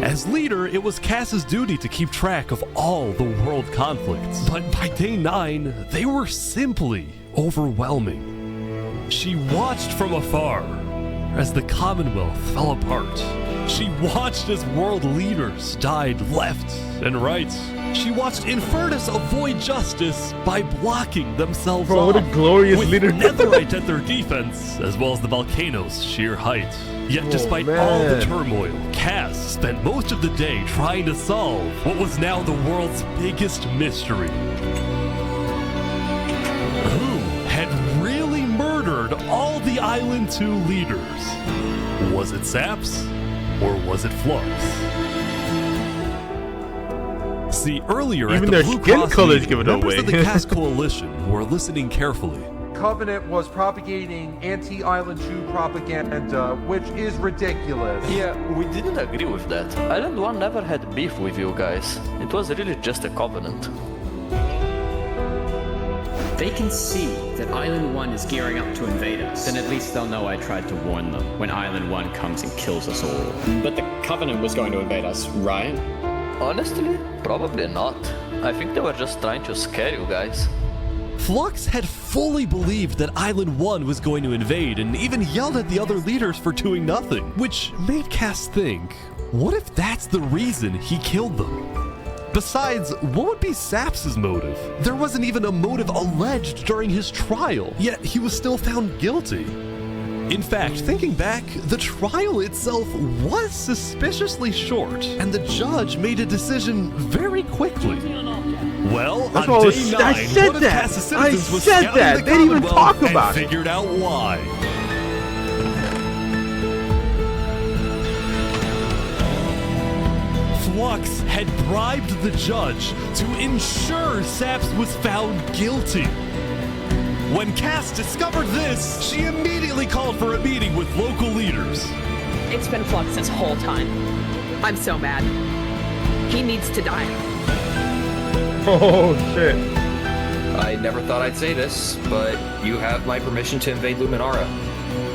As leader, it was Cass's duty to keep track of all the world conflicts. But by day 9, they were simply overwhelming. She watched from afar as the Commonwealth fell apart. She watched as world leaders died left and right. She watched Infernus avoid justice by blocking themselves Bro, off. what a glorious with leader. Netherite at their defense, as well as the volcano's sheer height. Yet despite all the man. turmoil, Cass spent most of the day trying to solve what was now the world's biggest mystery. Who had really murdered all the Island 2 leaders? Was it Saps or was it Flux? See, earlier Even at the their Blue skin Cross colors meeting, give it members away. of the Cass Coalition were listening carefully. Covenant was propagating anti-Island 2 propaganda, which is ridiculous. Yeah, we didn't agree with that. Island 1 never had beef with you guys. It was really just a covenant. They can see that Island 1 is gearing up to invade us. Then at least they'll know I tried to warn them when Island 1 comes and kills us all. But the Covenant was going to invade us, right? Honestly, probably not. I think they were just trying to scare you guys. Flux had fully believed that Island 1 was going to invade and even yelled at the other leaders for doing nothing, which made Cass think, what if that's the reason he killed them? Besides, what would be Saps' motive? There wasn't even a motive alleged during his trial, yet he was still found guilty. In fact, thinking back, the trial itself was suspiciously short, and the judge made a decision very quickly. Well, That's on what I day was- 9, I said one of that. Cass's I citizens was said scouting that. the They didn't even Commonwealth talk about and it. figured out why. Flux had bribed the judge to ensure Saps was found guilty. When Cass discovered this, she immediately called for a meeting with local leaders. It's been Flux this whole time. I'm so mad. He needs to die. Oh shit. I never thought I'd say this, but you have my permission to invade Luminara.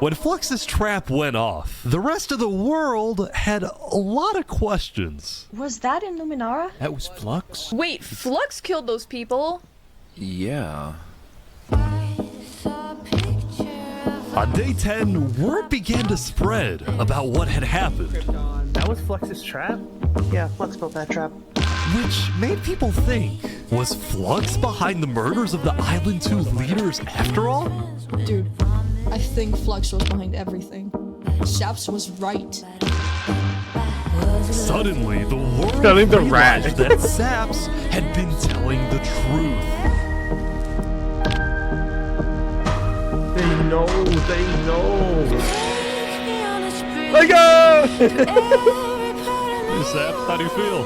When Flux's trap went off, the rest of the world had a lot of questions. Was that in Luminara? That was Flux? Wait, Flux killed those people? Yeah. On day 10, word began to spread about what had happened. That was Flux's trap? Yeah, Flux built that trap. Which made people think, was Flux behind the murders of the Island 2 leaders after all? Dude, I think Flux was behind everything. Saps was right. Suddenly, the world realized that Saps had been telling the truth. They know. Let go! Saps, how do you feel?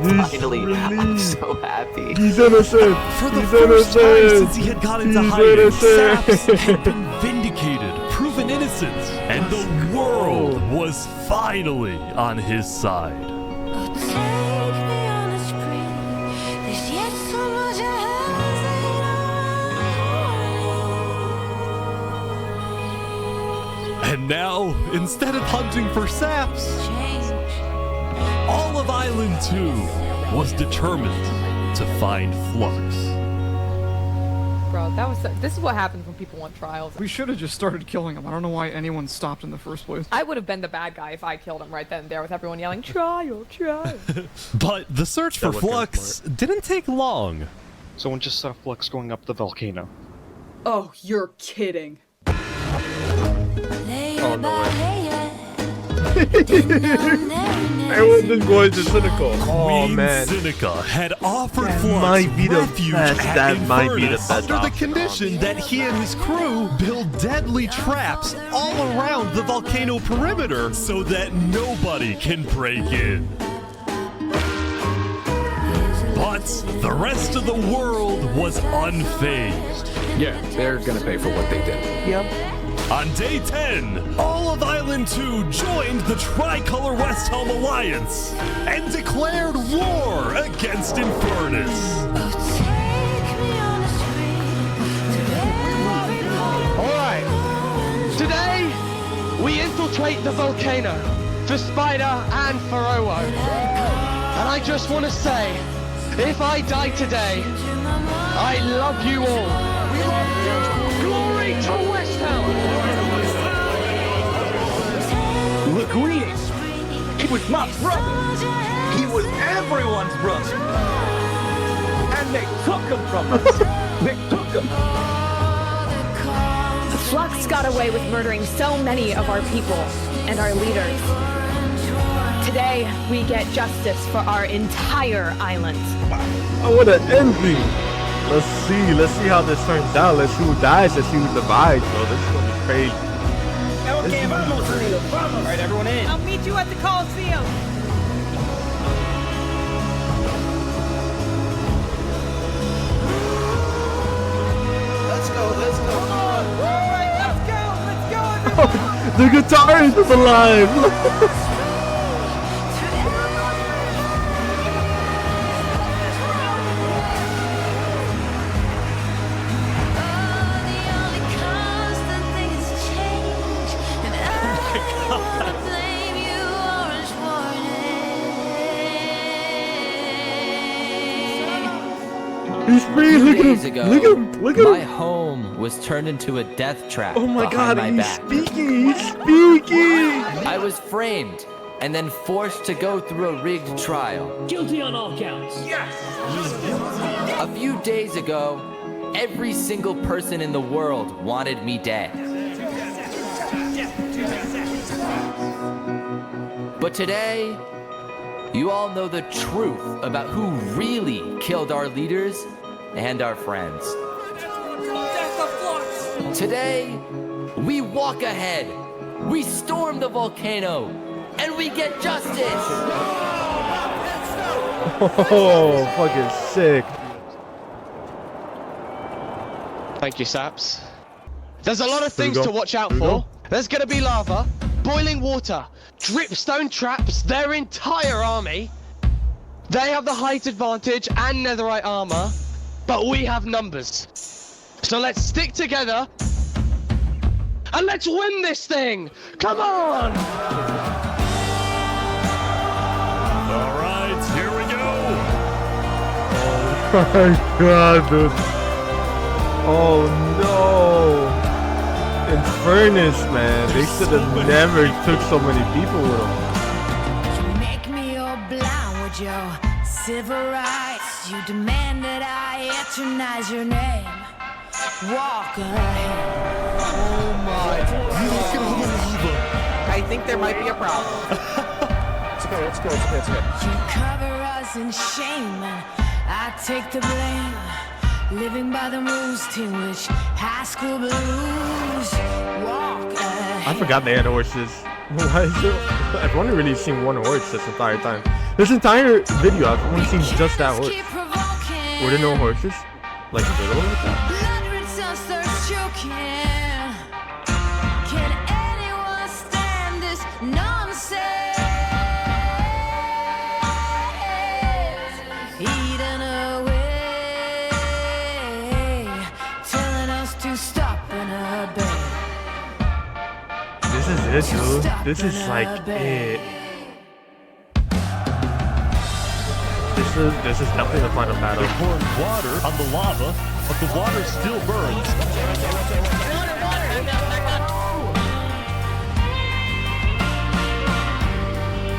Finally, I'm so happy. He's innocent. For the first time since he had gone into hiding, Saps had been vindicated, proven innocent, and the world was finally on his side. And now, instead of hunting for Saps, all of Island 2 was determined to find Flux. Bro, this is what happens when people want trials. We should have just started killing him. I don't know why anyone stopped in the first place. I would have been the bad guy if I killed him right then and there with everyone yelling, trial, trial. But the search for Flux didn't take long. Someone just saw Flux going up the volcano. Oh, you're kidding. Oh, no way. Everyone's just going to Cynical. Oh, Queen man. Seneca had offered That Flux might be the refuge best. at That might be the Infernus best under the option, condition that he and his crew build deadly traps all around the volcano perimeter so that nobody can break in. But the rest of the world was unfazed. Yeah, they're gonna pay for what they did. Yep. On day 10, all of Island 2 joined the Tricolor West Helm Alliance and declared war against Infernus. Alright, today we infiltrate the volcano for Spider and for Owo. And I just want to say, if I die today, I love you all. We love you. Glory to West Helm. Look who he is. He was my brother. He was everyone's brother. And they took him from us. They took him. Flux got away with murdering so many of our people and our leaders. Today, we get justice for our entire island. Oh, what an ending. Let's see how this turns out. Let's see who dies. Let's see who divides, bro. This is gonna be crazy. Okay, vamos, amigos, vamos. All right, everyone in. I'll meet you at the Coliseum. Let's go. All right, let's go. The guitarist is alive. He's free. Look at him. Look at him. Look at him. My home was turned into a death trap. Oh my behind God, my he's back. speaking. He's speaking. I was framed and then forced to go through a rigged trial. Guilty on all counts. Yes! A few days ago, every single person in the world wanted me dead. But today, you all know the truth about who really killed our leaders and our friends. Today, we walk ahead, we storm the volcano, and we get justice! Oh, fucking sick. Thank you, Saps. There's a lot of Here we things go. to watch out Here we for. go. There's gonna be lava, boiling water, dripstone traps, their entire army. They have the height advantage and netherite armor, but we have numbers. So let's stick together and let's win this thing! Come on! Alright, here we go! Oh my god, dude. Oh no. Infernus, man. They should have never took so many people with them. You make me all blind with your civil rights. You demand that I eternize your name. Walk ahead. Oh my god. I think there might be a problem. It's okay, it's good, it's good, it's good. You cover us in shame and I take the blame. Living by the rules, Teen Witch, high school blues. Walk ahead. I forgot they had horses. Why is there? I've only really seen one horse this entire time. This entire video, I've only seen just that horse. Were there no horses? Like little like that? Can anyone stand this nonsense? Eating away, telling us to stop and obey. This is it, dude. This is like it. This is definitely the final battle. They poured water on the lava, but the water still burns.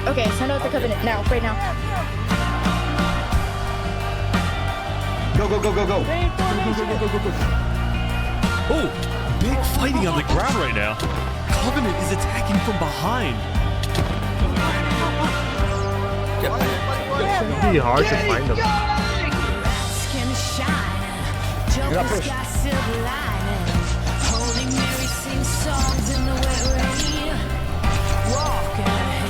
Okay, send out the covenant now, right now. Go, go, go, go, go. Oh, big fighting on the ground right now. Covenant is attacking from behind. It'd be hard to find them. You got push. Holy Mary sings songs in the wet rain. Walk ahead.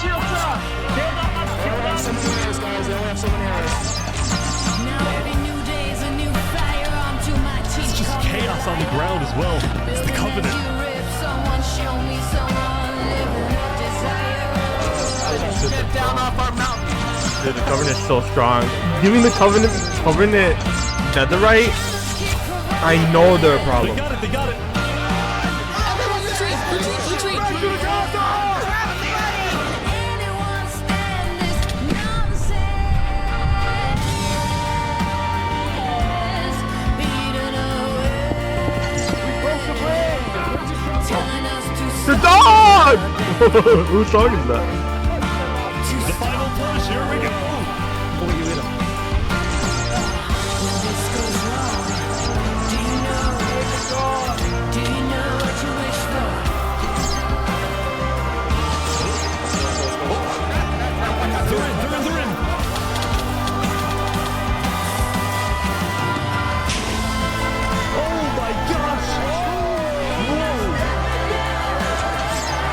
Shield drop! They only have so many arrows, guys. They only have so many arrows. Now every new day is a new fire onto my teeth. It's just chaos on the ground as well. It's the Covenant. Someone show me someone living a desire. Get down off our mountain. Dude, the Covenant is so strong. Giving the Covenant Netherite, I know they're a problem. They got it, they got it. Everyone retreat! Retreat! Retreat! Anyone stand this nonsense? Beaten away. Telling us to The dog! Whose song is that? The final push, here we go. Oh, you hit him. when this goes wrong. Do you know what you wish for? They're in. Oh my gosh! Whoa!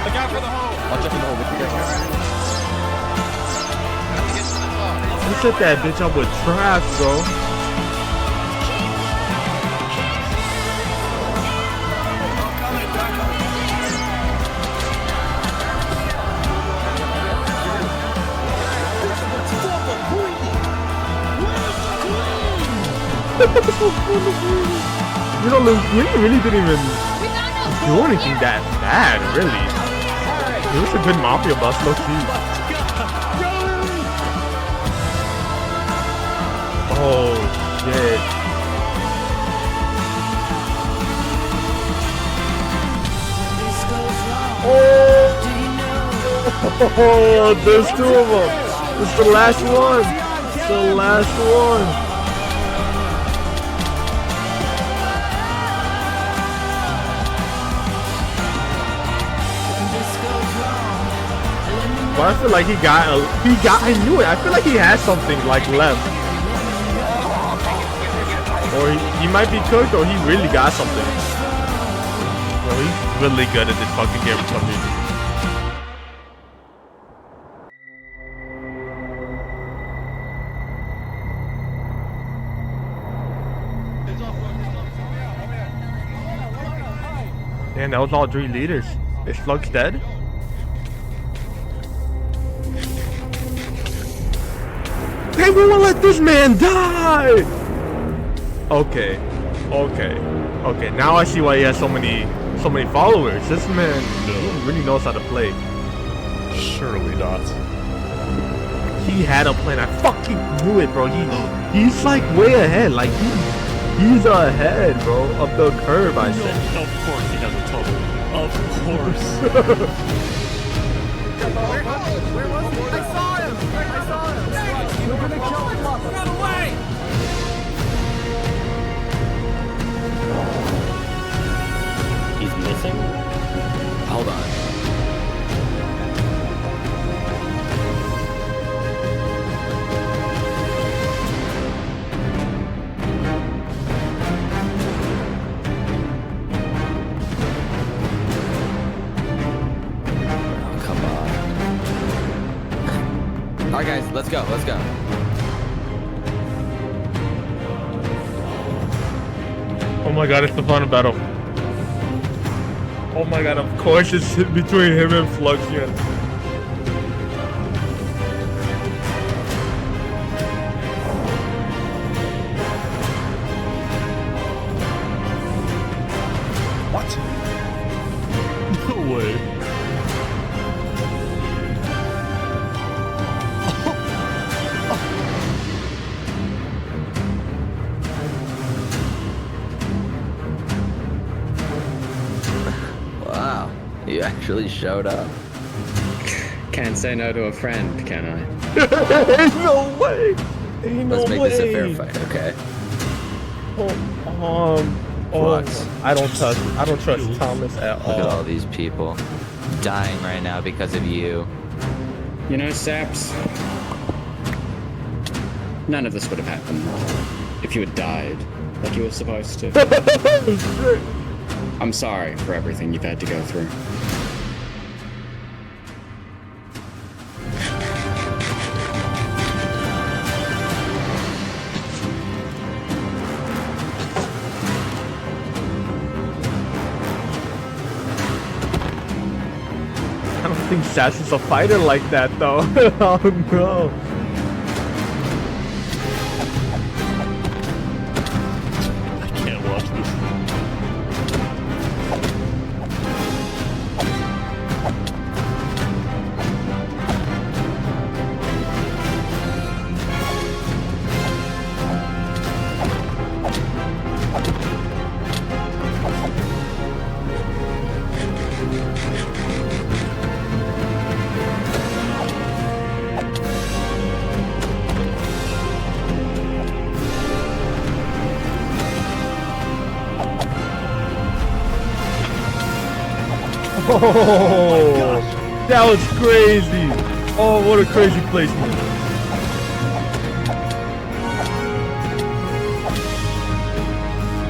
Look out for the hole. I'll jump in the hole with you guys. You set that bitch up with trash, bro. You know, we really didn't even do anything that bad, really. It was a good mafia boss, low key. Oh shit. Oh, there's two of them. It's the last one. It's the last one. But I feel like he got, I knew it. I feel like he had something like left. Or he might be cooked, or he really got something. Bro, he's really good at this fucking game for some reason. Man, that was all 3 leaders. Is Slug's dead? They won't let this man die! Okay. Okay. Okay, now I see why he has so many followers. This man really knows how to play. Surely not. He had a plan. I fucking knew it, bro. He's like way ahead. Like he's ahead, bro, of the curve. I said. Of course he has a tunnel. Of course. Where was he? I saw him! We're gonna kill him! Run away! He's missing? Hold on. Alright guys, let's go. Oh my god, it's the final battle. Oh my god, of course it's between him and Fluxion. What? No way. Wow, you actually showed up. Can't say no to a friend, can I? Ain't no way. Ain't Let's no make way. this a fair fight, okay? Flux. I don't trust Thomas at all. Look at all these people dying right now because of you. You know, Saps, none of this would have happened if you had died like you were supposed to. I'm sorry for everything you've had to go through. I don't think Sass is a fighter like that though. Oh no. I can't watch this. Oh, that was crazy. Oh, what a crazy placement.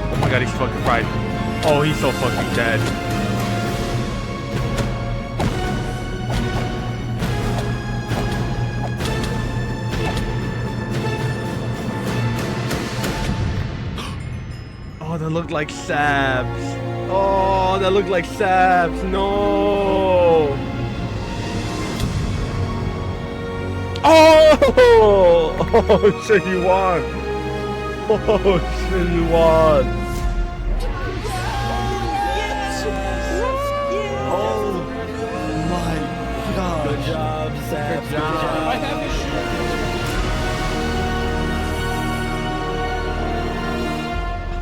Oh my god, he's fucking fried. Oh, he's so fucking dead. Oh, that looked like Sabs. Oh, that looked like Sabs. No. Oh! Oh, shit, you won. Oh, shit, you won. Oh my god. Good job, Sam. Good job.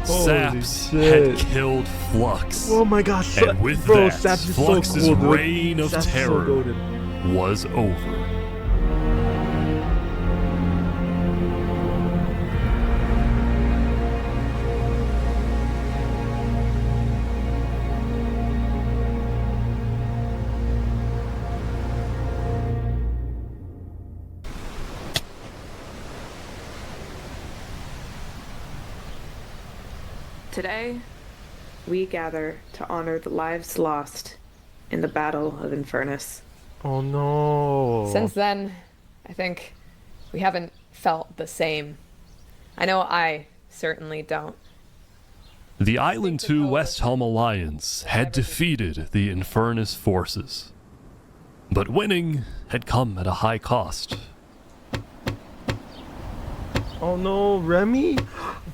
Saps shit. had killed Flux. Oh my gosh. And with bro, that, Saps is so Flux's cool, dude. reign of Saps is so terror goated. was over. Today, we gather to honor the lives lost in the Battle of Infernus. Oh no. Since then, I think we haven't felt the same. I know I certainly don't. The Island 2 West Helm Alliance had defeated the Infernus forces. But winning had come at a high cost. Oh no, Remy?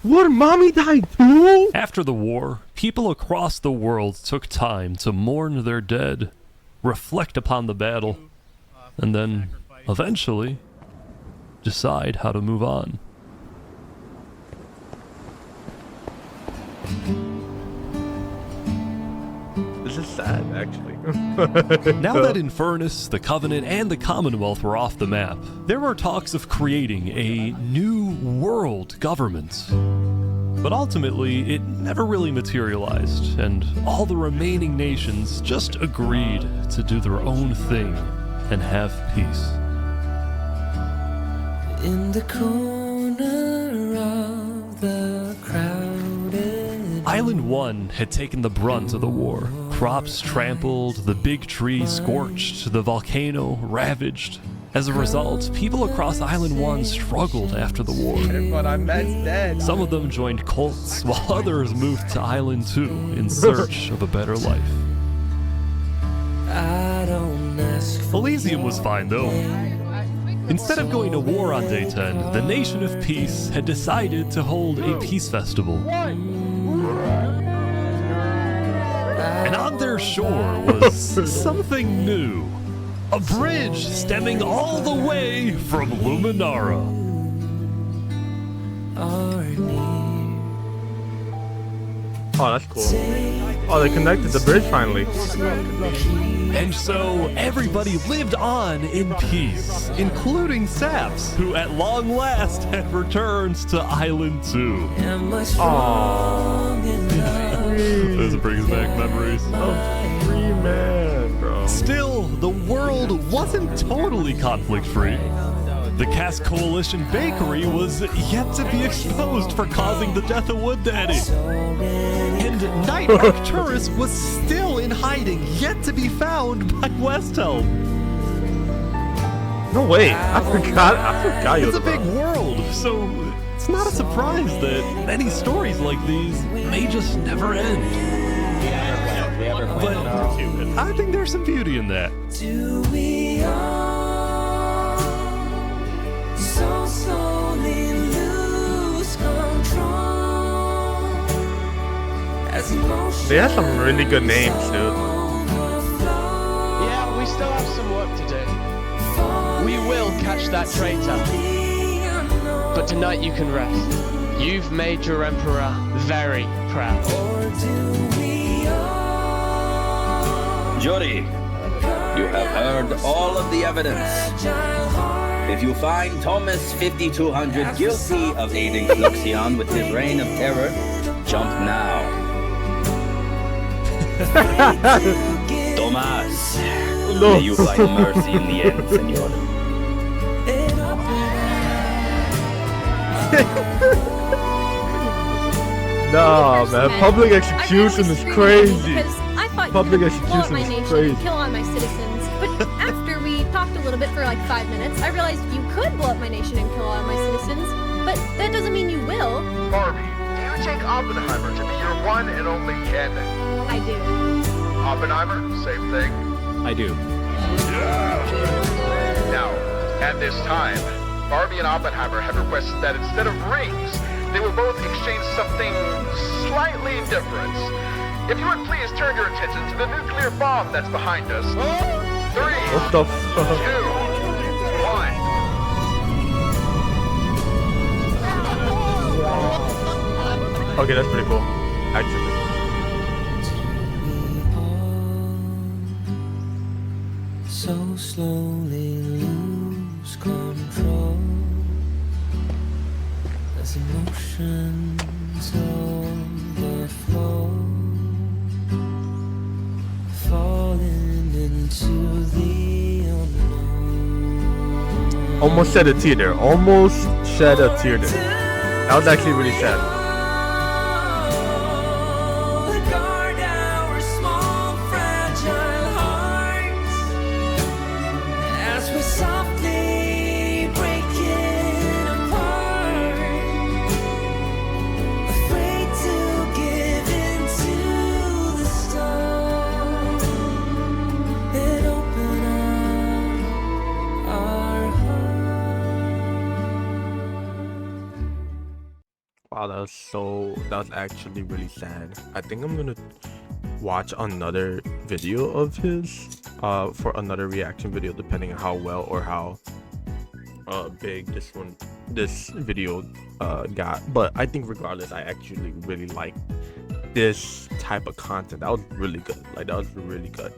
What? Mommy died too? After the war, people across the world took time to mourn their dead, reflect upon the battle, and then, eventually, decide how to move on. This is sad, actually. Now that Infernus, the Covenant, and the Commonwealth were off the map, there were talks of creating a new world government. But ultimately, it never really materialized, and all the remaining nations just agreed to do their own thing and have peace. In the corner of the crowded Island 1 had taken the brunt of the war. Crops trampled, the big tree scorched, the volcano ravaged. As a result, people across Island 1 struggled after the war. But I'm dead. Some of them joined cults, while others moved to Island 2 in search of a better life. Elysium was fine though. Instead of going to war on day 10, the Nation of Peace had decided to hold a peace festival. And on their shore was something new. A bridge stemming all the way from Luminara. Oh, that's cool. Oh, they connected the bridge finally. And so everybody lived on in peace, including Saps, who at long last had returned to Island 2. Aww. Those brings back memories. Free man, bro. Still, the world wasn't totally conflict-free. The Cask Coalition Bakery was yet to be exposed for causing the death of Wood Daddy. And Knight Arcturus was still in hiding, yet to be found by Westhelm. No way, I forgot you. It's a big world, so it's not a surprise that many stories like these may just never end. But I think there's some beauty in that. Do we all so slowly lose control as emotions? They have some really good names, dude. Yeah, we still have some work to do. We will catch that traitor. But tonight you can rest. You've made your emperor very proud. Jury, you have heard all of the evidence. If you find Thomas 5200 guilty of aiding Fluxion with his reign of terror, jump now. Thomas, may you find mercy in the end, senor. Nah, man, public execution is crazy. Because I thought Public you could blow up execution my is nation crazy. and kill all my citizens. But after we talked a little bit for like 5 minutes, I realized you could blow up my nation and kill all my citizens. But that doesn't mean you will. Barbie, do you take Oppenheimer to be your one and only candidate? I do. Oppenheimer, same thing. I do. Now, at this time, Barbie and Oppenheimer have requested that instead of rings, they will both exchange something slightly different. If you would please turn your attention to the nuclear bomb that's behind us. 3, What the fuck? 2, 1. Okay, that's pretty cool, actually. So slowly lose control as emotions overflow, falling into the unknown. Almost shed a tear there. Almost shed a tear there. That was actually really sad. Guard our small fragile hearts as we softly break it apart, afraid to give in to the storm and open up our hearts. Wow, Wow, that was actually really sad. I think I'm gonna watch another video of his for another reaction video, depending on how well or how big this video got. But I think regardless, I actually really like this type of content. That was really good. Like, that was really good.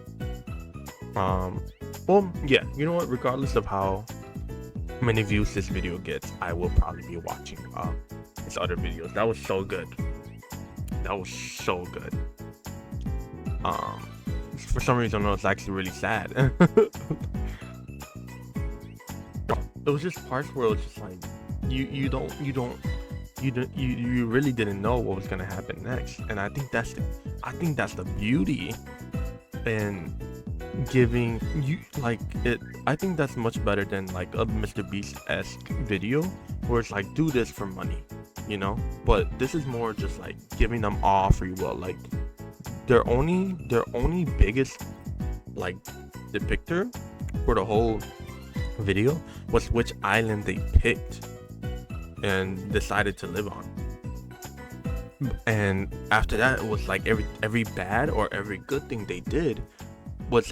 Well, yeah, you know what, regardless of how many views this video gets, I will probably be watching his other videos. That was so good. That was so good. For some reason, it was actually really sad. It was just parts where it was just like you really didn't know what was gonna happen next, and I think that's the beauty in giving you like it. I think that's much better than like a Mr. Beast-esque video where it's like, do this for money, you know. But this is more just like giving them all free will. Like their only biggest like depictor for the whole video was which island they picked and decided to live on. And after that, it was like every bad or every good thing they did was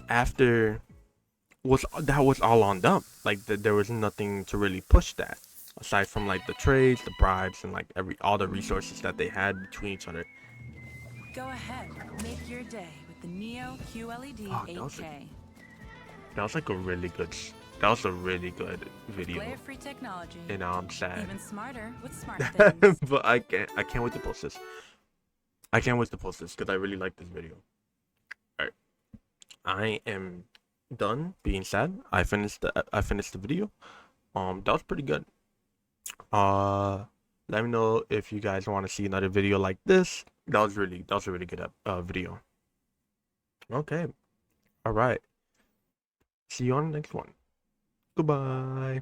all on them. Like there was nothing to really push that, aside from like the trades, the bribes, and like all the resources that they had between each other. Go ahead, make your day with the Neo QLED 8K. That was a really good video. Glare-free technology. And now I'm sad. Even smarter with smart things. But I can't wait to post this. I can't wait to post this because I really like this video. Alright. I am done being sad. I finished the video. That was pretty good. Let me know if you guys want to see another video like this. That was a really good video. Okay. Alright. See you on the next one. Goodbye.